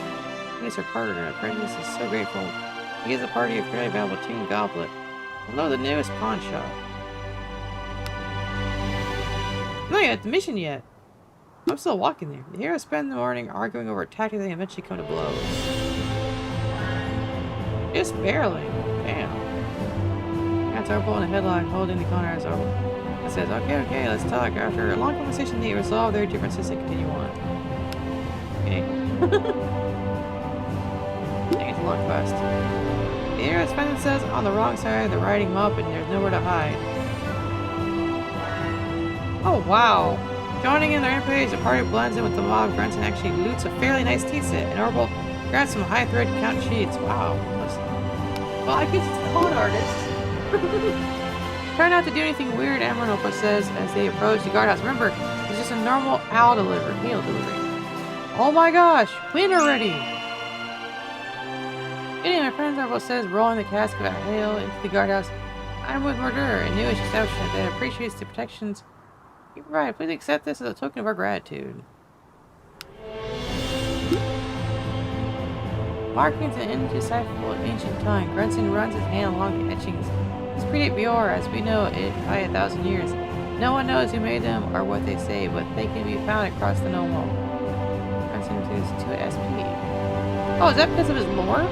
A: her partner, her apprentice is so grateful. He gives the party a fairly valuable tin goblet, below the nearest pawn shop. I'm not even at the mission yet. I'm still walking there. The heroes spend the morning arguing over a tactic they eventually come to blows. Just barely. Damn. That's our bull in a headlock holding the corner as over. It says, okay, let's talk. After a long conversation, they resolve their differences and continue on. Okay. Dang, it's a long quest. The heroes find themselves on the wrong side of the riding mob and there's nowhere to hide. Oh, wow. Joining in the rampage, the party blends in with the mob, grunts, and actually loots a fairly nice tea set. And Orbital grabs some high-thread count sheets. Wow. Well, I guess it's a con artist. Try not to do anything weird, Amaropa says as they approach the guardhouse. Remember, it's just a normal hail delivery. Oh my gosh, win already! Anyway, my friend Orbital says, rolling the cask of hail into the guardhouse. I'm with Murder, a newish establishment that appreciates the protections you provide. Please accept this as a token of our gratitude. Markings an indecipherable ancient tongue. Grunson runs his hand along the etchings. These predate Bior, as we know it, by 1,000 years. No one knows who made them or what they say, but they can be found across the known world. Grunson includes 2 SP. Oh, is that because of his lore?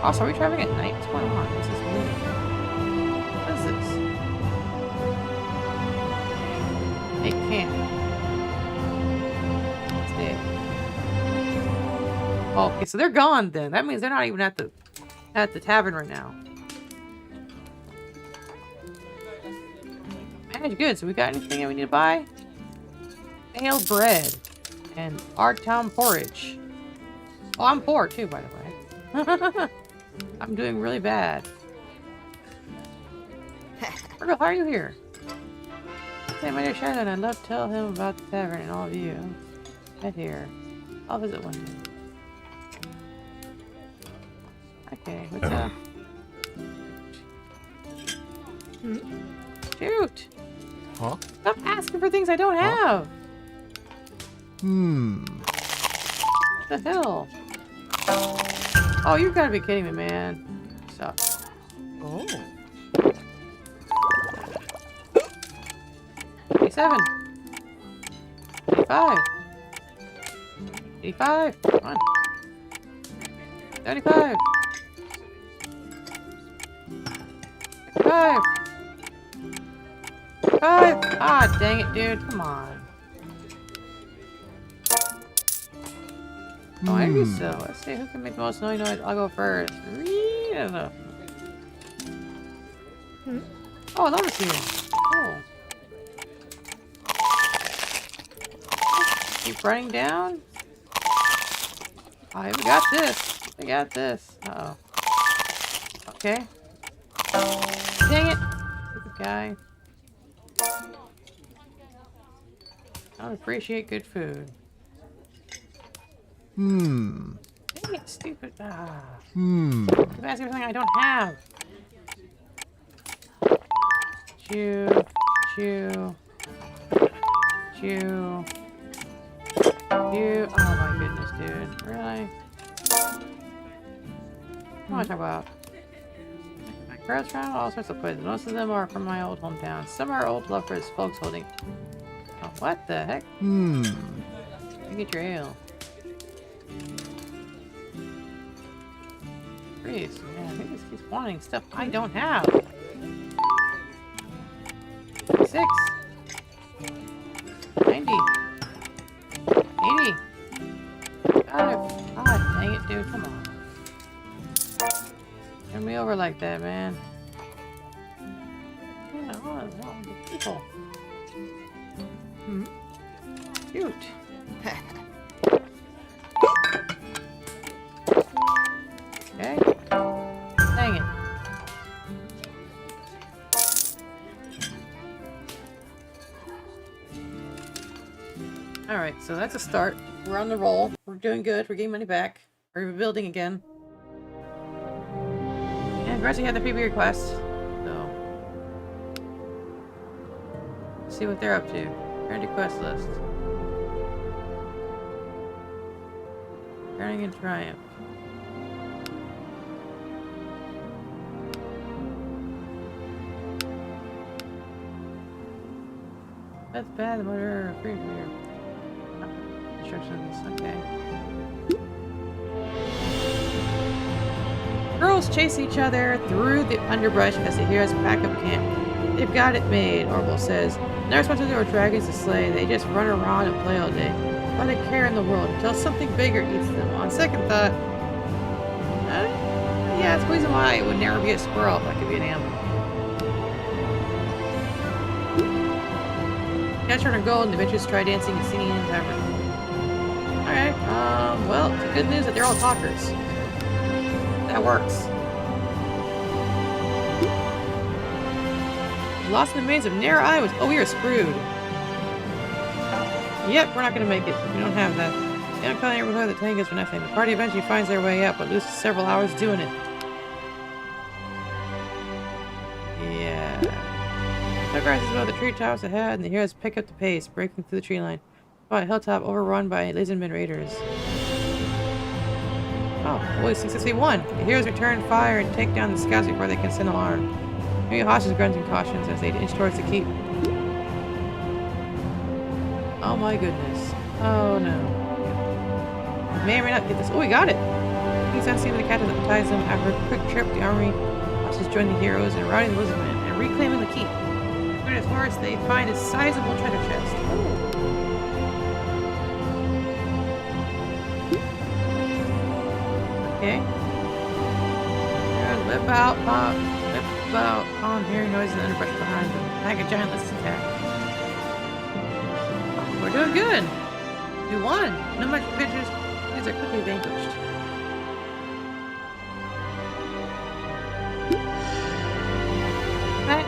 A: Also, are we traveling at night? What's going on? This is weird. What is this? It can't. It's dead. Oh, okay, so they're gone then. That means they're not even at the tavern right now. Managed goods. So we got anything that we need to buy? Stale bread and Artown porridge. Oh, I'm poor too, by the way. I'm doing really bad. Virgo, how are you here? Say, my dear Charlotte, I'd love to tell him about the tavern and all of you. Right here. I'll visit one day. Okay, what's up? Shoot!
B: Huh?
A: Stop asking for things I don't have! What the hell? Oh, you gotta be kidding me, man. Suck.
B: Oh.
A: 87. 85. 85. Come on. 75. 55. 5. Ah, dang it, dude. Come on. Oh, I guess so. Let's see who can make the most noise. I'll go first. I don't know. Oh, that was here. Cool. Keep running down. Oh, we got this. We got this. Uh-oh. Okay. Dang it. Stupid guy. I don't appreciate good food. Dang it, stupid. Ah. Keep asking for something I don't have. Chew. Chew. Chew. Chew. Oh my goodness, dude. Really? What am I talking about? Crowds around all sorts of places. Most of them are from my old hometown. Some are old lovers, folks holding. Oh, what the heck? You get your ale. Please, man, I think this keeps wanting stuff I don't have. 6. 90. 80. God, dang it, dude, come on. Turn me over like that, man. Yeah, oh, the people. Cute. Okay. Dang it. Alright, so that's a start. We're on the roll. We're doing good. We're getting money back. We're rebuilding again. Congrats, you had the free request. So, let's see what they're up to. Turn to quest list. Turning in triumph. That's bad. The motor free from your instructions. Okay. Girls chase each other through the underbrush as the heroes pack up camp. They've got it made, Orville says. No responsibility or dragons to slay. They just run around and play all day. Not a care in the world until something bigger eats them. On second thought, yeah, it's the reason why it would never be a squirrel if I could be an animal. Catch her in gold and adventurers try dancing and singing in the tavern. Alright, well, it's good news that they're all talkers. That works. Lost in the maze of narrow islands. Oh, we are screwed. Yep, we're not gonna make it. We don't have that. The unclean neighborhood of the Tangas for nothing. The party eventually finds their way up, but loses several hours doing it. Yeah. Sunrise is above the treetops ahead, and the heroes pick up the pace, breaking through the tree line. By a hilltop overrun by Lazenman raiders. Oh, boy, 661. The heroes return fire and take down the scouts before they can send alarm. Maybe Hosh's grunts and cautions as they inch towards the keep. Oh my goodness. Oh no. May or may not get this. Oh, we got it! He's unseen with the captain that ties them. After a quick trip, the army Hoshes join the heroes in routing the Lazenman and reclaiming the keep. When it's forest, they find a sizable treasure chest. Okay. Lip out, on hearing noises in the underbrush behind them. Like a giant list attack. We're doing good. We won. No much pictures. These are quickly vanquished.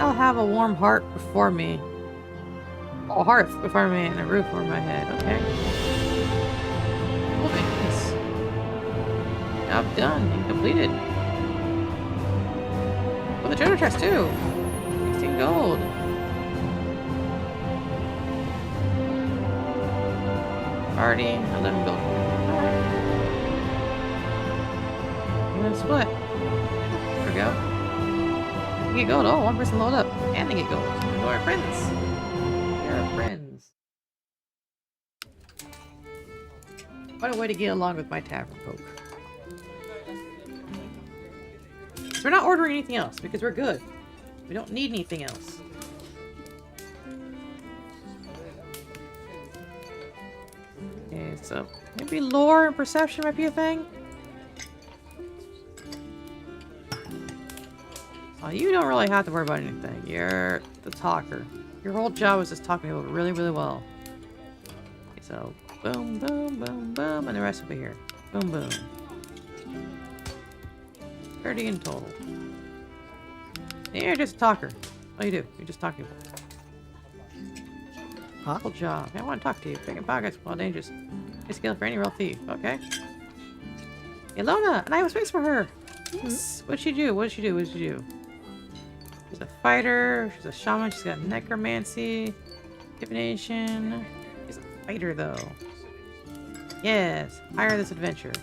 A: I'll have a warm heart before me. A hearth before me and a roof over my head. Okay. Job done and completed. Well, the treasure chest too. 16 gold. Already 11 gold. Alright. And then split. There we go. You get gold. Oh, one person load up. And they get gold. We're our friends. We're our friends. What a way to get along with my tavern folk. We're not ordering anything else because we're good. We don't need anything else. Okay, so maybe lore and perception might be a thing. Oh, you don't really have to worry about anything. You're the talker. Your whole job is just talking to people really, really well. Okay, so boom, boom, boom, boom, and the rest will be here. Boom, boom. 30 in total. You're just a talker. All you do. You're just talking.
B: Huh?
A: Cool job. I want to talk to you. Picking pockets while dangerous. A skill for any real thief. Okay. Ilona! And I have a space for her! What'd she do? What did she do? What did she do? She's a fighter. She's a shaman. She's got necromancy. Divination. She's a fighter, though. Yes. Hire this adventure.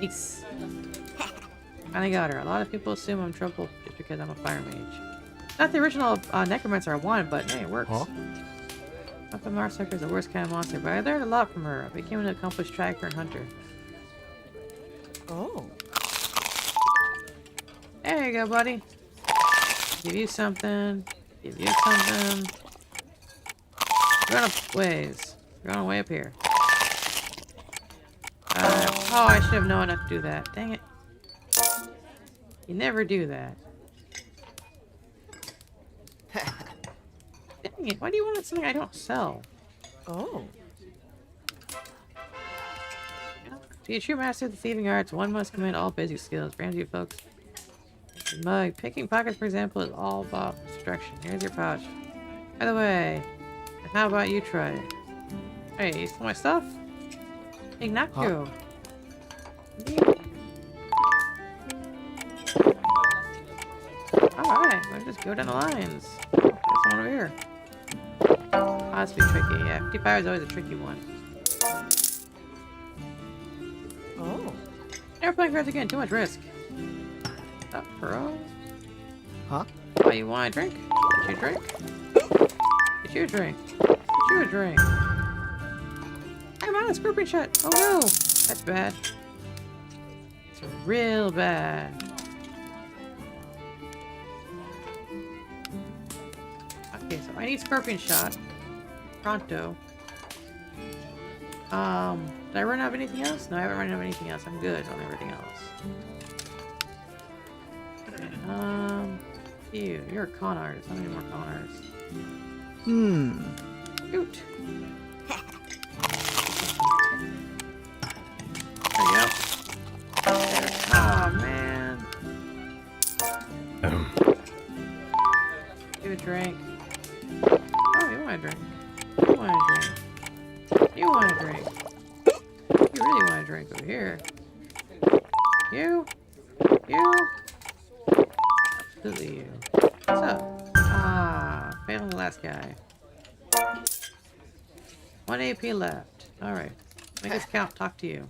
A: Nice. Finally got her. A lot of people assume I'm trouble just because I'm a fire mage. Not the original necromancer I wanted, but hey, it works.
B: Huh?
A: Up in Marsucker is the worst kind of monster, but I learned a lot from her. I became an accomplished tracker and hunter.
C: Oh.
A: There you go, buddy. Give you something. Give you something. We're going up ways. We're going way up here. Oh, I should have known not to do that. Dang it. You never do that. Dang it. Why do you want something I don't sell?
C: Oh.
A: To be a true master of the thieving arts, one must command all basic skills. Brand you folks. Mug. Picking pockets, for example, is all about destruction. Here's your pouch. By the way, how about you try it? Hey, you stole my stuff? Ignacio. Alright, we'll just go down the lines. There's one over here. Oh, that's be tricky, yeah. 55 is always a tricky one.
C: Oh.
A: Never playing cards again, too much risk. Up, bro.
B: Huh?
A: Oh, you want a drink? Get you a drink? Get you a drink. Get you a drink. I'm out of scorpion shot. Oh no! That's bad. It's real bad. Okay, so I need scorpion shot. Pronto. Did I run out of anything else? No, I haven't run out of anything else. I'm good on everything else. You're a con artist. How many more con artists? Shoot. There you go. There. Oh, man. Give a drink. Oh, you want a drink. You want a drink. You want a drink. You really want a drink over here. You. Absolutely you. What's up? Ah, failing the last guy. 1 AP left. Alright. Make us count. Talk to you.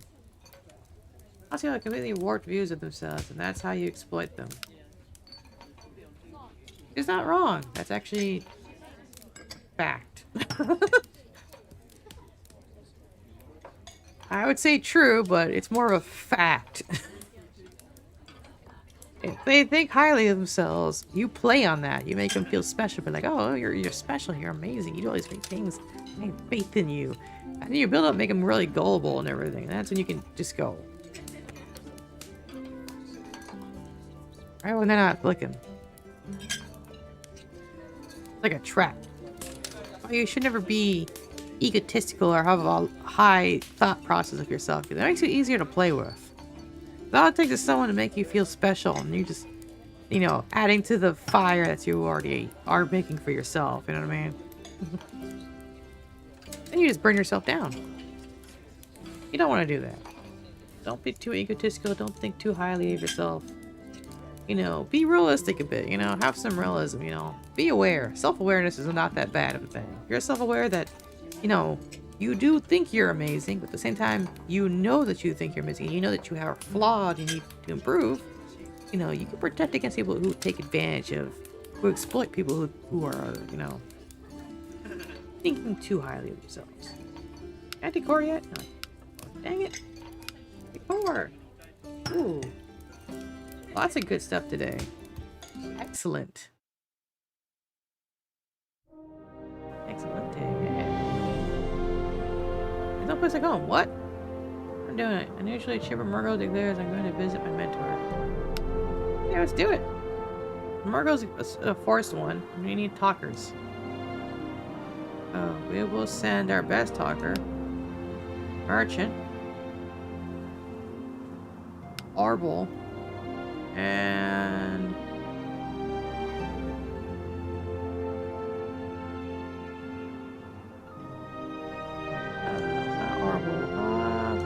A: I'll see how completely warped views of themselves, and that's how you exploit them. It's not wrong. That's actually fact. I would say true, but it's more of a fact. If they think highly of themselves, you play on that. You make them feel special. But like, oh, you're special. You're amazing. You do all these great things. I have faith in you. And then you build up, make them really gullible and everything. And that's when you can just go. Right when they're not looking. It's like a trap. Oh, you should never be egotistical or have a high thought process of yourself. That makes you easier to play with. All it takes is someone to make you feel special, and you just, you know, adding to the fire that you already are making for yourself. You know what I mean? Then you just burn yourself down. You don't want to do that. Don't be too egotistical. Don't think too highly of yourself. You know, be realistic a bit. You know, have some realism. You know, be aware. Self-awareness is not that bad of a thing. You're self-aware that, you know, you do think you're amazing, but at the same time, you know that you think you're amazing. You know that you are flawed and you need to improve. You know, you can protect against people who take advantage of, who exploit people who are, you know, thinking too highly of themselves. Anti-core yet? No. Oh, dang it. Anti-core. Ooh. Lots of good stuff today. Excellent. Excellent day. There's no place like home. What? I'm doing it. Unusually, Chipper Murgo declares I'm going to visit my mentor. Yeah, let's do it. Murgo's a forced one. We need talkers. Oh, we will send our best talker. Merchant. Arbol. And...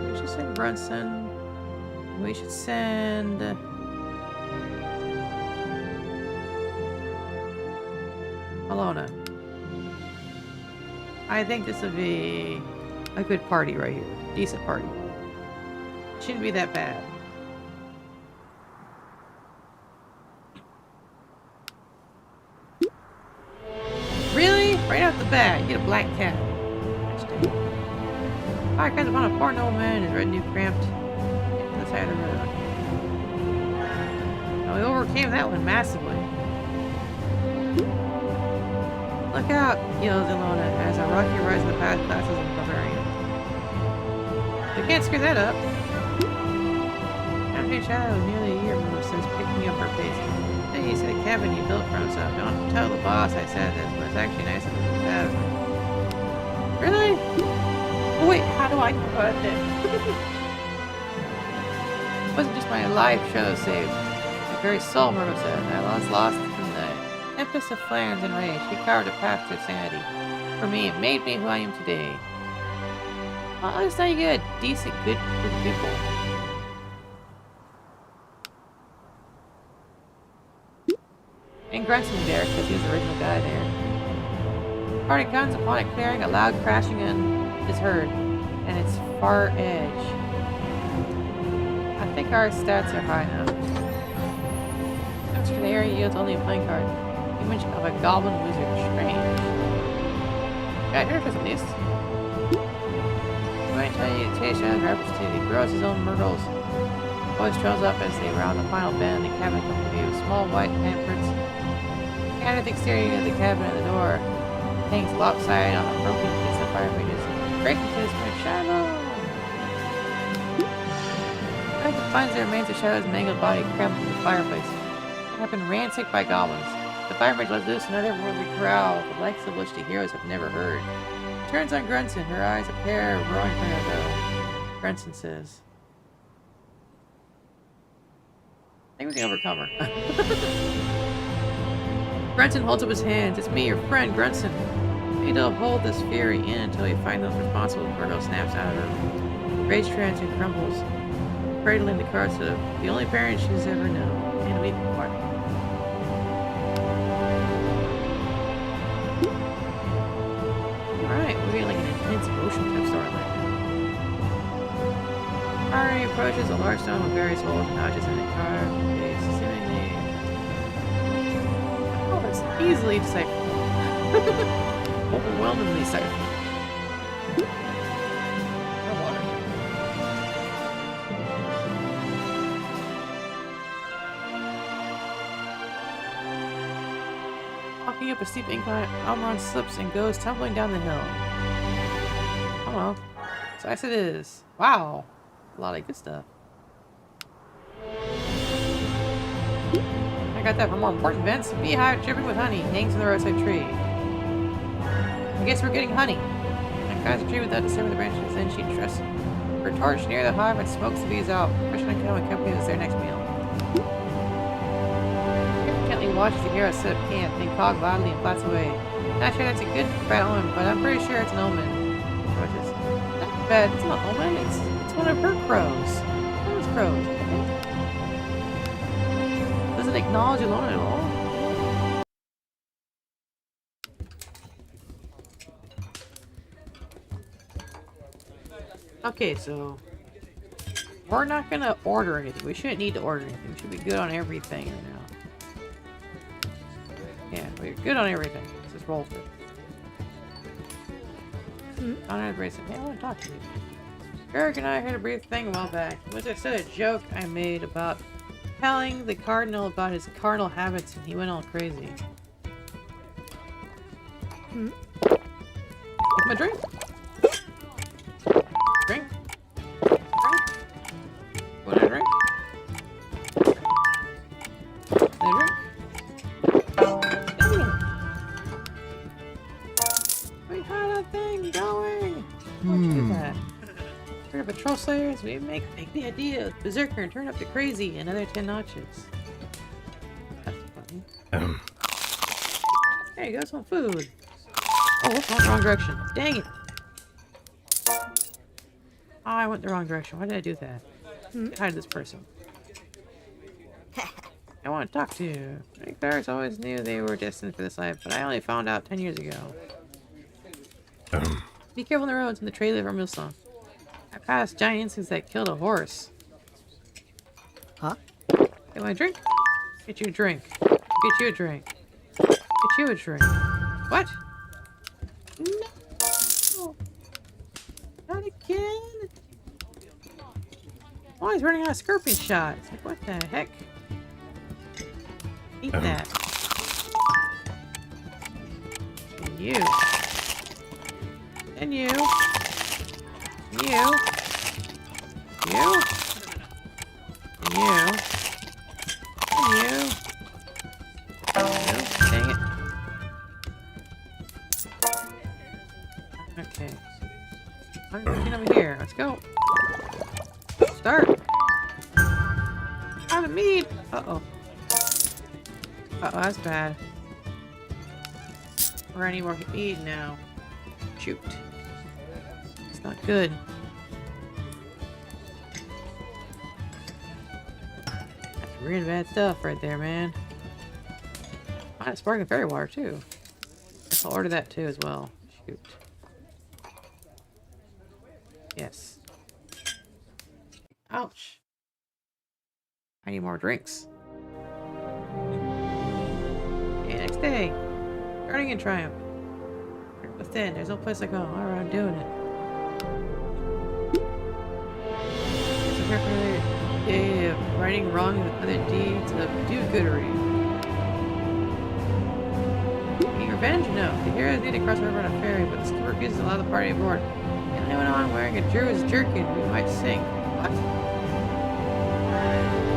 A: we should send Brunson. We should send... Alona. I think this would be a good party right here. Decent party. Shouldn't be that bad. Really? Right out the bat, you get a black cat. Fire cats upon a poor old man, his retinue cramped to the side of the road. Now we overcame that one massively. Look out, yells Ilona as a rocky rise in the path classes of Bavarian. We can't screw that up. After shadow nearly a year ago since picking up her pace. Hey, said the cabin he built for himself. Don't tell the boss I said this, but it's actually nice of him to have. Really? Oh wait, how do I put it? It wasn't just my life show saved. My very soul, Murdo said. I was lost in the tempest of flames and rage. He carved a path to sanity. For me, it made me who I am today. Well, at least now you get a decent, good group of people. And Grunson's there because he was the original guy there. Party comes upon a clearing, a loud crashing is heard, and it's far edge. I think our stats are high now. Next to the area yields only a playing card. Image of a goblin wizard. Strange. Yeah, here for some of these. Going to tell you, Tasha representative. He grows his own myrtles. Voice trails up as they round the final bend. The cabin comes to view. Small white handprints. At the exterior of the cabin at the door hangs lopsided on a broken piece of fire branches. Breaking to his friend Shadow. He finds the remains of Shadow's mangled body crammed in the fireplace. They have been ransacked by goblins. The fire branch lets loose another worldly growl, the likes of which the heroes have never heard. She turns on Grunson, her eyes a pair of roaring fire. Grunson says, I think we can overcome her. Grunson holds up his hands. It's me, your friend, Grunson. We need to hold this fury in until we find those responsible. Virgo snaps out of her. Rage trance and crumbles, cradling the cards of the only parent she's ever known. And we part. Alright, we're getting like an intense emotion type storyline now. Ari approaches a large stone with various holes and notches in it carved. Seemingly. Oh, it's easily decipherable. Overwhelmingly decipherable. Walking up a steep incline, Almiron slips and goes tumbling down the hill. Oh well. So yes it is. Wow. A lot of good stuff. I got that for more important events. Beehive dripping with honey hangs in the roadside tree. I guess we're getting honey. I guys a tree without disturbing the branches. Then she trusts her torch near the hive and smokes the bees out. Christian and company is their next meal. Gently watches the hero set up camp, then cog loudly and flats away. Not sure that's a good bad omen, but I'm pretty sure it's an omen. What's this? Not bad. It's not an omen. It's one of her crows. Those crows. Doesn't acknowledge alone at all. Okay, so we're not gonna order anything. We shouldn't need to order anything. We should be good on everything right now. Yeah, we're good on everything. Let's just roll through. Honor the bracelet. Hey, I want to talk to you. Eric and I heard a brief thing a while back. It was just a joke I made about telling the cardinal about his cardinal habits, and he went all crazy. Take my drink. Drink. Want a drink? Another drink? Dang it. We had a thing going. What'd you do that? We're patrol slayers. We make the idea of berserker and turn up to crazy another 10 notches. That's funny. There you go, some food. Oh, whoops, I went the wrong direction. Dang it. Oh, I went the wrong direction. Why did I do that? Hide this person. I want to talk to you. My parents always knew they were destined for this life, but I only found out 10 years ago. Be careful on the roads and the trail of our millstone. I passed giant insects that killed a horse.
C: Huh?
A: Get my drink? Get you a drink. Get you a drink. Get you a drink. What? No! Not again! Oh, he's running out of scorpion shots. Like, what the heck? Eat that. And you. And you. You. You. And you. And you. Dang it. Okay. I'm looking over here. Let's go. Start. I'm a meat. Uh-oh. Uh-oh, that's bad. We're any more meat now. Shoot. It's not good. That's really bad stuff right there, man. I have sparkling fairy water too. Guess I'll order that too as well. Shoot. Yes. Ouch. I need more drinks. Okay, next day. Starting in triumph. Within, there's no place like home. Alright, I'm doing it. It's a regular day of righting wrong with other deeds of do-goodery. Any revenge? No. The heroes need to cross the river on a ferry, but the skipper refuses to allow the party aboard. And anyone on wearing a Druid's jerkin, we might sink. What?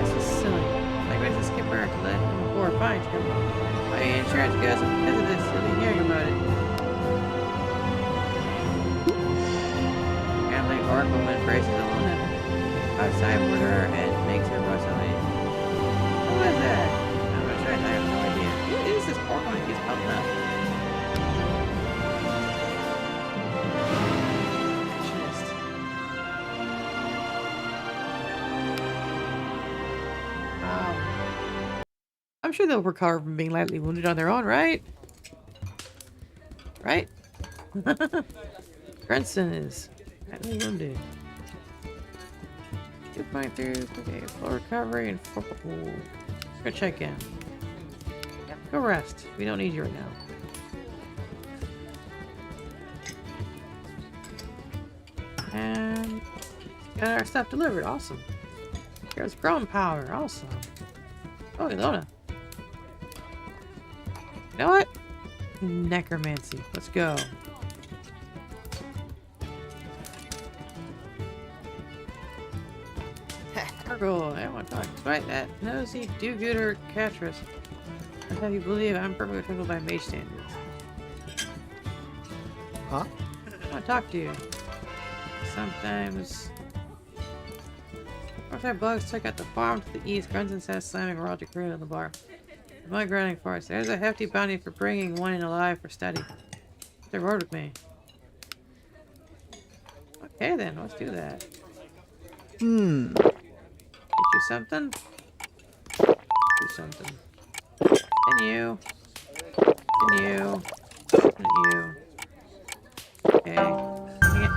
A: This is silly. Like, makes the skipper to let him aboard. Fine, skipper. My insurance goes up because of this. You'll be hearing about it. Gambling oracle woman braces a woman outside with her and makes her go silly. Who is that? I'm not sure. I have no idea. Who is this oracle that keeps popping up? I'm sure they'll recover from being lightly wounded on their own, right? Right? Grenson is lightly wounded. 2.3, okay, full recovery and full. Let's go check in. Yep, go rest. We don't need you right now. And got our stuff delivered. Awesome. Here's grown power. Awesome. Oh, Ilona. You know what? Necromancy. Let's go. Gargoyle. I want to talk. Despite that nosy do-gooder Catrus, I have you believe I'm perfectly trembled by mage standards.
C: Huh?
A: I want to talk to you. Sometimes. Outside bugs took out the farm to the east. Grunson says slamming a Roger Crew on the bar. My grinding force. There's a hefty bounty for bringing one in alive for study. They rode with me. Okay then, let's do that. Get you something? Do something. And you. And you. And you. Okay. Dang it.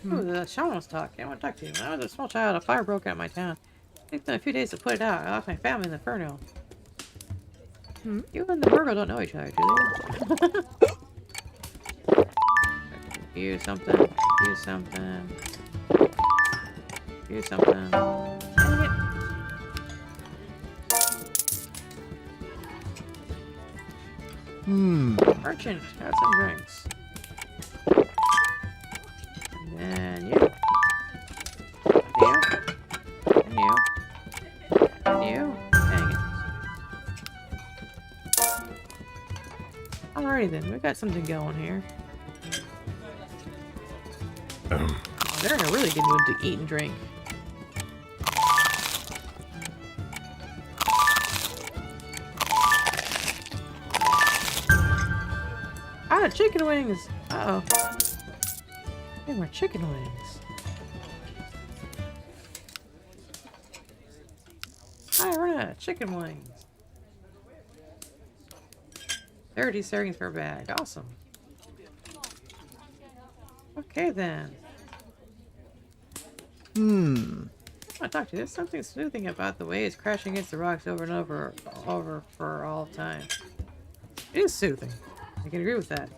A: Ooh, the shaman was talking. I want to talk to you. When I was a small child, a fire broke out in my town. It took them a few days to put it out. I lost my family in the inferno. You and the Virgo don't know each other, do they? Use something. Use something. Use something. Dang it. Merchant, have some drinks. And you. And you. And you. Dang it. Alrighty then, we got something going here. Oh, they're in a really good mood to eat and drink. Ah, chicken wings! Uh-oh. Hey, more chicken wings. Hi, we're out of chicken wings. 30 servings per bag. Awesome. Okay, then. I want to talk to you. There's something soothing about the way it's crashing against the rocks over and over for all time. It is soothing. I can agree with that.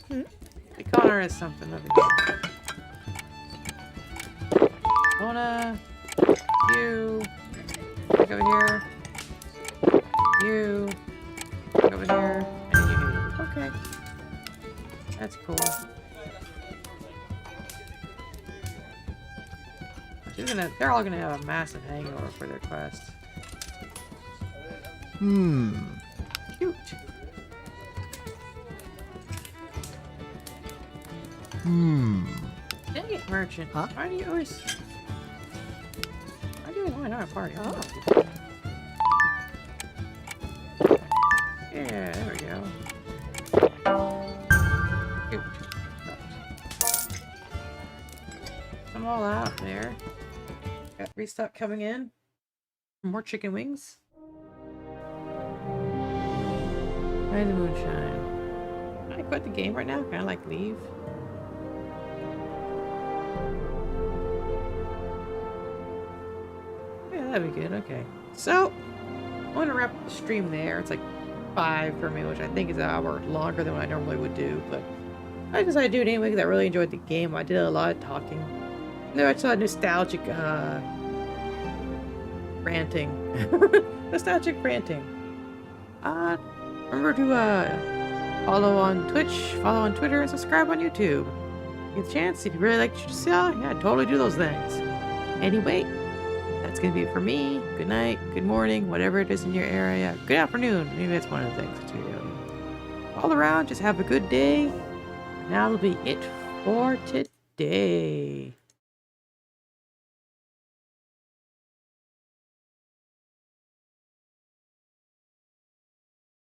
A: The Connor is something over here. Wanna you back over here. You back over here. And you. Okay. That's cool. They're all gonna have a massive hangover for their quest. Cute. Dang it, merchant.
C: Huh?
A: Why do you always... Why do you want our party? Oh. Yeah, there we go. Cute. I'm all out there. Got restock coming in. More chicken wings. Why the moonshine? Can I quit the game right now? Can I like leave? Yeah, that'd be good. Okay. So, I'm going to wrap up the stream there. It's like 5 for me, which I think is an hour longer than what I normally would do, but I decided to do it anyway because I really enjoyed the game. I did a lot of talking. No, it's a nostalgic, ranting. Nostalgic ranting. Remember to, follow on Twitch, follow on Twitter, and subscribe on YouTube. Get a chance, if you really like what you saw, yeah, totally do those things. Anyway, that's gonna be it for me. Good night, good morning, whatever it is in your area. Good afternoon, maybe that's one of the things too. All around, just have a good day. And that'll be it for today.